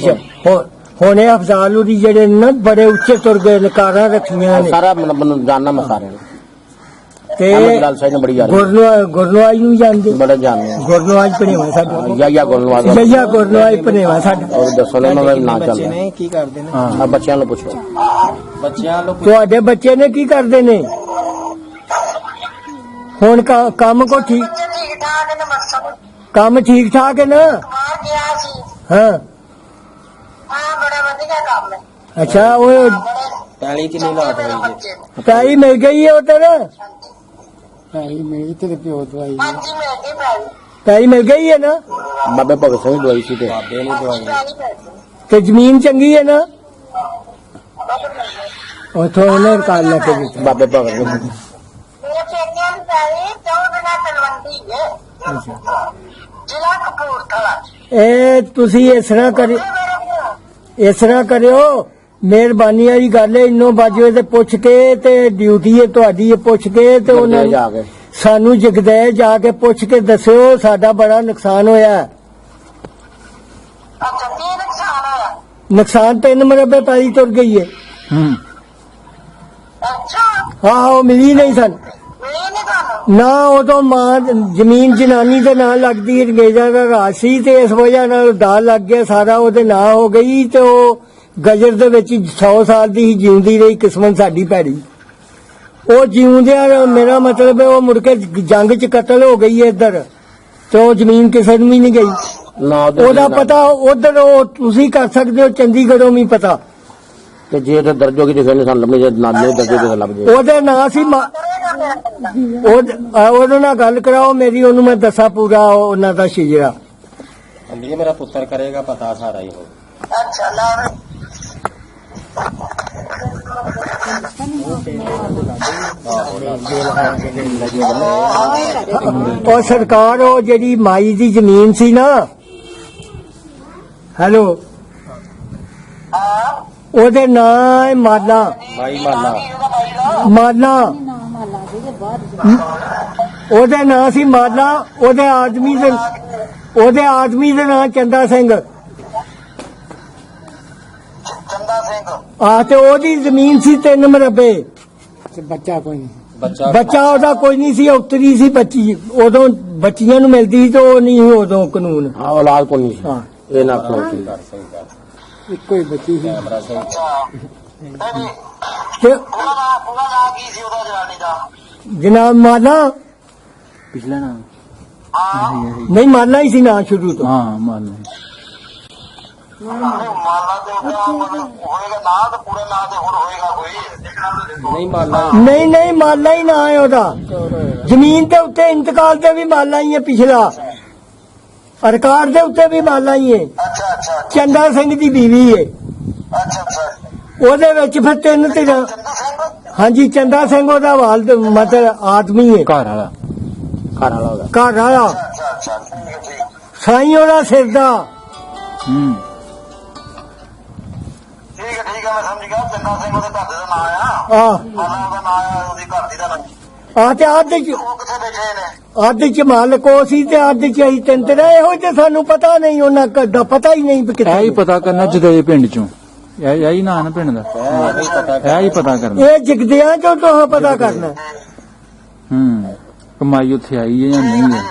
ਹੁਣ ਇਹ ਅਫਜ਼ਾਲ ਉਹਦੀ ਜਿਹੜੇ ਨੇ ਨਾ ਬੜੇ ਉੱਚੇ ਤੁਰ ਗਏ ਨੇ ਕਾਰਾਂ ਰੱਖੀਆਂ ਨੇ ਸਾਰਾ ਮੈਨੂੰ ਜਾਣਨਾ ਮੈਂ ਸਾਰੇ ਤੇ ਅਹਿਮਦ ਜਲਾਲ ਸਾਈ ਨੇ ਬੜੀ ਯਾਦ ਗੁਰਨਵਾਜ ਨੂੰ ਜਾਣਦੇ ਬੜੇ ਜਾਣਦੇ ਗੁਰਨਵਾਜ ਭਨੇਵਾ ਸਾਡਾ ਯਾ ਗੁਰਨਵਾਜ ਜਈਆ ਗੁਰਨਵਾਜ ਭਨੇਵਾ ਸਾਡਾ ਉਹ ਦੱਸੋ ਨਾ ਉਹਨਾਂ ਦਾ ਨਾਂ ਚੱਲਦਾ ਕੀ ਕਰਦੇ ਨੇ ਆ ਬੱਚਿਆਂ ਨੂੰ ਪੁੱਛੋ ਬੱਚਿਆਂ ਨੂੰ ਤੁਹਾਡੇ ਬੱਚੇ ਨੇ ਕੀ ਕਰਦੇ ਨੇ ਹੁਣ ਕੰਮ ਕੋ ਠੀਕ ਬੱਚੇ ਠੀਕ ਠਾਕ ਨੇ ਮਕਸਦ ਕੰਮ ਠੀਕ ਠਾਕ ਹੈ ਨਾ ਬਾਹਰ ਗਿਆ ਸੀ ਹਾਂ ਹਾਂ ਬੜਾ ਵਧੀਆ ਕੰਮ ਹੈ ਅੱਛਾ ਉਹ ਪੈਲੀ ਕਿੰਨੀ ਲਾਟ ਹੋਈ ਬੱਚੇ ਨੂੰ ਪੈਲੀ ਮਿਲ ਗਈ ਹੈ ਉਹ ਤੇਰੇ ਹਾਂਜੀ ਮਿਲ ਗਈ ਪੈਲੀ ਮਿਲ ਗਈ ਹੈ ਨਾ ਬਾਬੇ ਭਗਤ ਸਿੰਘ ਦਵਾਈ ਸੀ ਤੇ ਬਾਬੇ ਨੇ ਪੈਲੀ ਤੇ ਜ਼ਮੀਨ ਚੰਗੀ ਹੈ ਨਾ ਉੱਥੋਂ ਉਹਨੇ ਰਿਕਾਰਡ ਲੈ ਕੇ ਦਿੱਤਾ। ਬਾਬੇ ਭਗਤ ਨੂੰ ਮੇਰੇ ਪੇਕਿਆਂ ਦੀ ਪੈਲੀ 14 ਤਲਵੰਡੀ ਹੈ ਜ਼ਿਲ੍ਹਾ ਕਪੂਰਥਲਾ। ਇਹ ਤੁਸੀਂ ਇਸ ਤਰ੍ਹਾਂ ਕਰਿਓ, ਮਿਹਰਬਾਨੀ ਵਾਲੀ ਗੱਲ ਹੈ, ਇੰਨੋ ਬਾਜਵੇ ਤੇ ਪੁੱਛ ਕੇ ਤੇ ਡਿਊਟੀ ਹੈ ਤੁਹਾਡੀ, ਇਹ ਪੁੱਛ ਕੇ ਤੇ ਉਹਨਾਂ ਜਾ ਕੇ ਸਾਨੂੰ ਜਗਦੈ ਜਾ ਕੇ ਪੁੱਛ ਕੇ ਦੱਸਿਓ, ਸਾਡਾ ਬੜਾ ਨੁਕਸਾਨ ਹੋਇਆ। ਅੱਛਾ ਕੀ ਨੁਕਸਾਨ ਹੋਇਆ? ਨੁਕਸਾਨ 3 ਮਰਬੇ ਪੈਲੀ ਤੁਰ ਗਈ ਹੈ। ਅੱਛਾ ਆਹੋ ਮਿਲੀ ਨਹੀਂ ਸਨ ਮਿਲੀ ਨਹੀਂ ਤੁਹਾਨੂੰ? ਨਾ, ਉਦੋਂ ਮਾਂ ਜ਼ਮੀਨ ਜਨਾਨੀ ਦੇ ਨਾਂ ਲੱਗਦੀ ਅੰਗਰੇਜ਼ਾਂ ਦਾ ਰਾਜ ਸੀ ਤੇ ਇਸ ਵਜ੍ਹਾ ਨਾਲ ਦਾਲ ਲੱਗ ਗਿਆ, ਸਾਰਾ ਉਹਦੇ ਨਾਂ ਹੋ ਗਈ ਤੇ ਉਹ ਗਜਰ ਦੇ ਵਿੱਚ 100 ਸਾਲ ਦੀ ਹੀ ਜਿਉਂਦੀ ਰਹੀ ਕਿਸਮਤ ਸਾਡੀ ਭੈੜੀ। ਉਹ ਜਿਉਂਦਿਆਂ ਮੇਰਾ ਮਤਲਬ ਹੈ ਉਹ ਮੁੜ ਕੇ ਜੰਗ 'ਚ ਕਤਲ ਹੋ ਗਈ ਹੈ ਇੱਧਰ, ਤੇ ਉਹ ਜ਼ਮੀਨ ਕਿਸੇ ਨੂੰ ਵੀ ਨਹੀਂ ਗਈ। ਨਾ ਉਹਦਾ ਪਤਾ ਉਧਰ ਉਹ ਤੁਸੀਂ ਕਰ ਸਕਦੇ ਹੋ, ਚੰਡੀਗੜ੍ਹੋਂ ਵੀ ਪਤਾ। ਤੇ ਜੇ ਤੇ ਦਰਜ ਹੋ ਗਈ ਤੇ ਫਿਰ ਸਾਨੂੰ ਲੱਭਣੀ, ਜੇ ਨਾ ਦੇ ਦਰਜ ਹੋ ਕੇ ਲੱਭ ਜੇ। ਉਹਦੇ ਨਾਂ ਸੀ ਉਹਦੇ ਨਾਲ ਗੱਲ ਕਰਾਓ ਮੇਰੀ, ਉਹਨੂੰ ਮੈਂ ਦੱਸਾਂ ਪੂਰਾ ਉਹਨਾਂ ਦਾ ਸ਼ਿਜਰਾ। ਅੰਬੀਏ ਮੇਰਾ ਪੁੱਤਰ ਕਰੇਗਾ ਪਤਾ ਸਾਰਾ ਹੀ ਹੋ। ਅੱਛਾ ਲਾ ਉਹ ਸਰਕਾਰ ਉਹ ਜਿਹੜੀ ਮਾਈ ਦੀ ਜ਼ਮੀਨ ਸੀ ਨਾ, ਹੈਲੋ, ਉਹਦੇ ਨਾਂ ਹੈ ਮਾਲਾ। ਮਾਈ ਮਾਲਾ ਮਾਲਾ ਉਹਦੇ ਨਾਂ ਸੀ ਮਾਲਾ। ਉਹਦੇ ਆਦਮੀ ਦੇ ਨਾਂ ਚੰਦਾ ਸਿੰਘ। ਚੰਦਾ ਸਿੰਘ। ਆ ਤੇ ਉਹਦੀ ਜ਼ਮੀਨ ਸੀ 3 ਮਰਬੇ। ਬੱਚਾ ਬੱਚਾ ਉਹਦਾ ਕੋਈ ਨਹੀਂ ਸੀ, ਉਤਰੀ ਸੀ ਬੱਚੀ। ਉਦੋਂ ਬੱਚੀਆਂ ਨੂੰ ਮਿਲਦੀ ਸੀ ਤੇ ਉਹ ਨਹੀਂ ਸੀ ਉਦੋਂ ਕਾਨੂੰਨ। ਹਾਂ ਔਲਾਦ ਕੋ ਨਹੀਂ ਸੀ। ਹਾਂ ਇਹ ਨਾ ਕਰੋ ਸੀ। ਇੱਕੋ ਹੀ ਬੱਚੀ ਸੀ। ਕੈਮਰਾ ਸਹੀ। ਤੇ ਪੂਰਾ ਨਾਂ ਕੀ ਸੀ ਉਹਦਾ ਜਵਾਨੀ ਦਾ? ਜਨਾਬ ਮਾਲਾ ਪਿਛਲਾ ਨਾਮ ਨਹੀਂ, ਮਾਲਾ ਹੀ ਸੀ ਨਾਂ ਸ਼ੁਰੂ ਤੋਂ। ਹਾਂ ਮੰਨ ਮਾਲਾ ਦੇ ਉਹਦਾ ਮਤਲਬ ਹੋਏਗਾ ਨਾਂ ਤੇ ਪੂਰਾ ਨਾਂ ਤੇ ਹੁਣ ਹੋਏਗਾ ਕੋਈ ਨਹੀਂ ਮਾਲਾ ਨਹੀਂ ਮਾਲਾ ਹੀ ਨਾਂ ਹੈ ਉਹਦਾ। ਜ਼ਮੀਨ ਦੇ ਉੱਤੇ ਇੰਤਕਾਲ ਤੇ ਵੀ ਮਾਲਾ ਹੀ ਹੈ, ਪਿਛਲਾ ਰਿਕਾਰਡ ਦੇ ਉੱਤੇ ਵੀ ਮਾਲਾ ਹੀ ਹੈ। ਅੱਛਾ ਅੱਛਾ ਚੰਦਾ ਸਿੰਘ ਦੀ ਬੀਵੀ ਹੈ। ਅੱਛਾ ਅੱਛਾ ਉਹਦੇ ਵਿੱਚ ਫਿਰ 3 ਧਿਰਾਂ। ਚੰਦਾ ਸਿੰਘ। ਹਾਂਜੀ, ਚੰਦਾ ਸਿੰਘ ਉਹਦਾ ਵਾਲਦ ਮਤਲਬ ਆਦਮੀ ਹੈ, ਘਰ ਵਾਲਾ ਉਹਦਾ ਘਰ ਵਾਲਾ। ਅੱਛਾ ਅੱਛਾ ਠੀਕ ਹੈ ਠੀਕ। ਸਾਈਂ ਉਹਦਾ ਸਿਰ ਦਾ। ਠੀਕ ਹੈ ਮੈਂ ਸਮਝ ਗਿਆ। ਚੰਦਾ ਸਿੰਘ ਉਹਦੇ ਘਰ ਦਾ ਨਾਂ ਆ। ਮਾਲਾ ਉਹਦਾ ਨਾਂ ਆ, ਉਹਦੀ ਘਰ ਦੀ ਦਾ ਨਾਂ। ਤੇ ਅੱਧ ਚ ਉਹ ਕਿੱਥੇ ਬੈਠੇ ਨੇ? ਅੱਧ ਚ ਮਾਲਕ ਉਹ ਸੀ ਤੇ ਅੱਧ ਚ ਅਸੀਂ 3 ਧਿਰਾਂ। ਇਹੋ ਤੇ ਸਾਨੂੰ ਪਤਾ ਨਹੀਂ, ਉਹਨਾਂ ਦਾ ਪਤਾ ਹੀ ਨਹੀਂ ਵੀ ਇਹ ਹੀ ਕਿੱਥੇ। ਪਤਾ ਕਰਨਾ ਜਦੇ ਪਿੰਡ ਚੋਂ, ਇਹ ਹੀ ਨਾਂ ਨਾ ਪਿੰਡ ਦਾ, ਇਹ ਹੀ ਪਤਾ ਕਰਨਾ। ਇਹ ਜਗਦਿਆਂ ਚੋਂ ਤੋਂ ਪਤਾ ਕਰਨਾ। ਕਮਾਈ ਉੱਥੇ ਆਈ ਹੈ ਜਾਂ ਨਹੀਂ ਹੈ।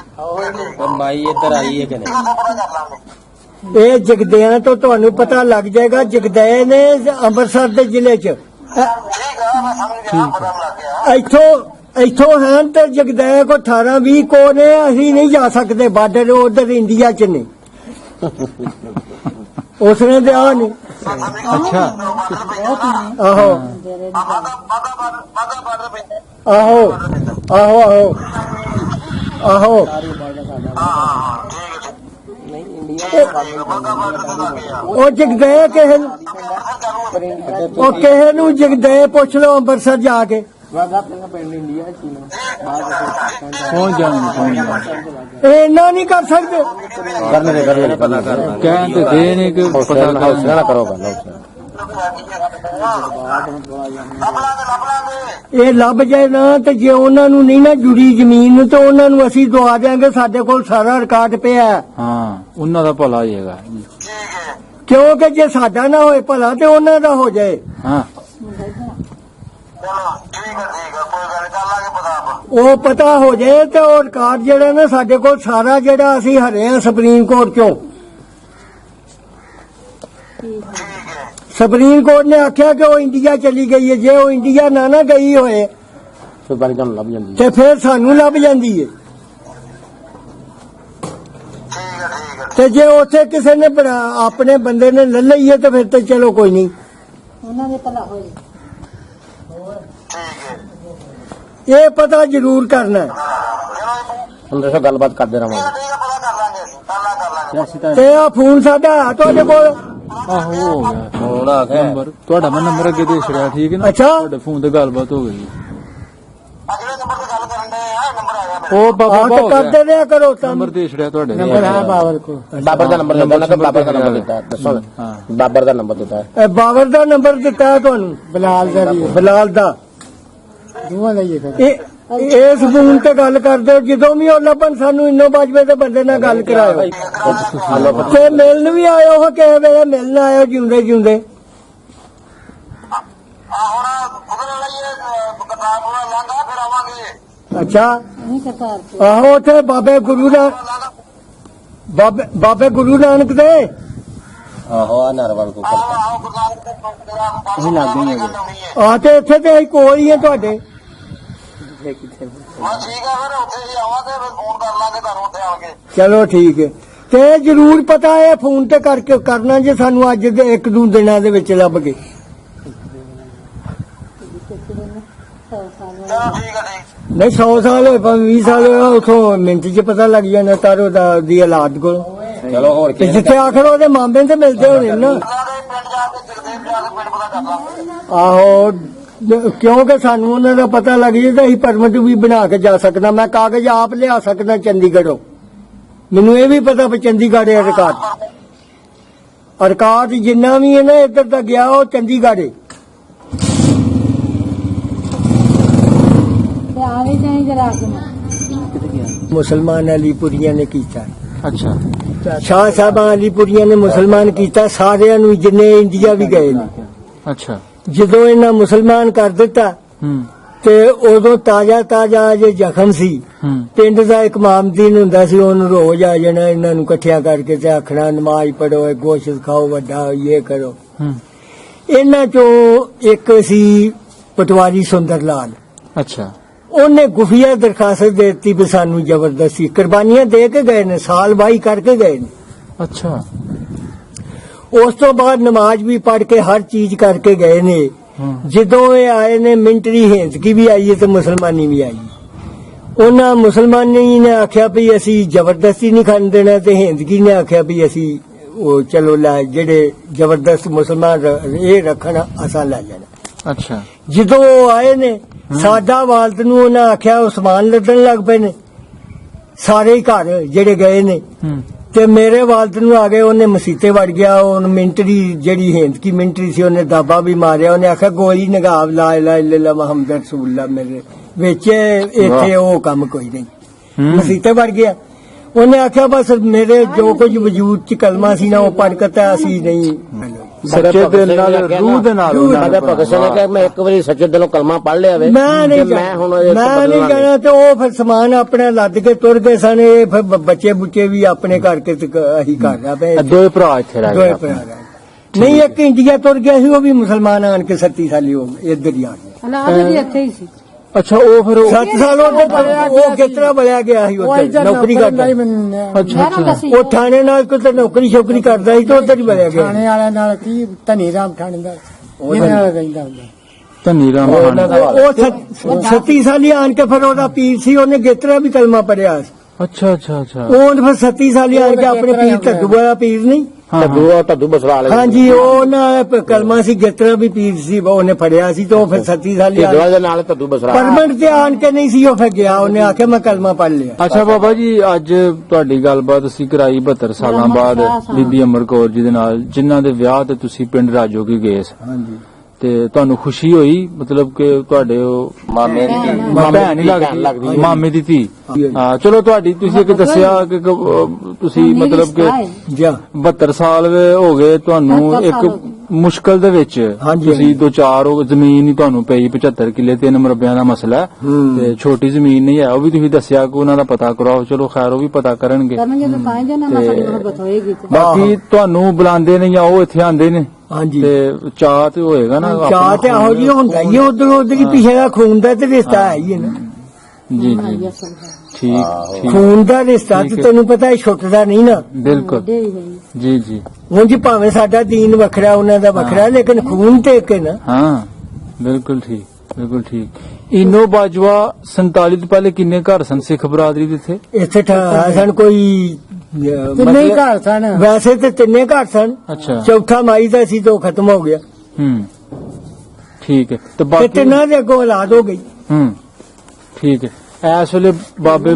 ਮਾਈ ਇੱਧਰ ਆਈ ਹੈ ਕਿ ਨਹੀਂ? ਪਤਾ ਕਰ ਲਾਂਗੇ। ਇਹ ਜਗਦਿਆਂ ਤੋਂ ਤੁਹਾਨੂੰ ਪਤਾ ਲੱਗ ਜਾਏਗਾ। ਜਗਦੈ ਨੇ ਅੰਮ੍ਰਿਤਸਰ ਦੇ ਜ਼ਿਲ੍ਹੇ ਚ। ਠੀਕ ਆ ਮੈਂ ਸਮਝ ਗਿਆ, ਪਤਾ ਲੱਗ ਗਿਆ। ਇੱਥੋਂ ਹਨ ਤੇ ਜਗਦੈ ਕੋ 18-20 ਕੋ ਨੇ। ਅਸੀਂ ਨਹੀਂ ਜਾ ਸਕਦੇ ਬਾਰਡਰ, ਉਧਰ ਇੰਡੀਆ ਚ ਨੇ। ਉਸਨੇ ਤੇ ਆ ਨੇ। ਅੱਛਾ ਆਹੋ ਆਹੋ ਆਹੋ ਆਹੋ ਆਹੋ। ਉਹ ਜਗਦੈ ਕਿਸੇ ਨੂੰ, ਉਹ ਕਿਸੇ ਨੂੰ ਜਗਦੈ ਪੁੱਛ ਲਓ ਅੰਮ੍ਰਿਤਸਰ ਜਾ ਕੇ। ਪਹੁੰਚ ਜਾਣਗੇ। ਇਹ ਇੰਨਾ ਨਹੀਂ ਕਰ ਸਕਦੇ। ਕਰਨੇ ਪਤਾ ਕਰ ਕਹਿਣ ਤੇ ਦੇ ਨੇ ਕਿ ਪਤਾ ਹੌਸਲਾ ਨਾ ਕਰੋ ਗੱਲ। ਇਹ ਲੱਭ ਜਾਏ ਨਾ, ਤੇ ਜੇ ਉਹਨਾਂ ਨੂੰ ਨਹੀਂ ਨਾ ਜੁੜੀ ਜ਼ਮੀਨ ਤੇ ਉਹਨਾਂ ਨੂੰ ਅਸੀਂ ਦਵਾ ਦਿਆਂਗੇ। ਸਾਡੇ ਕੋਲ ਸਾਰਾ ਰਿਕਾਰਡ ਪਿਆ ਹੈ। ਹਾਂ, ਉਹਨਾਂ ਦਾ ਭਲਾ ਹੀ ਹੈਗਾ। ਕਿਉਂਕਿ ਜੇ ਸਾਡਾ ਨਾ ਹੋਏ ਭਲਾ ਤੇ ਉਹਨਾਂ ਦਾ ਹੋ ਜਾਏ। ਹਾਂ ਚਲੋ ਠੀਕ ਹੈ ਕੋਈ ਗੱਲ ਕਰ ਲਾਂਗੇ ਪਤਾ ਆਪਾਂ। ਉਹ ਪਤਾ ਹੋ ਜਾਏ ਤੇ ਉਹ ਰਿਕਾਰਡ ਜਿਹੜਾ ਨਾ ਸਾਡੇ ਕੋਲ ਸਾਰਾ, ਜਿਹੜਾ ਅਸੀਂ ਹਰੇ ਆ ਸੁਪਰੀਮ ਕੋਰਟ ਚੋਂ। ਸੁਪਰੀਮ ਕੋਰਟ ਨੇ ਆਖਿਆ ਕਿ ਉਹ ਇੰਡੀਆ ਚਲੀ ਗਈ ਹੈ। ਜੇ ਉਹ ਇੰਡੀਆ ਨਾ ਗਈ ਹੋਏ ਫਿਰ ਬਾਰੀ ਤੁਹਾਨੂੰ ਲੱਭ ਜਾਂਦੀ ਤੇ ਫਿਰ ਸਾਨੂੰ ਲੱਭ ਜਾਂਦੀ ਹੈ। ਠੀਕ ਹੈ ਤੇ ਜੇ ਉੱਥੇ ਕਿਸੇ ਨੇ ਆਪਣੇ ਬੰਦੇ ਨੇ ਲੈ ਲਈ ਹੈ ਤੇ ਫਿਰ ਤੇ ਚਲੋ ਕੋਈ ਨਹੀਂ। ਉਹਨਾਂ ਦੇ ਭਲਾ ਹੋਏ। ਠੀਕ ਹੈ ਇਹ ਪਤਾ ਜ਼ਰੂਰ ਕਰਨਾ ਹੈ। ਹੁਣ ਦੱਸੋ ਗੱਲਬਾਤ ਕਰਦੇ ਰਹਾਂਗੇ। ਠੀਕ ਹੈ ਪਤਾ ਕਰ ਲਾਂਗੇ ਅਸੀਂ। ਕਰ ਲਾਂਗੇ ਤੇ ਆ ਫੋਨ ਸਾਡਾ ਹੈ ਤੁਹਾਡੇ ਕੋਲ? ਆਹੋ ਹੋ ਗਿਆ ਹੁਣ ਆ ਗਿਆ ਨੰਬਰ ਤੁਹਾਡਾ ਮੈਂ ਨੰਬਰ ਅੱਗੇ ਦੇ ਛੜਿਆ ਠੀਕ ਹੈ ਨਾ ਅੱਛਾ। ਤੁਹਾਡੇ ਫੋਨ ਤੇ ਗੱਲਬਾਤ ਹੋ ਗਈ ਅਗਲੇ ਨੰਬਰ ਤੇ ਗੱਲ ਕਰਨ ਦੇ ਆ ਨੰਬਰ ਆ ਗਿਆ ਉਹ ਬਾਬਾ ਆਹ ਤੇ ਹੋ ਕਰਦੇ ਗਿਆ ਰਿਹਾ ਕਰੋ ਤਾਂ ਨੰਬਰ ਦੇ ਛੜਿਆ ਤੁਹਾਡੇ ਨੰਬਰ ਹੈ ਬਾਬਰ ਕੋ ਬਾਬਰ ਦਾ ਨੰਬਰ ਦਿੱਤਾ ਨਾ ਕਿ ਬਾਬਰ ਦਾ ਨੰਬਰ ਦਿੱਤਾ ਦੱਸੋ ਹਾਂ ਬਾਬਰ ਦਾ ਨੰਬਰ ਦਿੱਤਾ ਇਹ ਬਾਬਰ ਦਾ ਨੰਬਰ ਦਿੱਤਾ ਹੈ ਤੁਹਾਨੂੰ ਬਲਾਲ ਦਾ ਦੋਵਾਂ ਦਾ ਹੀ ਇਸ ਫੋਨ ਤੇ ਗੱਲ ਕਰਦੇ ਹੋ ਜਦੋਂ ਵੀ ਉਹ ਲੱਭਣ ਸਾਨੂੰ ਇੰਨੋ ਬਾਜਵੇ ਦੇ ਬੰਦੇ ਨਾਲ ਗੱਲ ਕਰਾਇਓ ਤੇ ਮਿਲਣ ਵੀ ਆਇਓ ਹੋ ਕਿਸੇ ਵੇਲੇ ਮਿਲਣ ਆਇਓ ਜਿਉਂਦੇ ਜਿਉਂਦੇ ਆ ਹੁਣ ਉਧਰ ਵਾਲਾ ਇਹ ਗਰਦਾਸਪੁਰ ਲਾਂਗਾ ਫਿਰ ਆਵਾਂਗੇ ਅੱਛਾ ਨਹੀਂ ਕਰਤਾਰ ਆਹੋ ਉੱਥੇ ਬਾਬੇ ਗੁਰੂ ਦਾ ਬਾਬੇ ਗੁਰੂ ਨਾਨਕ ਦੇ ਆਹੋ ਆ ਨਰਵਲ ਕੋ ਕਰਤਾ ਆਓ ਗੁਰਦਾਸਪੁਰ ਦੇ ਤੇਰਾ ਅਸੀਂ ਲੱਗ ਗਏ ਹੈਗੇ। ਆ ਤੇ ਇੱਥੇ ਤੇ ਅਸੀਂ ਕੋਲ ਹੀ ਆ ਤੁਹਾਡੇ ਹਾਂ ਠੀਕ ਆ ਫਿਰ ਉੱਥੇ ਹੀ ਆਵਾਂਗੇ ਫਿਰ ਫੋਨ ਕਰ ਲਾਂਗੇ ਤੁਹਾਨੂੰ ਉੱਥੇ ਆ ਕੇ ਚਲੋ ਠੀਕ ਹੈ ਤੇ ਜਰੂਰ ਪਤਾ ਹੈ ਫੋਨ ਤੇ ਕਰਕੇ ਕਰਨਾ ਜੇ ਸਾਨੂੰ ਅੱਜ ਦੇ ਇੱਕ ਦੋ ਦਿਨਾਂ ਦੇ ਵਿੱਚ ਲੱਭ ਗਏ ਚਲੋ ਠੀਕ ਆ ਠੀਕ ਨਹੀਂ 100 ਸਾਲ ਹੋਏ ਭਾਵੇਂ 20 ਸਾਲ ਹੋਏ ਉਥੋਂ ਮਿੰਟ 'ਚ ਪਤਾ ਲੱਗ ਜਾਂਦਾ ਤਾਰੋ ਦੀ ਔਲਾਦ ਕੋਲ ਚਲੋ ਹੋਰ ਤੇ ਕੀ ਜਿੱਥੇ ਆਖਰ ਉਹਦੇ ਮਾਮੇ ਤੇ ਮਿਲਦੇ ਹੋਣੇ ਨਾ ਉਹਨਾਂ ਦੇ ਪਿੰਡ ਜਾ ਕੇ ਜਗਦੇਵ ਜਾ ਕੇ ਪਿੰਡ ਪਤਾ ਕਰ ਲਾਂਗੇ ਆਹੋ ਕਿਉਂਕਿ ਸਾਨੂੰ ਉਹਨਾਂ ਦਾ ਪਤਾ ਲੱਗ ਜੇ ਤਾਂ ਅਸੀਂ ਪਰਮਿਟ ਵੀ ਬਣਾ ਕੇ ਜਾ ਸਕਦਾ ਮੈਂ ਕਾਗਜ਼ ਆਪ ਲਿਆ ਸਕਦਾ ਚੰਡੀਗੜ੍ਹੋਂ ਮੈਨੂੰ ਇਹ ਵੀ ਪਤਾ ਵੀ ਚੰਡੀਗੜ੍ਹ ਹੈ ਰਿਕਾਰਡ ਜਿੰਨਾ ਵੀ ਹੈ ਨਾ ਇੱਧਰ ਤੱਕ ਗਿਆ ਉਹ ਚੰਡੀਗੜ੍ਹ ਹੈ ਤੇ ਆਵੇ ਜਾਈ ਜਰਾ ਕੇ ਮੁਸਲਮਾਨ ਅਲੀਪੁਰੀਆਂ ਨੇ ਕੀਤਾ ਅੱਛਾ ਸ਼ਾਹ ਸਾਹਿਬਾਂ ਅਲੀਪੁਰੀਆਂ ਨੇ ਮੁਸਲਮਾਨ ਕੀਤਾ ਸਾਰਿਆਂ ਨੂੰ ਜਿੰਨੇ ਇੰਡੀਆ ਵੀ ਗਏ ਨੇ ਅੱਛਾ ਜਦੋਂ ਇਹਨਾਂ ਮੁਸਲਮਾਨ ਕਰ ਦਿੱਤਾ ਹੂੰ ਤੇ ਉਦੋਂ ਤਾਜ਼ਾ ਜੇ ਜ਼ਖਮ ਸੀ ਹੂੰ ਪਿੰਡ ਦਾ ਇੱਕ ਮਾਮਦੀਨ ਹੁੰਦਾ ਸੀ ਉਹਨੂੰ ਰੋਜ਼ ਆ ਜਾਣਾ ਇਹਨਾਂ ਨੂੰ ਇਕੱਠਿਆਂ ਕਰਕੇ ਤੇ ਆਖਣਾ ਨਮਾਜ਼ ਪੜੋ ਗੋਸ਼ਤ ਖਾਓ ਵੱਡਾ ਇਹ ਕਰੋ ਹੂੰ ਇਹਨਾਂ ਚੋਂ ਇੱਕ ਸੀ ਪਟਵਾਰੀ ਸੁੰਦਰ ਲਾਲ ਅੱਛਾ ਉਹਨੇ ਗੁਫੀਆ ਦਰਖਾਸਤ ਦੇ ਦਿੱਤੀ ਵੀ ਸਾਨੂੰ ਜ਼ਬਰਦਸਤੀ ਕੁਰਬਾਨੀਆਂ ਦੇ ਕੇ ਗਏ ਨੇ ਸਾਲ ਬਾਈ ਕਰਕੇ ਗਏ ਨੇ ਅੱਛਾ ਉਸ ਤੋਂ ਬਾਅਦ ਨਮਾਜ਼ ਵੀ ਪੜ੍ਹ ਕੇ ਹਰ ਚੀਜ਼ ਕਰਕੇ ਗਏ ਨੇ ਜਦੋਂ ਇਹ ਆਏ ਨੇ ਮਿੰਟਰੀ ਹਿੰਦਕੀ ਵੀ ਆਈ ਹੈ ਤੇ ਮੁਸਲਮਾਨੀ ਵੀ ਆਈ ਉਹਨਾਂ ਮੁਸਲਮਾਨੀ ਨੇ ਆਖਿਆ ਵੀ ਅਸੀਂ ਜ਼ਬਰਦਸਤੀ ਨਹੀਂ ਖਾਣ ਦੇਣਾ ਤੇ ਹਿੰਦਕੀ ਨੇ ਆਖਿਆ ਵੀ ਅਸੀਂ ਉਹ ਚਲੋ ਲੈ ਜਿਹੜੇ ਜ਼ਬਰਦਸਤ ਮੁਸਲਮਾਨ ਇਹ ਰੱਖਣ ਅਸਾਂ ਲੈ ਜਾਣਾ ਅੱਛਾ ਜਦੋਂ ਉਹ ਆਏ ਨੇ ਸਾਡਾ ਵਾਲਦ ਨੂੰ ਉਹਨਾਂ ਆਖਿਆ ਉਸਮਾਨ ਲੱਦਣ ਲੱਗ ਪਏ ਨੇ ਸਾਰੇ ਹੀ ਘਰ ਜਿਹੜੇ ਗਏ ਨੇ ਹੂੰ ਤੇ ਮੇਰੇ ਵਾਲਦ ਨੂੰ ਆ ਗਏ ਉਹਨੇ ਮਸੀਤੇ ਵੜ ਗਿਆ ਉਹਨ ਮਿੰਟਰੀ ਜਿਹੜੀ ਹਿੰਦਕੀ ਮਿੰਟਰੀ ਸੀ ਉਹਨੇ ਦਾਬਾ ਵੀ ਮਾਰਿਆ ਉਹਨੇ ਆਖਿਆ ਗੋਲੀ ਨਗਾਵ ਲਾ ਇਲਾ ਇਲਾ ਮੁਹੰਮਦ ਰਸੂਲullah ਮੇਰੇ ਵਿੱਚ ਇੱਥੇ ਉਹ ਕੰਮ ਕੋਈ ਨਹੀਂ ਮਸੀਤੇ ਵੜ ਗਿਆ ਉਹਨੇ ਆਖਿਆ ਬਸ ਮੇਰੇ ਜੋ ਕੁਝ ਵਜੂਦ ਚ ਕਲਮਾ ਸੀ ਨਾ ਉਹ ਪੜ ਕੇ ਤਾਂ ਅਸੀਂ ਨਹੀਂ ਸੱਚੇ ਦਿਲ ਨਾਲ ਰੂਹ ਦੇ ਨਾਲ ਮੈਂ ਭਗਤ ਸਿੰਘ ਨੇ ਕਿਹਾ ਮੈਂ ਇੱਕ ਵਾਰੀ ਸੱਚੇ ਦਿਲੋਂ ਕਲਮਾ ਪੜ ਲਿਆ ਵੇ ਮੈਂ ਨਹੀਂ ਮੈਂ ਹੁਣ ਕਹਿਣਾ ਤੇ ਉਹ ਫਿਰ ਸਮਾਨ ਆਪਣੇ ਲੱਦ ਕੇ ਤੁਰ ਗਏ ਸਨ ਇਹ ਫਿਰ ਬੱਚੇ ਬੁੱਚੇ ਵੀ ਆਪਣੇ ਕਰਕੇ ਤੇ ਅਸੀਂ ਘਰ ਰਿਹਾ ਪਏ ਦੋਏ ਭਰਾ ਇੱਥੇ ਰਹਿ ਦੋਏ ਗਏ ਭਰਾ ਰਹਿ ਗਏ। ਨਹੀਂ ਇੱਕ ਇੰਡੀਆ ਤੁਰ ਗਿਆ ਸੀ ਉਹ ਵੀ ਮੁਸਲਮਾਨ ਆਣ ਕੇ 37 ਸਾਲੀ ਹੋ ਗਏ ਇੱਧਰ ਹੀ ਆ ਗਏ ਹਾਲਾਤ ਵੀ ਇੱਥੇ ਹੀ ਸੀ ਅੱਛਾ ਉਹ ਫਿਰ 7 ਸਾਲ ਉਹ ਕਿਤਨਾ ਬਲਿਆ ਗਿਆ ਸੀ ਉੱਧਰ ਨੌਕਰੀ ਕਰਦਾ ਅੱਛਾ ਅੱਛਾ ਉਹ ਥਾਣੇ ਨਾਲ ਕੋਈ ਨੌਕਰੀ ਛੋਕਰੀ ਕਰਦਾ ਸੀ ਤੇ ਉੱਧਰ ਹੀ ਬਲਿਆ ਗਿਆ ਥਾਣੇ ਵਾਲਿਆਂ ਨਾਲ ਕੀ ਧਨੀ ਰਾਮ ਥਾਣੇਦਾਰ ਇਹਦੇ ਨਾਲ ਰਹਿੰਦਾ ਹੁੰਦਾ ਧਨੀ ਰਾਮ ਉਹ 37 ਸਾਲੀ ਆਣ ਕੇ ਫਿਰ ਉਹਦਾ ਪੀਰ ਸੀ ਉਹਨੇ ਗੇਤਰਾ ਵੀ ਕਲਮਾ ਪੜਿਆ ਅੱਛਾ ਅੱਛਾ ਅੱਛਾ ਉਹ ਫਿਰ 37 ਸਾਲੀ ਆਣ ਕੇ ਆਪਣੇ ਪੀਰ ਧੱਦੂ ਵਾਲਾ ਪੀਰ ਨਹੀਂ ਧੱਦੂ ਬਸਵਾ ਲਿਆ ਹਾਂਜੀ ਉਹ ਨਾ ਕਲਮਾ ਸੀ ਗੇਤਰਾ ਵੀ ਪੀਰ ਸੀ ਉਹਨੇ ਫੜਿਆ ਸੀ ਤੇ ਉਹ ਫਿਰ 37 ਸਾਲੀ ਢਿੱਡਵਾਲ ਦੇ ਨਾਲ ਧੱਦੂ ਬਸਵਾ ਪਰਮਿਟ ਤੇ ਆਣ ਕੇ ਨਹੀਂ ਸੀ ਉਹ ਫਿਰ ਗਿਆ ਉਹਨੇ ਆਖਿਆ ਮੈਂ ਕਲਮਾ ਪੜ ਲਿਆ ਅੱਛਾ ਬਾਬਾ ਜੀ ਅੱਜ ਤੁਹਾਡੀ ਗੱਲਬਾਤ ਅਸੀਂ ਕਰਾਈ 72 ਸਾਲਾਂ ਬਾਅਦ ਬੀਬੀ ਅਮਰ ਕੌਰ ਜੀ ਦੇ ਨਾਲ ਜਿਨ੍ਹਾਂ ਦੇ ਵਿਆਹ ਤੇ ਤੁਸੀਂ ਪਿੰਡ ਰਾਜੋਗੀ ਗਏ ਸੀ ਹਾਂਜੀ ਤੇ ਤੁਹਾਨੂੰ ਖੁਸ਼ੀ ਹੋਈ ਮਤਲਬ ਕਿ ਤੁਹਾਡੇ ਉਹ ਮਾਮੇ ਦੀ ਭੈਣ ਹੀ ਲੱਗਦੀ ਮਾਮੇ ਦੀ ਧੀ ਹਾਂ ਚਲੋ ਤੁਹਾਡੀ ਤੁਸੀਂ ਇੱਕ ਦੱਸਿਆ ਕਿ ਤੁਸੀਂ ਮਤਲਬ ਕਿ ਜਾ 72 ਸਾਲ ਹੋ ਗਏ ਤੁਹਾਨੂੰ ਇੱਕ ਮੁਸ਼ਕਲ ਦੇ ਵਿੱਚ ਹਾਂਜੀ। ਤੁਸੀਂ ਦੋ ਚਾਰ ਜ਼ਮੀਨ ਹੀ ਤੁਹਾਨੂੰ ਪਈ 75 ਕਿੱਲੇ 3 ਮਰਬਿਆਂ ਦਾ ਮਸਲਾ ਹੈ ਤੇ ਛੋਟੀ ਜ਼ਮੀਨ ਨਹੀਂ ਹੈ ਉਹ ਵੀ ਤੁਸੀਂ ਦੱਸਿਆ ਕਿ ਉਹਨਾਂ ਦਾ ਪਤਾ ਕਰਾਓ ਚਲੋ ਖੈਰ ਉਹ ਵੀ ਪਤਾ ਕਰਨਗੇ ਕਰਨਗੇ ਤਾਂ ਤਾਂ ਜੇ ਨਾ ਸਾਡੀ ਮੁਹੱਬਤ ਹੋਏਗੀ ਤੇ ਬਾਕੀ ਤੁਹਾਨੂੰ ਬੁਲਾਉਂਦੇ ਨੇ ਜਾਂ ਉਹ ਇੱਥੇ ਆਉਂਦੇ ਨੇ ਹਾਂਜੀ ਤੇ ਚਾਹ ਤੇ ਹੋਏਗਾ ਨਾ ਚਾਹ ਤੇ ਆਹੋ ਜੀ ਹੁੰਦਾ ਹੀ ਉਧਰ ਹੀ ਪਿਛੇ ਦਾ ਖੂਨ ਦਾ ਤੇ ਰਿਸ਼ਤਾ ਹੈ ਹੀ ਹੈ ਨਾ ਜੀ ਜੀ ਠੀਕ ਠੀਕ ਖੂਨ ਦਾ ਰਿਸ਼ਤਾ ਤੇ ਤੈਨੂੰ ਪਤਾ ਹੈ ਛੁੱਟਦਾ ਨਹੀਂ ਨਾ ਬਿਲਕੁਲ ਜੀ ਜੀ ਹੁਣ ਜੀ ਭਾਵੇਂ ਸਾਡਾ ਦੀਨ ਵੱਖਰਾ ਉਹਨਾਂ ਦਾ ਵੱਖਰਾ ਲੇਕਿਨ ਖੂਨ ਤੇ ਇੱਕ ਹੈ ਨਾ ਹਾਂ ਬਿਲਕੁਲ ਠੀਕ ਇਨੋ ਬਾਜਵਾ 47 ਤੋਂ ਪਹਿਲੇ ਕਿੰਨੇ ਘਰ ਸਨ ਸਿੱਖ ਬਰਾਦਰੀ ਦੇ ਇੱਥੇ ਇੱਥੇ ਸਨ ਕੋਈ ਕਿੰਨੇ ਘਰ ਸਨ ਵੈਸੇ ਤੇ ਤਿੰਨੇ ਘਰ ਸਨ, ਅੱਛਾ ਚੌਥਾ ਮਾਈ ਦਾ ਸੀ ਤੋਂ ਖਤਮ ਹੋ ਗਿਆ ਠੀਕ ਹੈ ਤੇ ਤੇ ਬਾਕੀ ਤਿੰਨਾਂ ਦੇ ਅੱਗੋਂ ਔਲਾਦ ਹੋ ਗਈ। ਠੀਕ ਹੈ। ਇਸ ਵੇਲੇ ਬਾਬੇ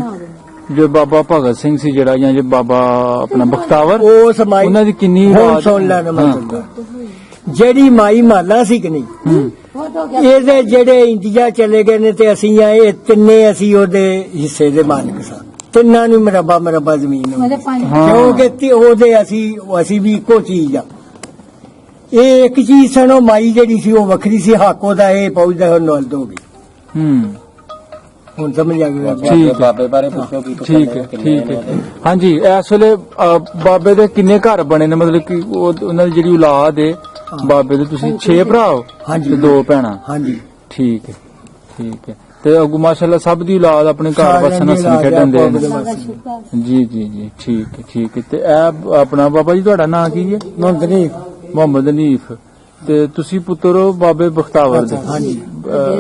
ਜੋ ਬਾਬਾ ਭਗਤ ਸਿੰਘ ਸੀ ਜਿਹੜਾ ਜਾਂ ਜੋ ਬਾਬਾ ਆਪਣਾ ਬਖਤਾਵਰ ਉਹ ਸਮਾਈ ਉਹਨਾਂ ਦੀ ਕਿੰਨੀ ਹੁਣ ਔਲਾਦ? ਸੁਣ ਲੈਣਾ ਮੈਂ ਹਾਂ। ਤੁਹਾਨੂੰ। ਜਿਹੜੀ ਮਾਈ ਮਾਲਾ ਸੀ ਕਿ ਨਹੀਂ, ਇਹਦੇ ਜਿਹੜੇ ਇੰਡੀਆ ਚਲੇ ਗਏ ਨੇ ਤੇ ਅਸੀਂ ਆ, ਇਹ ਤਿੰਨੇ ਅਸੀਂ ਉਹਦੇ ਹਿੱਸੇ ਦੇ ਮਾਲਕ ਸਾਂ, ਤਿੰਨਾਂ ਨੂੰ ਮਰਬਾ ਜ਼ਮੀਨ ਹੋ ਮੇਰੇ ਪੰਜ ਹਾਂ। ਕਿਉਂਕਿ ਉਹਦੇ ਅਸੀਂ ਵੀ ਇੱਕੋ ਚੀਜ਼ ਆ। ਇਹ ਇੱਕ ਚੀਜ਼ ਸਨ, ਉਹ ਮਾਈ ਜਿਹੜੀ ਸੀ ਉਹ ਵੱਖਰੀ ਸੀ, ਹੱਕ ਉਹਦਾ ਇਹ ਪਹੁੰਚਦਾ ਹੁਣ ਨੌਲਦ ਹੋ ਗਈ। ਹੁਣ ਸਮਝ ਆ ਗਿਆ। ਠੀਕ ਹੈ। ਬਾਬੇ ਬਾਰੇ ਪੁੱਛੋ ਕੀ ਠੀਕ ਹੈ ਠੀਕ ਹੈ। ਹਾਂਜੀ ਇਸ ਵੇਲੇ ਬਾਬੇ ਦੇ ਕਿੰਨੇ ਘਰ ਬਣੇ ਨੇ, ਮਤਲਬ ਕਿ ਉਹਨਾਂ ਦੀ ਜਿਹੜੀ ਔਲਾਦ ਹੈ ਬਾਬੇ ਦੇ, ਤੁਸੀਂ 6 ਭਰਾ ਹੋ ਹਾਂਜੀ। ਤੇ 2 ਭੈਣਾਂ? ਹਾਂਜੀ ਠੀਕ ਹੈ ਠੀਕ ਹੈ। ਤੇ ਅੱਗੋਂ ਮਾਸ਼ਾਅੱਲਾ ਸਭ ਦੀ ਔਲਾਦ ਆਪਣੇ ਘਰ ਸਾਰਿਆਂ ਵਸਣ ਦੀ ਹੱਸਣ ਔਲਾਦ ਖੇਡਣ ਦੇ ਆਪੋ ਨੇ। ਆਪਣੇ ਜੀ ਜੀ ਜੀ ਠੀਕ ਹੈ ਠੀਕ ਹੈ। ਤੇ ਇਹ ਆਪਣਾ ਬਾਬਾ ਜੀ ਤੁਹਾਡਾ ਨਾਂ ਕੀ ਹੈ? ਮੰਦਰੀ ਮੁਹੰਮਦ ਹਨੀਫ। ਤੇ ਤੁਸੀਂ ਪੁੱਤਰ ਹੋ ਬਾਬੇ ਬਖਤਾਵਰ ਦੇ? ਹਾਂਜੀ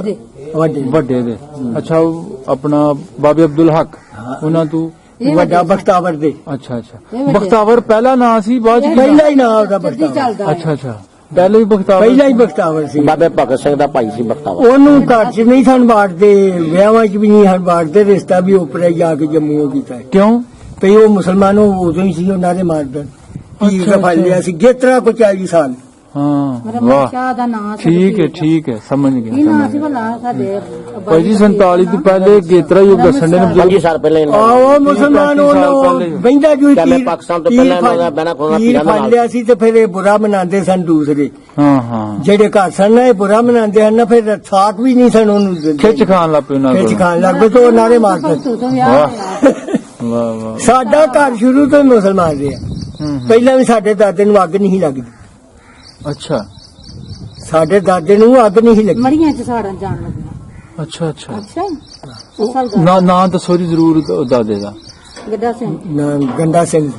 ਦੇ ਵੱਡੇ ਵੱਡੇ ਦੇ। ਅੱਛਾ ਉਹ ਆਪਣਾ ਬਾਬੇ ਅਬਦੁਲ ਹਕ ਉਹਨਾਂ ਤੋਂ? ਵੱਡਾ ਬਖਤਾਵਰ ਦੇ ਅੱਛਾ ਅੱਛਾ। ਬਖਤਾਵਰ ਪਹਿਲਾ ਨਾਂ ਸੀ ਬਾਅਦ ਚ? ਪਹਿਲਾ ਹੀ ਨਾਂ ਉਹਦਾ ਜੱਦੀ ਬਖਤਾਵਰ, ਚੱਲਦਾ ਅੱਛਾ ਅੱਛਾ ਪਹਿਲੇ ਹੀ ਬਖਤਾਵਰ? ਪਹਿਲਾ ਹੀ ਬਖਤਾਵਰ ਸੀ। ਬਾਬੇ ਭਗਤ ਸਿੰਘ ਦਾ ਭਾਈ ਸੀ ਬਖਤਾਵਰ। ਉਹਨੂੰ ਘਰ 'ਚ ਨਹੀਂ ਸਨ ਬਾੜਦੇ, ਵਿਆਹਾਂ 'ਚ ਵੀ ਨਹੀਂ ਸਨ ਬਾੜਦੇ, ਰਿਸ਼ਤਾ ਵੀ ਉੱਪਰ ਜਾ ਕੇ ਜੰਮੂ ਕੀਤਾ ਹੈ। ਕਿਉਂ? ਤੇ ਉਹ ਮੁਸਲਮਾਨ ਉਦੋਂ ਹੀ ਸੀ ਉਹਨਾਂ ਦੇ ਮਾਰਦੇ ਪੀਰ ਦਾ ਫੜ ਲਿਆ ਸੀ ਗੇਤਰਾ ਕੋ 40 ਸਾਲ। ਹਾਂ ਮੇਰਾ ਵਾਹ ਸ਼ਾਹ ਦਾ ਨਾਂ ਸੀ। ਠੀਕ ਹੈ ਠੀਕ ਹੈ ਸਮਝ ਕੀ ਗਿਆ ਨਾਂ ਸਮਝ ਸੀ ਗਿਆ। ਭਲਾ ਸਾਡੇ ਭਾਈ ਜੀ 47 ਤੋਂ ਪਹਿਲੇ ਗੇਤਰਾ ਯੁੱਗ ਦੱਸਣ ਦੇ ਨੇ 25 ਸਾਲ ਪਹਿਲਾਂ ਇਹਨਾਂ ਨੇ। ਆਓ ਮੁਸਲਮਾਨ 35 ਸਾਲ ਉਹਨੂੰ ਪਹਿਲੇ। ਬਹਿੰਦਾ ਜੂ ਕਹਿੰਦੇ ਪਾਕਿਸਤਾਨ ਤੋਂ ਪਹਿਲਾਂ ਇਹਨਾਂ ਦਾ ਬਹਿਣਾ ਖਲੋਣਾ ਪੀਰ ਪੀਰਾਂ ਦੇ ਫੜ ਨਾਲ। ਲਿਆ ਸੀ ਤੇ ਫਿਰ ਇਹ ਬੁਰਾ ਮਨਾਉਂਦੇ ਸਨ ਦੂਸਰੇ ਹਾਂ ਹਾਂ ਜਿਹੜੇ ਘਰ ਸਨ ਨਾ, ਇਹ ਬੁਰਾ ਮਨਾਉਂਦੇ ਹਨ ਨਾ, ਫਿਰ ਸਾਕ ਵੀ ਨਹੀਂ ਸਨ ਉਹਨੂੰ ਦਿੰਦੇ। ਖਿੱਚ ਖਾਣ ਲੱਗ ਪਏ ਉਹਨਾਂ ਖਿੱਚ ਕੋਲ। ਖਾਣ ਲੱਗ ਪਏ ਤੇ ਉਹ ਨਾਰੇ ਮਾਰਦੇ। ਤੂੰ ਤੋਂ ਵਿਆਹ ਹੋਇਆ। ਵਾਹ ਵਾਹ। ਸਾਡਾ ਘਰ ਸ਼ੁਰੂ ਤੋਂ ਹੀ ਮੁਸਲਮਾਨ ਰਿਹਾ। ਪਹਿਲਾਂ ਵੀ ਸਾਡੇ ਦਾਦੇ ਨੂੰ ਅੱਗ ਨਹੀਂ ਲੱਗਦੀ, ਅੱਛਾ ਸਾਡੇ ਦਾਦੇ ਨੂੰ ਅੱਗ ਨਹੀਂ ਲੱਗੀ। ਮੜੀਆਂ ਚ ਸਾੜਨ ਜਾਣ ਲੱਗਿਆ। ਅੱਛਾ ਅੱਛਾ। ਅੱਛਾ ਅਸਲ ਦਾ ਨਾ ਨਾ ਦੱਸੋ ਜੀ ਜ਼ਰੂਰ ਦਾਦੇ ਦਾ? ਗੱਡਾ ਸਿੰਘ ਨਾ ਗੰਡਾ ਸਿੰਘ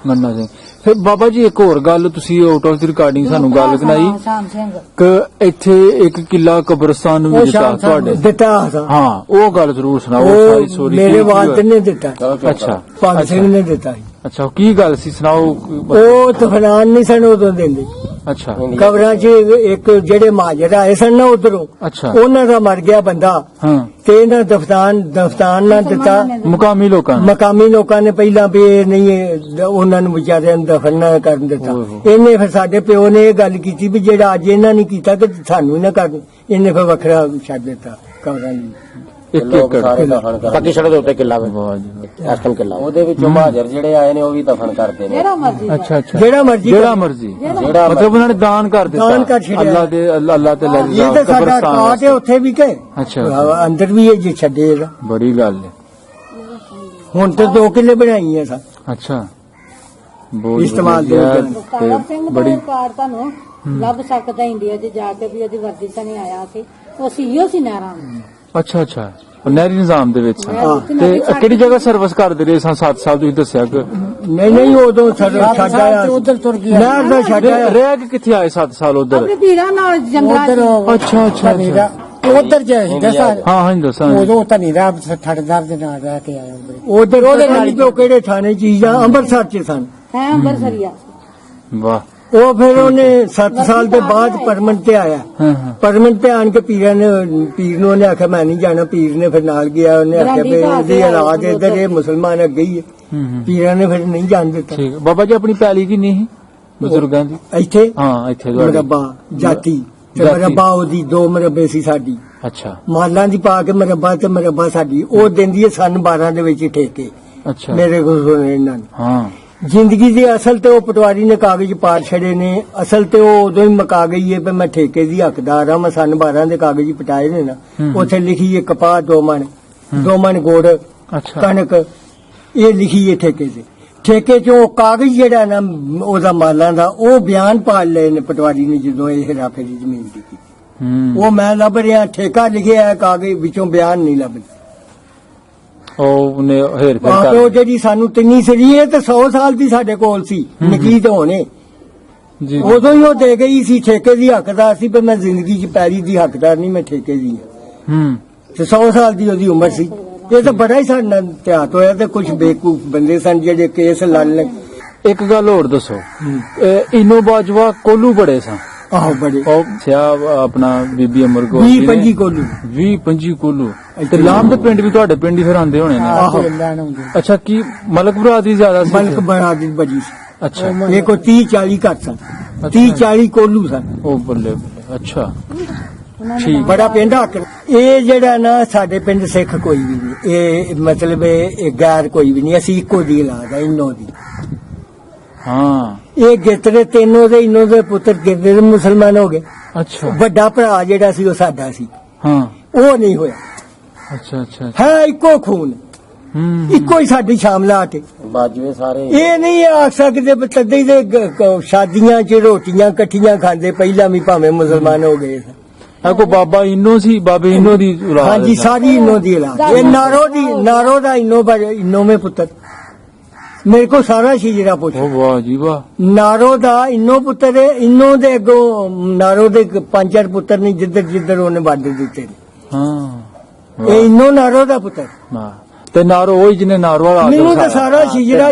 ਮੰਨਾ ਸਿੰਘ। ਫਿਰ ਬਾਬਾ ਜੀ ਇੱਕ ਹੋਰ ਗੱਲ, ਤੁਸੀਂ ਆਊਟ ਆਫ ਦੀ ਰਿਕਾਰਡਿੰਗ ਸਾਨੂੰ ਗੱਲ ਸੁਣਾਈ ਸ਼ਾਮ ਸਿੰਘ ਕਿ ਇੱਥੇ ਇੱਕ ਕਿਲਾ ਕਬਰਸਤਾਨ ਨੂੰ ਵੀ ਦਿੱਤਾ ਤੁਹਾਡੇ? ਦਿੱਤਾ ਸੀ। ਹਾਂ ਉਹ ਗੱਲ ਜ਼ਰੂਰ ਸੁਣਾਓ ਸਾਰੀ ਉਹ ਸਟੋਰੀ। ਮੇਰੇ ਵਾਲਦ ਨੇ ਦਿੱਤਾ, ਅੱਛਾ ਭਗਤ ਸਿੰਘ ਨੇ ਦਿੱਤਾ ਸੀ। ਅੱਛਾ ਉਹ ਕੀ ਗੱਲ ਸੀ ਸੁਣਾਓ? ਉਹ ਤਫਨਾਨ ਨਹੀਂ ਸਨ ਉਦੋਂ ਦਿੰਦੇ। ਅੱਛਾ ਕਬਰਾਂ 'ਚ ਇੱਕ ਜਿਹੜੇ ਮਾਜਰ ਆਏ ਸਨ ਨਾ ਉਧਰੋਂ, ਅੱਛਾ ਉਹਨਾਂ ਦਾ ਮਰ ਗਿਆ ਬੰਦਾ ਹਾਂ ਤੇ ਇਹਨਾਂ ਦਫਤਾਨ ਨਾ ਦਿੱਤਾ। ਮੁਕਾਮੀ ਲੋਕਾਂ ਨੂੰ? ਮਕਾਮੀ ਲੋਕਾਂ ਨੇ ਪਹਿਲਾਂ ਵੀ ਇਹ ਨਹੀਂ ਉਹਨਾਂ ਨੂੰ ਵਿਚਾਰਿਆਂ ਨੂੰ ਦਫਨ ਨਾ ਕਰਨ ਦਿੱਤਾ। ਇਹਨੇ ਫਿਰ ਸਾਡੇ ਪਿਓ ਨੇ ਇਹ ਗੱਲ ਕੀਤੀ ਵੀ ਜਿਹੜਾ ਅੱਜ ਇਹਨਾਂ ਨੇ ਕੀਤਾ ਕਿ ਸਾਨੂੰ ਹੀ ਨਾ ਕਰਨ, ਇਹਨੇ ਫਿਰ ਵੱਖਰਾ ਛੱਡ ਦਿੱਤਾ ਕਬਰਾਂ ਲਈ। ਇੱਕ ਏਕੜ? ਪੱਕੀ ਸੜਕ ਦੇ ਉੱਤੇ ਕਿੱਲਾ ਵੇ, ਵਾਹ ਜੀ ਵਾਹ। ਇਸ ਟਾਈਮ ਕਿੱਲਾ। ਉਹਦੇ ਵਿੱਚੋਂ ਮਹਾਜਰ ਜਿਹੜੇ ਆਏ ਨੇ ਉਹ ਵੀ ਦਫਨ ਕਰਦੇ ਨੇ। ਜਿਹੜਾ ਮਰਜ਼ੀ ਅੱਛਾ ਅੱਛਾ ਜਿਹੜਾ ਮਰਜ਼ੀ ਜਿਹੜਾ ਮਰਜ਼ੀ ਮਤਲਬ ਉਹਨਾਂ ਨੇ ਦਾਨ ਕਰ ਦਿੱਤਾ? ਦਾਨ ਕਰ ਛੱਡਿਆ। ਅੱਲਾਹ ਦੇ ਅੱਲਾਹ ਤੇ ਲੈ ਇਹ ਤਾਂ ਸਾਡਾ ਕਾਟ ਹੈ ਉੱਥੇ ਵੀ ਕਿ ਅੱਛਾ ਅੰਦਰ ਵੀ ਇਹ ਜੇ ਛੱਡੇ ਇਹਦਾ। ਬੜੀ ਗੱਲ ਹੈ। ਹੁਣ ਤੇ 2 ਕਿੱਲੇ ਬਣਾਈਆਂ ਸਨ। ਅੱਛਾ ਬਹੁਤ ਇਸਤੇਮਾਲ ਦੇ ਵਧੀਆ ਵਿੱਚ। ਤਾਰਾ ਸਿੰਘ ਬੜੀ ਦਾ ਕਾਰ ਤੁਹਾਨੂੰ ਲੱਭ ਸਕਦਾ ਇੰਡੀਆ 'ਚ ਜਾ ਕੇ ਵੀ ਉਹਦੀ ਵਰਦੀ ਸਣੀ ਆਇਆ ਸੀ। ਉਹ ਸੀਓ ਸੀ ਨਹਿਰਾਂ ਨੂੰ। ਅੱਛਾ ਅੱਛਾ ਉਹ ਨਹਿਰੀ ਨਿਜ਼ਾਮ ਦੇ ਵਿੱਚ ਹਾਂ। ਤੇ ਕਿਹੜੀ ਜਗ੍ਹਾ ਸਰਵਿਸ ਕਰਦੇ ਰਹੇ ਸਾਂ? 7 ਸਾਲ ਤੁਸੀਂ ਦੱਸਿਆ ਕਿ ਨਹੀਂ ਉਦੋਂ ਛੱਡ ਆਇਆ ਉਧਰ ਤੁਰ ਗਿਆ ਨਹਿਰ ਦਾ ਛੱਡ ਆਇਆ। ਰਹਿ ਕੇ ਕਿੱਥੇ ਆਏ 7 ਸਾਲ ਉਧਰ? ਆਪਣੇ ਪੀਰਾਂ ਨਾਲ ਜੰਗਲਾਂ 'ਚ। ਉਧਰ ਅੱਛਾ ਅੱਛਾ ਅੱਛਾ। ਉਧਰ ਜੇ ਸੀ ਦੱਸਾਂ ਹਾਂ ਹਾਂ ਦੱਸਾਂ। ਉਦੋਂ ਤਾਂ ਨਹੀਂ ਰਾਮ ਠੜਦਾਰ ਦੇ ਨਾਲ ਰਹਿ ਕੇ ਆਇਆ ਉਧਰ। ਉਧਰ ਉਹਦੇ ਨਾਲ ਜੋ ਕਿਹੜੇ ਥਾਣੇ ਚੀਜ਼ਾਂ ਅੰਮ੍ਰਿਤਸਰ 'ਚ ਸਨ। ਹੈ ਅੰਬਰਸਰੀਆ ਵਾਹ ਉਹ ਫਿਰ ਉਹਨੇ 7 ਸਾਲ ਦੇ ਬਾਅਦ ਪਰਮਨੈਂਟ ਤੇ ਆਇਆ। ਹਾਂ ਹਾਂ ਪਰਮਨੈਂਟ ਤੇ ਆਣ ਕੇ ਪੀਰ ਨੂੰ ਉਹਨੇ ਆਖਿਆ ਮੈਂ ਨਹੀਂ ਜਾਣਾ। ਪੀਰ ਨੇ ਫਿਰ ਨਾਲ ਗਿਆ, ਉਹਨੇ ਆਖਿਆ ਵੀ ਇਹਦੀ ਔਲਾਦ ਇੱਧਰ, ਇਹ ਮੁਸਲਮਾਨ ਅੱਗੇ ਹੀ ਹੈ। ਪੀਰਾਂ ਨੇ ਫਿਰ ਨਹੀਂ ਜਾਣ ਦਿੱਤਾ। ਠੀਕ ਹੈ। ਬਾਬਾ ਜੀ ਆਪਣੀ ਪੈਲੀ ਕੀ ਨਹੀਂ ਬਜ਼ੁਰਗਾਂ ਦੀ? ਇੱਥੇ ਹਾਂ ਇੱਥੇ ਤੁਹਾਡੀ? ਮਰਬਾ ਜਾਤੀ ਤੇ ਜਾਤੀ। ਮਰਬਾ ਉਹਦੀ 2 ਮਰਬੇ ਸੀ ਸਾਡੀ। ਅੱਛਾ ਮਾਲਾਂ ਦੀ ਪਾ ਕੇ ਮਰਬਾ ਤੇ ਮਰਬਾ ਸਾਡੀ ਉਹ ਦਿੰਦੀ ਹੈ ਸਨ 12 ਦੇ ਵਿੱਚ ਠੇਕੇ। ਅੱਛਾ ਮੇਰੇ ਕੋਲ ਸੁਣੇ ਇਹਨਾਂ ਨੇ ਹਾਂ ਜ਼ਿੰਦਗੀ ਦੀ ਅਸਲ ਤੇ ਉਹ ਪਟਵਾਰੀ ਨੇ ਕਾਗਜ਼ ਪਾੜ ਛੜੇ ਨੇ। ਅਸਲ ਤੇ ਉਹ ਉਦੋਂ ਹੀ ਮੁਕਾ ਗਈ ਹੈ ਵੀ ਮੈਂ ਠੇਕੇ ਦੀ ਹੱਕਦਾਰ ਆ। ਮੈਂ ਸਨ 12 ਦੇ ਕਾਗਜ਼ ਪਟਾਏ ਨੇ ਨਾ। ਉੱਥੇ ਲਿਖੀ ਹੈ ਕਪਾਹ 2 ਮਣ ਗੁੜ ਅੱਛਾ ਕਣਕ, ਇਹ ਲਿਖੀ ਹੈ ਠੇਕੇ ਤੇ। ਠੇਕੇ 'ਚ ਉਹ ਕਾਗਜ਼ ਜਿਹੜਾ ਨਾ ਉਹਦਾ ਮਾਲਾਂ ਦਾ ਉਹ ਬਿਆਨ ਪਾੜ ਲਏ ਨੇ ਪਟਵਾਰੀ ਨੇ ਜਦੋਂ ਇਹ ਰਾਖੇ ਦੀ ਜ਼ਮੀਨ ਦੀ ਕੀਤੀ। ਉਹ ਮੈਂ ਲੱਭ ਰਿਹਾ ਠੇਕਾ ਲਿਖਿਆ ਹੈ ਕਾਗਜ਼ ਵਿੱਚੋਂ ਬਿਆਨ ਨਹੀਂ ਲੱਭਦਾ। ਉਹਨੇ ਹੇਰ ਫੇਰ ਆਹ ਕਰ ਉਹ ਜਿਹੜੀ ਸਾਨੂੰ ਤਿੰਨੀ ਸਰੀ ਇਹ ਤੇ 100 ਸਾਲ ਦੀ ਸਾਡੇ ਕੋਲ ਸੀ ਨਕੀਦ ਹੋਣੇ। ਜੀ ਉਦੋਂ ਹੀ ਉਹ ਦੇ ਗਈ ਸੀ ਠੇਕੇ ਦੀ ਹੱਕਦਾਰ ਸੀ ਪਰ ਮੈਂ ਜ਼ਿੰਦਗੀ 'ਚ ਪੈਰੀ ਦੀ ਹੱਕਦਾਰ ਨਹੀਂ, ਮੈਂ ਠੇਕੇ ਦੀ ਹਾਂ। ਤੇ 100 ਸਾਲ ਦੀ ਉਹਦੀ ਉਮਰ ਸੀ। ਇਹ ਤਾਂ ਬੜਾ ਹੀ ਸਾਡੇ ਨਾਲ ਇਤਿਹਾਸ ਹੋਇਆ ਤੇ ਕੁਝ ਬੇਕੂਫ ਬੰਦੇ ਸਨ ਜਿਹੜੇ ਕੇਸ ਲੜ ਲਏ। ਇੱਕ ਗੱਲ ਹੋਰ ਦੱਸੋ, ਇਨੋ ਬਾਜਵਾ ਕੋਲੂ ਬੜੇ ਸਨ। ਆਹੋ ਬੜੇ ਉਹ ਸਿਆ ਆਪਣਾ ਬੀਬੀ ਅਮਰ ਕੌਰ 20-25 ਕੋਲੂ 20-25 ਕੋਲੂ ਤੇ ਲਾਮ ਦੇ ਪਿੰਡ ਵੀ ਤੁਹਾਡੇ ਪਿੰਡ ਹੀ ਫਿਰ ਆਉਂਦੇ ਹੋਣੇ ਨੇ। ਆਹੋ ਲੈਣ ਆਉਂਦੇ ਅੱਛਾ, ਕੀ ਮਲਕ ਬਰਾਦਰੀ ਜ਼ਿਆਦਾ ਸੀ? ਬਲਕ ਬਰਾਦਰੀ ਬੜੀ ਸੀ। ਅੱਛਾ, ਇਹ ਕੋ 30-40 ਘਰ ਸਨ, 30-40 ਕੋਲੂ ਸਨ। ਉਹ ਬੱਲੇ ਬੱਲੇ, ਅੱਛਾ ਠੀਕ। ਬੜਾ ਪਿੰਡ ਹੱਕ ਇਹ ਜਿਹੜਾ ਨਾ ਸਾਡੇ ਪਿੰਡ ਸਿੱਖ ਕੋਈ ਵੀ ਨਹੀਂ, ਇਹ ਮਤਲਬ ਇਹ ਗੈਰ ਕੋਈ ਵੀ ਨਹੀਂ, ਅਸੀਂ ਇੱਕੋ ਦੀ ਔਲਾਦ ਆ ਇਨੋ ਦੀ। ਹਾਂ, ਇਹ ਗਿੱਤਰੇ ਤਿੰਨੋਂ ਦੇ ਇਨੋ ਦੇ ਪੁੱਤਰ ਗਿੱਤਰੇ ਮੁਸਲਮਾਨ ਹੋ ਗਏ। ਅੱਛਾ, ਵੱਡਾ ਭਰਾ ਜਿਹੜਾ ਸੀ ਉਹ ਸਾਡਾ ਸੀ, ਹਾਂ, ਉਹ ਨਹੀਂ ਹੋਇਆ। ਅੱਛਾ ਅੱਛਾ, ਹੈ ਇੱਕੋ ਖੂਨ, ਹੂੰ, ਇੱਕੋ ਹੀ ਸਾਡੀ ਸ਼ਾਮਲਾਟ ਹੈ। ਬਾਜਵੇ ਸਾਰੇ ਇਹ ਨਹੀਂ ਆਖ ਸਕਦੇ ਵੀ ਤਦੇ ਦੇ ਸ਼ਾਦੀਆਂ 'ਚ ਰੋਟੀਆਂ ਇਕੱਠੀਆਂ ਖਾਂਦੇ ਪਹਿਲਾਂ ਵੀ ਭਾਵੇਂ ਮੁਸਲਮਾਨ ਹੋ ਗਏ। ਇਹ ਕੋ ਬਾਬਾ ਇਨੋ ਸੀ, ਬਾਬੇ ਇਨੋ ਦੀ ਔਲਾਦ ਹਾਂਜੀ, ਸੀ। ਸਾਰੀ ਇਨੋ ਦੀ ਔਲਾਦ। ਇਹ ਨਾਰੋ ਦਾ ਇਨੋ में ਪੁੱਤਰ ਮੇਰੇ ਕੋ ਸਾਰਾ ਸੀ ਜਿਹੜਾ ਪੁੱਛ ਉਹ ਵਾਹ ਜੀ ਵਾਹ, ਨਾਰੋ ਦਾ ਇਨੋ ਪੁੱਤਰ ਹੈ। ਇਨੋ ਦੇ ਅੱਗੋਂ ਨਾਰੋ ਦੇ 5-4 ਪੁੱਤਰ ਨਹੀਂ, ਜਿੱਧਰ ਉਹਨੇ ਵੰਡ ਦਿੱਤੇ ਨੇ। ਹਾਂ, ਇਹ ਇਨੋ ਨਾਰੋ ਦਾ ਪੁੱਤਰ। ਵਾਹ। ਤੇ ਨਾਰੋ ਉਹੀ ਜਿਹਨੇ ਨਾਰੋ ਵਾਲਾ ਮੈਨੂੰ ਤਾਂ ਸਾਰਾ ਸੀ ਜਿਹੜਾ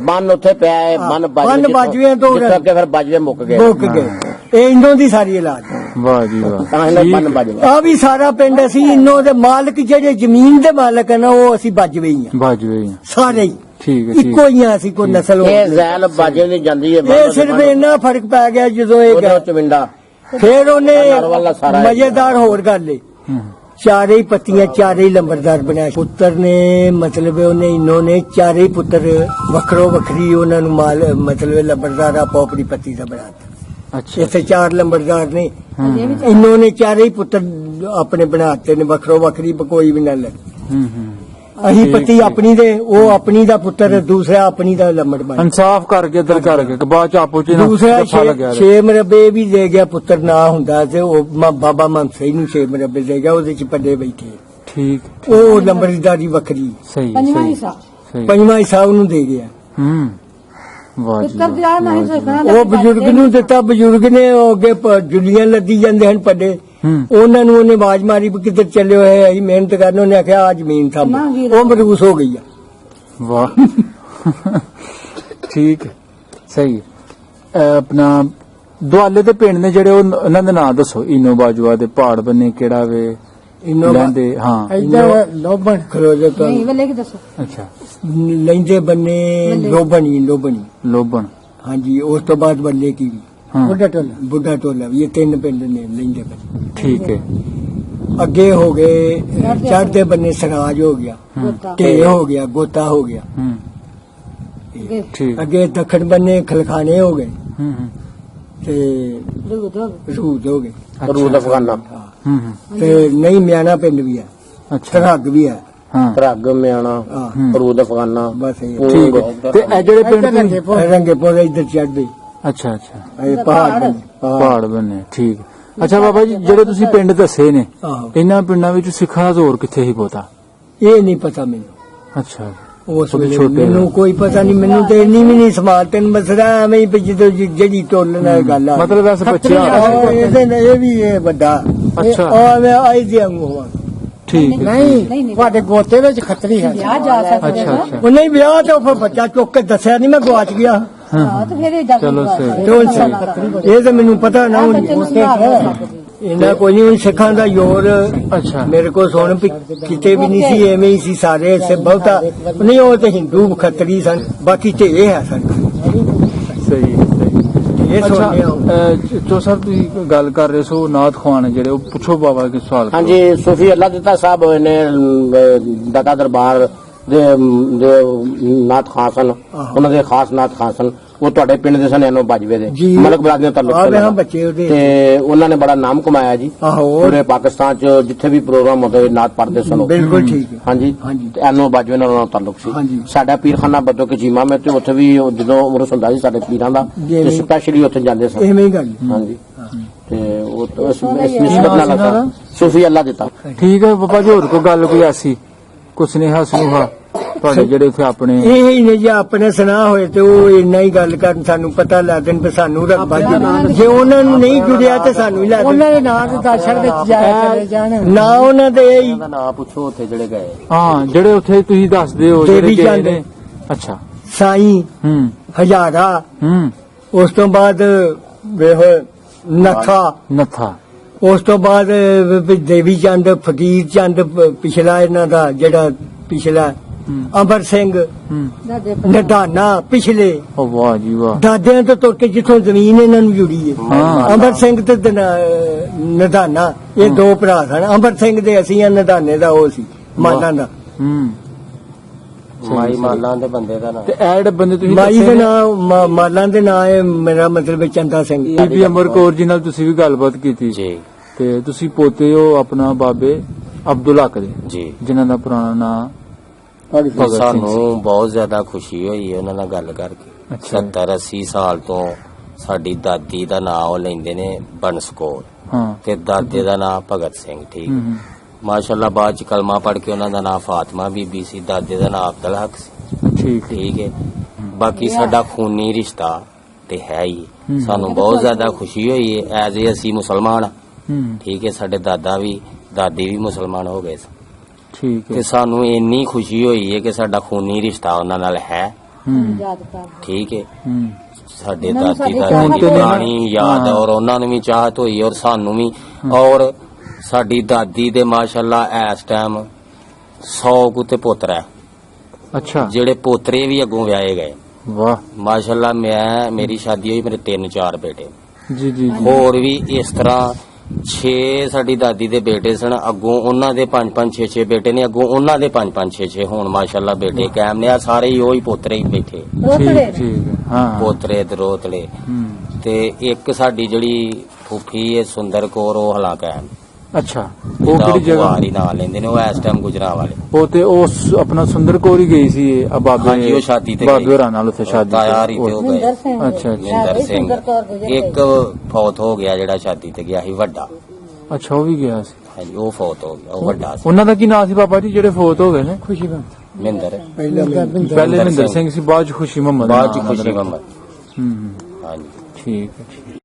ਬੰਨ ਉੱਥੇ ਪਿਆ ਹੈ, ਬੰਨ ਬੰਨ ਬਾਜੂਆਂ ਤੋਂ ਅੱਗੇ ਫਿਰ ਬਾਜਵੇ ਮੁੱਕ ਗਏ। ਮੁੱਕ ਗਏ। ਇਹ ਇਨੋ ਦੀ ਸਾਰੀ ਔਲਾਦ। ਵਾਹ ਜੀ ਵਾਹ, ਤਾਂ ਇਹਨਾਂ ਬੰਨ ਬਾਜਵੇ ਆ ਵੀ ਸਾਰਾ ਪਿੰਡ ਅਸੀਂ ਇਨੋ ਦੇ ਮਾਲਕ, ਜਿਹੜੇ ਜ਼ਮੀਨ ਦੇ ਮਾਲਕ ਹਨ ਉਹ ਅਸੀਂ ਬਾਜਵੇ ਹੀ ਆ ਬਾਜਵੇ ਹੀ ਆ। ਸਾਰੇ ਹੀ। ਠੀਕ ਹੈ, ਠੀਕ ਇੱਕੋ ਹੀ ਆ ਅਸੀਂ, ਕੋਈ ਨਸਲ ਇਹ ਜ਼ੈਲ ਬਾਜਵੇ ਦੀ ਜਾਂਦੀ ਹੈ। ਇਹ ਸਿਰਫ ਇੰਨਾ ਫਰਕ ਪੈ ਗਿਆ ਜਦੋਂ ਇਹ ਉਹਦੇ ਗਿਆ। ਚਵਿੰਡਾ ਫਿਰ ਉਹਨੇ ਨਾਰਵਾਲਾ ਸਾਰਾ ਹੈ। ਮਜ਼ੇਦਾਰ ਹੋਰ ਗੱਲ ਏ, ਹੂੰ, ਚਾਰੇ ਹੀ ਪੱਤੀਆਂ ਚਾਰੇ ਹੀ ਲੰਬਰਦਾਰ ਬਣਾਏ ਪੁੱਤਰ ਨੇ। ਮਤਲਬ ਉਹਨੇ ਇਨੋਂ ਨੇ ਚਾਰੇ ਹੀ ਪੁੱਤਰ ਵੱਖਰੋ ਵੱਖਰੀ ਉਹਨਾਂ ਨੂੰ ਮਤਲਬ ਲੰਬਰਦਾਰ ਆਪੋ ਆਪਣੀ ਪੱਤੀ ਦਾ ਬਣਾਤਾ। ਅੱਛਾ, ਇੱਥੇ 4 ਲੰਬਰਦਾਰ ਨੇ, ਹੂੰ, ਇਨੋਂ ਨੇ ਚਾਰੇ ਹੀ ਪੁੱਤਰ ਆਪਣੇ ਬਣਾਤੇ ਨੇ ਵੱਖਰੋ ਵੱਖਰੀ, ਕੋਈ ਵੀ ਨਾ ਲੱਗ। ਹੂੰ, ਹੂੰ। ਅਸੀਂ ਠੀਕ, ਪੱਤੀ ਠੀਕ। ਆਪਣੀ ਦੇ, ਉਹ ਆਪਣੀ ਦਾ ਪੁੱਤਰ, ਦੂਸਰਾ ਆਪਣੀ ਦਾ ਲੰਬੜ ਬਣ। ਇਨਸਾਫ ਕਰਕੇ ਇੱਧਰ ਕਰਕੇ ਕਿ ਬਾਅਦ ਚ ਆਪੋ ਚ ਦੂਸਰਾ ਦਫਾ ਲੱਗਿਆ ਰਹੇ। 6 ਮਰਬੇ ਵੀ ਦੇ ਗਿਆ ਪੁੱਤਰ ਨਾ ਹੁੰਦਾ ਤੇ ਉਹ ਬਾਬਾ ਮਨਸੇ ਨੂੰ 6 ਮਰਬੇ ਦੇ ਗਿਆ, ਉਹਦੇ ਚ ਪੱਡੇ ਬੈਠੇ। ਠੀਕ, ਉਹ ਲੰਬੜਦਾਰੀ ਵੱਖਰੀ। ਸਹੀ ਪੰਜਵਾਂ ਸਹੀ ਹਿੱਸਾ ਸਹੀ। ਪੰਜਵਾਂ ਹਿੱਸਾ ਉਹਨੂੰ ਦੇ ਗਿਆ। ਹੂੰ, ਵਾਹ ਜੀ ਪੁੱਤਰ ਦਿਆ ਨਹੀਂ ਸਕਣਾ। ਉਹ ਬਜ਼ੁਰਗ ਨੂੰ ਦਿੱਤਾ, ਬਜ਼ੁਰਗ ਨੇ ਉਹ ਅੱਗੇ ਜੁਲੀਆਂ ਲੱਦੀ ਜਾਂਦੇ ਹਨ ਪੱਡੇ। ਹੂੰ, ਉਹਨਾਂ ਨੂੰ ਉਹਨੇ ਆਵਾਜ਼ ਮਾਰੀ ਵੀ ਕਿੱਧਰ ਚੱਲੇ ਹੋਏ, ਅਸੀਂ ਮਿਹਨਤ ਕਰਨ। ਉਹਨੇ ਆਖਿਆ ਆ ਜ਼ਮੀਨ ਥੰਮ, ਉਹ ਮਰੂਸ ਹੋ ਗਈ ਆ। ਵਾਹ ਠੀਕ ਹੈ, ਸਹੀ ਹੈ। ਆਪਣਾ ਦੁਆਲੇ ਦੇ ਪਿੰਡ ਨੇ ਜਿਹੜੇ, ਉਹਨਾਂ ਦੇ ਨਾਂ ਦੱਸੋ। ਇਨੋ ਬਾਜਵਾ ਦੇ ਪਹਾੜ ਬੰਨੇ ਕਿਹੜਾ ਵੇ ਇਨੋਂ ਲੈਂਦੇ? ਹਾਂ, ਇੱਧਰ ਲੋਬਣ ਖਲੋਜੇ ਤੋਂ ਨਹੀਂ ਵੇਲੇ ਕੀ ਦੱਸੋ। ਅੱਛਾ, ਲੈਂਦੇ ਬੰਨੇ ਲੋਬਣੀ। ਲੋਬਣ। ਹਾਂਜੀ, ਉਸ ਤੋਂ ਬਾਅਦ ਬੱਲੇ ਕੀ ਵੀ ਹਾਂ, ਬੁੱਢਾ ਟੋਲਾ ਬੁੱਢਾ ਟੋਲਾ ਵੀ। ਇਹ 3 ਪਿੰਡ ਨੇ ਲੈਂਦੇ ਬੰਨੇ। ਠੀਕ ਹੈ, ਅੱਗੇ ਹੋ ਗਏ ਚੜ੍ਹਦੇ ਬੰਨੇ ਸਰਾਜ ਹੋ ਗਿਆ, ਗੋਤਾ ਢੇ ਹੋ ਗਿਆ, ਗੋਤਾ ਹੋ ਗਿਆ। ਹੂੰ, ਠੀਕ, ਅੱਗੇ ਦੱਖਣ ਬੰਨੇ ਖਲਖਾਨੇ ਹੋ ਗਏ ਹੂੰ, ਹੂੰ, ਤੇ ਰੂਦ ਰੂਦ ਹੋ ਗਏ। ਰੂਦ ਅਫਗਾਨਾ ਹੂੰ, ਹੂੰ, ਤੇ ਨਹੀਂ ਮਿਆਣਾ ਪਿੰਡ ਵੀ ਹੈ, ਅੱਛਾ, ਸਰਹੱਗ ਵੀ ਹੈ। ਹਾਂ, ਰਗ ਮਿਆਣਾ ਹਾਂ, ਰੂਦ ਅਫਗਾਨਾ ਬਸ ਇਹ ਠੀਕ ਹੈ। ਤੇ ਇਹ ਜਿਹੜੇ ਪਿੰਡ ਤੁਸੀਂ- ਰੰਗੇਪੁਰ ਇੱਧਰ ਚੜ੍ਹਦੇ ਅੱਛਾ ਅੱਛਾ, ਇਹ ਪਹਾੜ ਬੰਨੇ। ਪਹਾੜ ਬੰਨੇ। ਠੀਕ। ਅੱਛਾ ਬਾਬਾ ਜੀ, ਜਿਹੜੇ ਤੁਸੀਂ ਪਿੰਡ ਦੱਸੇ ਨੇ, ਆਹੋ, ਇਹਨਾਂ ਪਿੰਡਾਂ ਵਿੱਚ ਸਿੱਖਾਂ ਦਾ ਜ਼ੋਰ ਕਿੱਥੇ ਹੀ ਪਤਾ? ਇਹ ਨਹੀਂ ਪਤਾ ਮੈਨੂੰ। ਅੱਛਾ, ਉਸ ਉਹ ਵੀ ਵੇਲੇ ਛੋਟੇ ਮੈਨੂੰ ਕੋਈ ਪਤਾ ਨਹੀਂ, ਮੈਨੂੰ ਤੇ ਇੰਨੀ ਵੀ ਨਹੀਂ ਸਮਾਲ। ਤੈਨੂੰ ਮਸਲਾ ਐਵੇਂ ਹੀ ਵੀ ਜਦੋਂ ਜਿਹੜੀ ਟੋਲਣ ਨਾਲ ਗੱਲ ਆ ਮਤਲਬ ਵੈਸੇ ਬੱਚਿਆਂ ਇਹ ਵੀ ਇਹ ਵੱਡਾ ਅੱਛਾ। ਮੈਂ ਆਈ ਦੇ ਵਾਂਗੂ ਠੀਕ ਹੈ। ਨਹੀਂ ਤੁਹਾਡੇ ਗੋਤੇ ਵਿੱਚ ਖੱਤਰੀ ਹੈ। ਵਿਆਹ ਜਾ ਸਕਦੇ ਅੱਛਾ ਨਾ। ਅੱਛਾ, ਉਹ ਨਹੀਂ ਵਿਆਹ ਤੇ ਉਹ ਫਿਰ ਬੱਚਾ ਚੁੱਕ ਕੇ ਦੱਸਿਆ ਨਹੀਂ, ਮੈਂ ਗਵਾਚ ਗਿਆ। ਹਾਂ ਤੇ ਫਿਰ ਇਹ ਜਾ ਚਲੋ ਸਹੀ। ਢੋਲ ਸੀ ਇਹ ਤਾਂ ਮੈਨੂੰ ਪਤਾ ਨਾ ਹੁਣ ਇਹਨਾਂ ਕੋਈ ਨਹੀਂ। ਹੁਣ ਸਿੱਖਾਂ ਦਾ ਜ਼ੋਰ ਅੱਛਾ, ਮੇਰੇ ਕੋਲ ਸੁਣ ਵੀ ਕਿਤੇ ਵੀ ਨਹੀਂ ਸੀ, ਐਵੇਂ ਹੀ ਸੀ ਸਾਰੇ। ਇਸੇ ਬਹੁਤਾ ਨਹੀਂ, ਉਹ ਤੇ ਹਿੰਦੂ ਖੱਤਰੀ ਸਨ, ਬਾਕੀ ਤੇ ਇਹ ਹੈ ਸਨ। ਸਹੀ ਹੈ, ਸਹੀ। ਇਹ ਅੱਛਾ, ਸੁਣਿਆ ਚੋ ਸਾਹਿਬ ਤੁਸੀਂ ਗੱਲ ਕਰ ਰਹੇ ਸੋ ਨਾਥ ਖਵਾਨ ਜਿਹੜੇ, ਉਹ ਪੁੱਛੋ ਬਾਬਾ ਕੇ ਸਵਾਲ ਕਰੋ। ਹਾਂਜੀ, ਸੂਫੀ ਅੱਲਾ ਦਿੱਤਾ ਸਾਹਿਬ ਹੋਏ ਨੇ ਦਾਤਾ ਦਰਬਾਰ ਦੇ ਨਾਥ ਖਾਨ ਸਨ। ਉਹਨਾਂ ਦੇ ਖਾਸ ਨਾਥ ਖਾਨ ਸਨ। ਉਹ ਤੁਹਾਡੇ ਪਿੰਡ ਦੇ ਸਨ, ਇਹਨੋਂ ਬਾਜਵੇ ਦੇ ਜੀ। ਮਲਕ ਬਰਾਦਰੀ ਦਾ ਤਾਲੁਕ ਆ ਸੀ ਵੇ ਹਾਂ ਉਹਨਾਂ ਦਾ। ਬੱਚੇ ਉਹਦੇ। ਤੇ ਉਹਨਾਂ ਨੇ ਬੜਾ ਨਾਮ ਕਮਾਇਆ ਜੀ। ਆਹੋ, ਪੂਰੇ ਪਾਕਿਸਤਾਨ ਚ ਜਿੱਥੇ ਵੀ ਪ੍ਰੋਗਰਾਮ ਹੁੰਦੇ ਨਾਥ ਪੜਦੇ ਸਨ ਉਹ। ਬਿਲਕੁਲ ਠੀਕ ਹੈ। ਹਾਂਜੀ, ਹਾਂਜੀ। ਤੇ ਇਹਨੋਂ ਬਾਜਵੇ ਨਾਲ ਉਹਨਾਂ ਦਾ ਤਾਲੁਕ ਸੀ। ਹਾਂਜੀ। ਸਾਡਾ ਪੀਰਖਾਨਾ ਬੱਦੋ ਕੇ ਜੀਮਾ ਮੈਂ ਤੇ ਉੱਥੇ ਵੀ ਜਦੋਂ ਉਮਰ ਹੁੰਦਾ ਸੀ ਸਾਡੇ ਪੀਰਾਂ ਦਾ, ਤੇ ਜਿਵੇਂ- ਸਪੈਸ਼ਲੀ ਉੱਥੇ ਜਾਂਦੇ ਸਨ। ਐਵੇਂ ਹੀ ਗੱਲ। ਹਾਂਜੀ, ਤੇ ਉਹ ਇਸ ਨਿਸਬਤ ਨਾਲ ਇਹਨਾਂ ਦਾ? ਸੂਫੀ ਅੱਲਾ ਦਿੱਤਾ। ਠੀਕ ਹੈ ਬਾਬਾ ਜੀ, ਹੋਰ ਕੋਈ ਗੱਲ ਕੋਈ ਐਸੀ ਕੋਈ ਸੁਨੇਹਾ ਸੁਨੇਹਾ? ਤੁਹਾਡੇ ਜਿਹੜੇ ਉੱਥੇ ਆਪਣੇ ਇਹ ਹੀ ਨੇ ਜੇ ਆਪਣੇ ਸੁਣਾ ਹੋਏ ਤੇ ਉਹ ਇੰਨਾ ਹੀ ਗੱਲ ਕਰਨ, ਸਾਨੂੰ ਪਤਾ ਲਾ ਦੇਣ ਤੇ ਸਾਨੂੰ ਰੱਬਾ ਜੀ, ਜੇ ਉਹਨਾਂ ਨੂੰ ਨਹੀਂ ਜੁੜਿਆ ਤੇ ਸਾਨੂੰ ਹੀ ਲਾ ਦੇਣ। ਉਹਨਾਂ ਦੇ ਨਾਂ ਤੇ ਦਰਸ਼ਨ ਵਿੱਚ ਜਾਇਆ ਚਲੇ ਜਾਣ। ਨਾ ਉਹਨਾਂ ਦੇ ਇਹੀ ਦਾ ਨਾਂ ਪੁੱਛੋ ਉੱਥੇ ਜਿਹੜੇ ਗਏ। ਹਾਂ ਜਿਹੜੇ ਉੱਥੇ ਤੁਸੀਂ ਦੱਸਦੇ ਹੋ ਜਿਹੜੇ ਦੇਵੀ ਗਏ ਚੰਦ। ਨੇ। ਅੱਛਾ। ਸਾਈਂ ਹੂੰ ਹਜ਼ਾਰਾ, ਹੂੰ ਉਸ ਤੋਂ ਬਾਅਦ ਵੇਖ ਨੱਥਾ। ਉਸ ਤੋਂ ਬਾਅਦ ਦੇਵੀ ਚੰਦ, ਫਕੀਰ ਚੰਦ, ਪਿਛਲਾ ਇਹਨਾਂ ਦਾ ਜਿਹੜਾ ਪਿਛਲਾ ਅੰਬਰ ਸਿੰਘ, ਹੂੰ ਨਦਾਨਾ ਪਿਛਲੇ ਉਹ ਵਾਹ ਜੀ ਵਾਹ। ਦਾਦਿਆਂ ਤੋਂ ਤੁਰ ਕੇ ਜਿੱਥੋਂ ਜ਼ਮੀਨ ਇਹਨਾਂ ਨੂੰ ਜੁੜੀ ਹੈ। ਹਾਂ। ਅੰਬਰ ਸਿੰਘ ਤੇ ਨਦਾਨਾ ਇਹ ਦੋ ਭਰਾ ਸਨ। ਅੰਬਰ ਸਿੰਘ ਦੇ ਅਸੀਂ ਆ, ਨਦਾਨੇ ਦਾ ਉਹ ਸੀ ਮਾਲਾਂ ਦਾ। ਹੂੰ ਮਾਈ ਮਾਲਾਂ ਦੇ ਬੰਦੇ ਦਾ ਨਾਂ। ਤੇ ਇਹ ਜਿਹੜੇ ਬੰਦੇ ਤੁਸੀਂ ਮਾਈ ਦੱਸੇ ਦੇ ਨੇ, ਨਾਂ ਮਾਲਾਂ ਦੇ ਨਾਂ ਹੈ, ਮੇਰਾ ਮਤਲਬ ਹੈ ਚੰਦਾ ਸਿੰਘ। ਬੀਬੀ ਅਮਰ ਕੌਰ ਜੀ ਨਾਲ ਤੁਸੀਂ ਵੀ ਗੱਲਬਾਤ ਕੀਤੀ ਜੀ ਤੇ ਤੁਸੀਂ ਪੋਤੇ ਹੋ ਆਪਣਾ ਬਾਬੇ ਅਬਦੁਲ ਹਕ ਦੇ, ਜੀ। ਜਿਨ੍ਹਾਂ ਦਾ ਪੁਰਾਣਾ ਨਾਂ ਭਗਤ ਸਿੰਘ ਸੀ। ਸਾਨੂੰ ਬਹੁਤ ਜ਼ਿਆਦਾ ਖੁਸ਼ੀ ਹੋਈ ਹੈ ਉਹਨਾਂ ਨਾਲ ਗੱਲ ਕਰਕੇ। ਅੱਛਾ। 70-80 ਸਾਲ ਤੋਂ ਸਾਡੀ ਦਾਦੀ ਦਾ ਨਾਂ ਉਹ ਲੈਂਦੇ ਨੇ ਬੰਸ ਕੌਰ ਹਾਂ। ਤੇ ਦਾਦੇ ਦਾ ਨਾਂ ਭਗਤ ਸਿੰਘ। ਠੀਕ। ਹੂੰ ਮਾਸ਼ਾਅੱਲਾ ਬਾਅਦ ਚ ਕਲਮਾ ਪੜ੍ਹ ਕੇ ਉਹਨਾਂ ਦਾ ਨਾਂ ਫਾਤਮਾ ਬੀਬੀ ਸੀ, ਦਾਦੇ ਦਾ ਨਾਂ ਅਬਦੁਲ ਹਕ ਸੀ। ਠੀਕ ਹੈ। ਠੀਕ ਹੈ। ਬਾਕੀ ਸਾਡਾ ਖੂਨੀ ਰਿਸ਼ਤਾ ਤੇ ਹੈ ਹੀ। ਸਾਨੂੰ ਬਹੁਤ ਜ਼ਿਆਦਾ ਖੁਸ਼ੀ ਹੋਈ ਹੈ ਐਜ਼ ਏ ਅਸੀਂ ਮੁਸਲਮਾਨ ਹਾਂ। ਹੂੰ ਠੀਕ ਹੈ। ਸਾਡੇ ਦਾਦਾ ਵੀ ਦਾਦੀ ਵੀ ਮੁਸਲਮਾਨ ਹੋ ਗਏ ਸੀ ਠੀਕ ਹੈ। ਤੇ ਸਾਨੂੰ ਇੰਨੀ ਖੁਸ਼ੀ ਹੋਈ ਹੈ ਕਿ ਸਾਡਾ ਖੂਨੀ ਰਿਸ਼ਤਾ ਉਹਨਾਂ ਨਾਲ ਹੈ। ਹੂੰ ਯਾਦ ਕਰ ਠੀਕ ਹੈ। ਹੂੰ ਸਾਡੇ ਉਹਨਾਂ ਨੂੰ ਦਾਦੀ ਸਾਡੀ ਦਾਦੀ ਦੀ ਚਾਹਤ ਪੁਰਾਣੀ ਯਾਦ ਹਾਂ। ਔਰ ਉਹਨਾਂ ਨੂੰ ਵੀ ਚਾਹਤ ਹੋਈ ਔਰ ਸਾਨੂੰ ਵੀ। ਔਰ ਸਾਡੀ ਦਾਦੀ ਦੇ ਮਾਸ਼ਾਅੱਲਾ ਇਸ ਟਾਈਮ 100 ਕੁ ਤੇ ਪੋਤਰਾ ਹੈ। ਅੱਛਾ। ਜਿਹੜੇ ਪੋਤਰੇ ਵੀ ਅੱਗੋਂ ਵਿਆਹੇ ਗਏ ਵਾਹ ਮਾਸ਼ਾਅੱਲਾ। ਮੇਰੀ ਸ਼ਾਦੀ ਹੋਈ, ਮੇਰੇ 3-4 ਬੇਟੇ ਜੀ ਜੀ ਜੀ। ਹੋਰ ਵੀ ਇਸ ਤਰ੍ਹਾਂ 6 ਸਾਡੀ ਦਾਦੀ ਦੇ ਬੇਟੇ ਸਨ, ਅੱਗੋਂ ਉਹਨਾਂ ਦੇ 5-5 6-6 ਬੇਟੇ ਨੇ, ਅੱਗੋਂ ਉਹਨਾਂ ਦੇ 5-5 6-6 ਹੁਣ ਮਾਸ਼ਾਅੱਲਾ ਬੇਟੇ ਕਾਇਮ ਨੇ। ਆ ਸਾਰੇ ਹੀ ਉਹੀ ਪੋਤਰੇ ਹੀ ਬੈਠੇ, ਠੀਕ ਠੀਕ ਹੈ। ਹਾਂ ਪੋਤਰੇ ਦਰੋਤਲੇ। ਹੂੰ ਤੇ ਇੱਕ ਸਾਡੀ ਜਿਹੜੀ ਫੁੱਫੀ ਹੈ ਸੁੰਦਰ ਕੌਰ, ਉਹ ਹਲਾ ਕਾਇਮ। ਅੱਛਾ। ਉਹ ਕਿਹੜੀ ਜਗ੍ਹਾ? ਬੁਹਾਰੀ ਨਾਂ ਲੈਂਦੇ ਨੇ, ਉਹ ਇਸ ਟਾਈਮ ਗੁਜਰਾਂ ਵਾਲੇ। ਉਹ ਤੇ ਉਸ ਆਪਣਾ ਸੁੰਦਰ ਕੌਰ ਹੀ ਗਈ ਸੀ ਆ ਬਾਬੇ ਹਾਂਜੀ, ਉਹ ਸ਼ਾਦੀ ਤੇ ਬਾਬੇ ਗਈ। ਹੋਰਾਂ ਨਾਲ ਉੱਥੇ ਸ਼ਾਦੀ ਤਾਇਆ ਹੀ ਤੇ ਉਹ ਮਹਿੰਦਰ ਗਏ। ਸਿੰਘ ਅੱਛਾ, ਅੱਛਾ। ਮਹਿੰਦਰ ਸਿੰਘ ਸੁੰਦਰ ਕੌਰ ਗੁਜ਼ਰ ਗਈ। ਇੱਕ ਫੌਤ ਹੋ ਗਿਆ ਜਿਹੜਾ ਸ਼ਾਦੀ ਤੇ ਗਿਆ ਸੀ ਵੱਡਾ। ਅੱਛਾ ਉਹ ਵੀ ਗਿਆ ਸੀ। ਹਾਂਜੀ, ਉਹ ਫੌਤ ਹੋ ਗਿਆ, ਉਹ ਵੱਡਾ ਸੀ। ਉਹਨਾਂ ਦਾ ਕੀ ਨਾਂ ਸੀ ਬਾਬਾ ਜੀ ਜਿਹੜੇ ਫੌਤ ਹੋ ਗਏ ਨੇ? ਖੁਸ਼ੀ ਬਣ ਮਹਿੰਦਰ ਪਹਿਲੇ ਮਹਿੰਦਰ ਮਹਿੰਦਰ ਸਿੰਘ ਸਿੰਘ ਸੀ, ਬਾਅਦ ਚ ਖੁਸ਼ੀ ਮੁਹੰਮਦ ਬਾਅਦ ਚ ਨਾਂ ਖੁਸ਼ੀ ਉਹਨਾਂ ਦਾ। ਮੁਹੰਮਦ। ਹੂੰ ਹਾਂਜੀ। ਠੀਕ ਹੈ।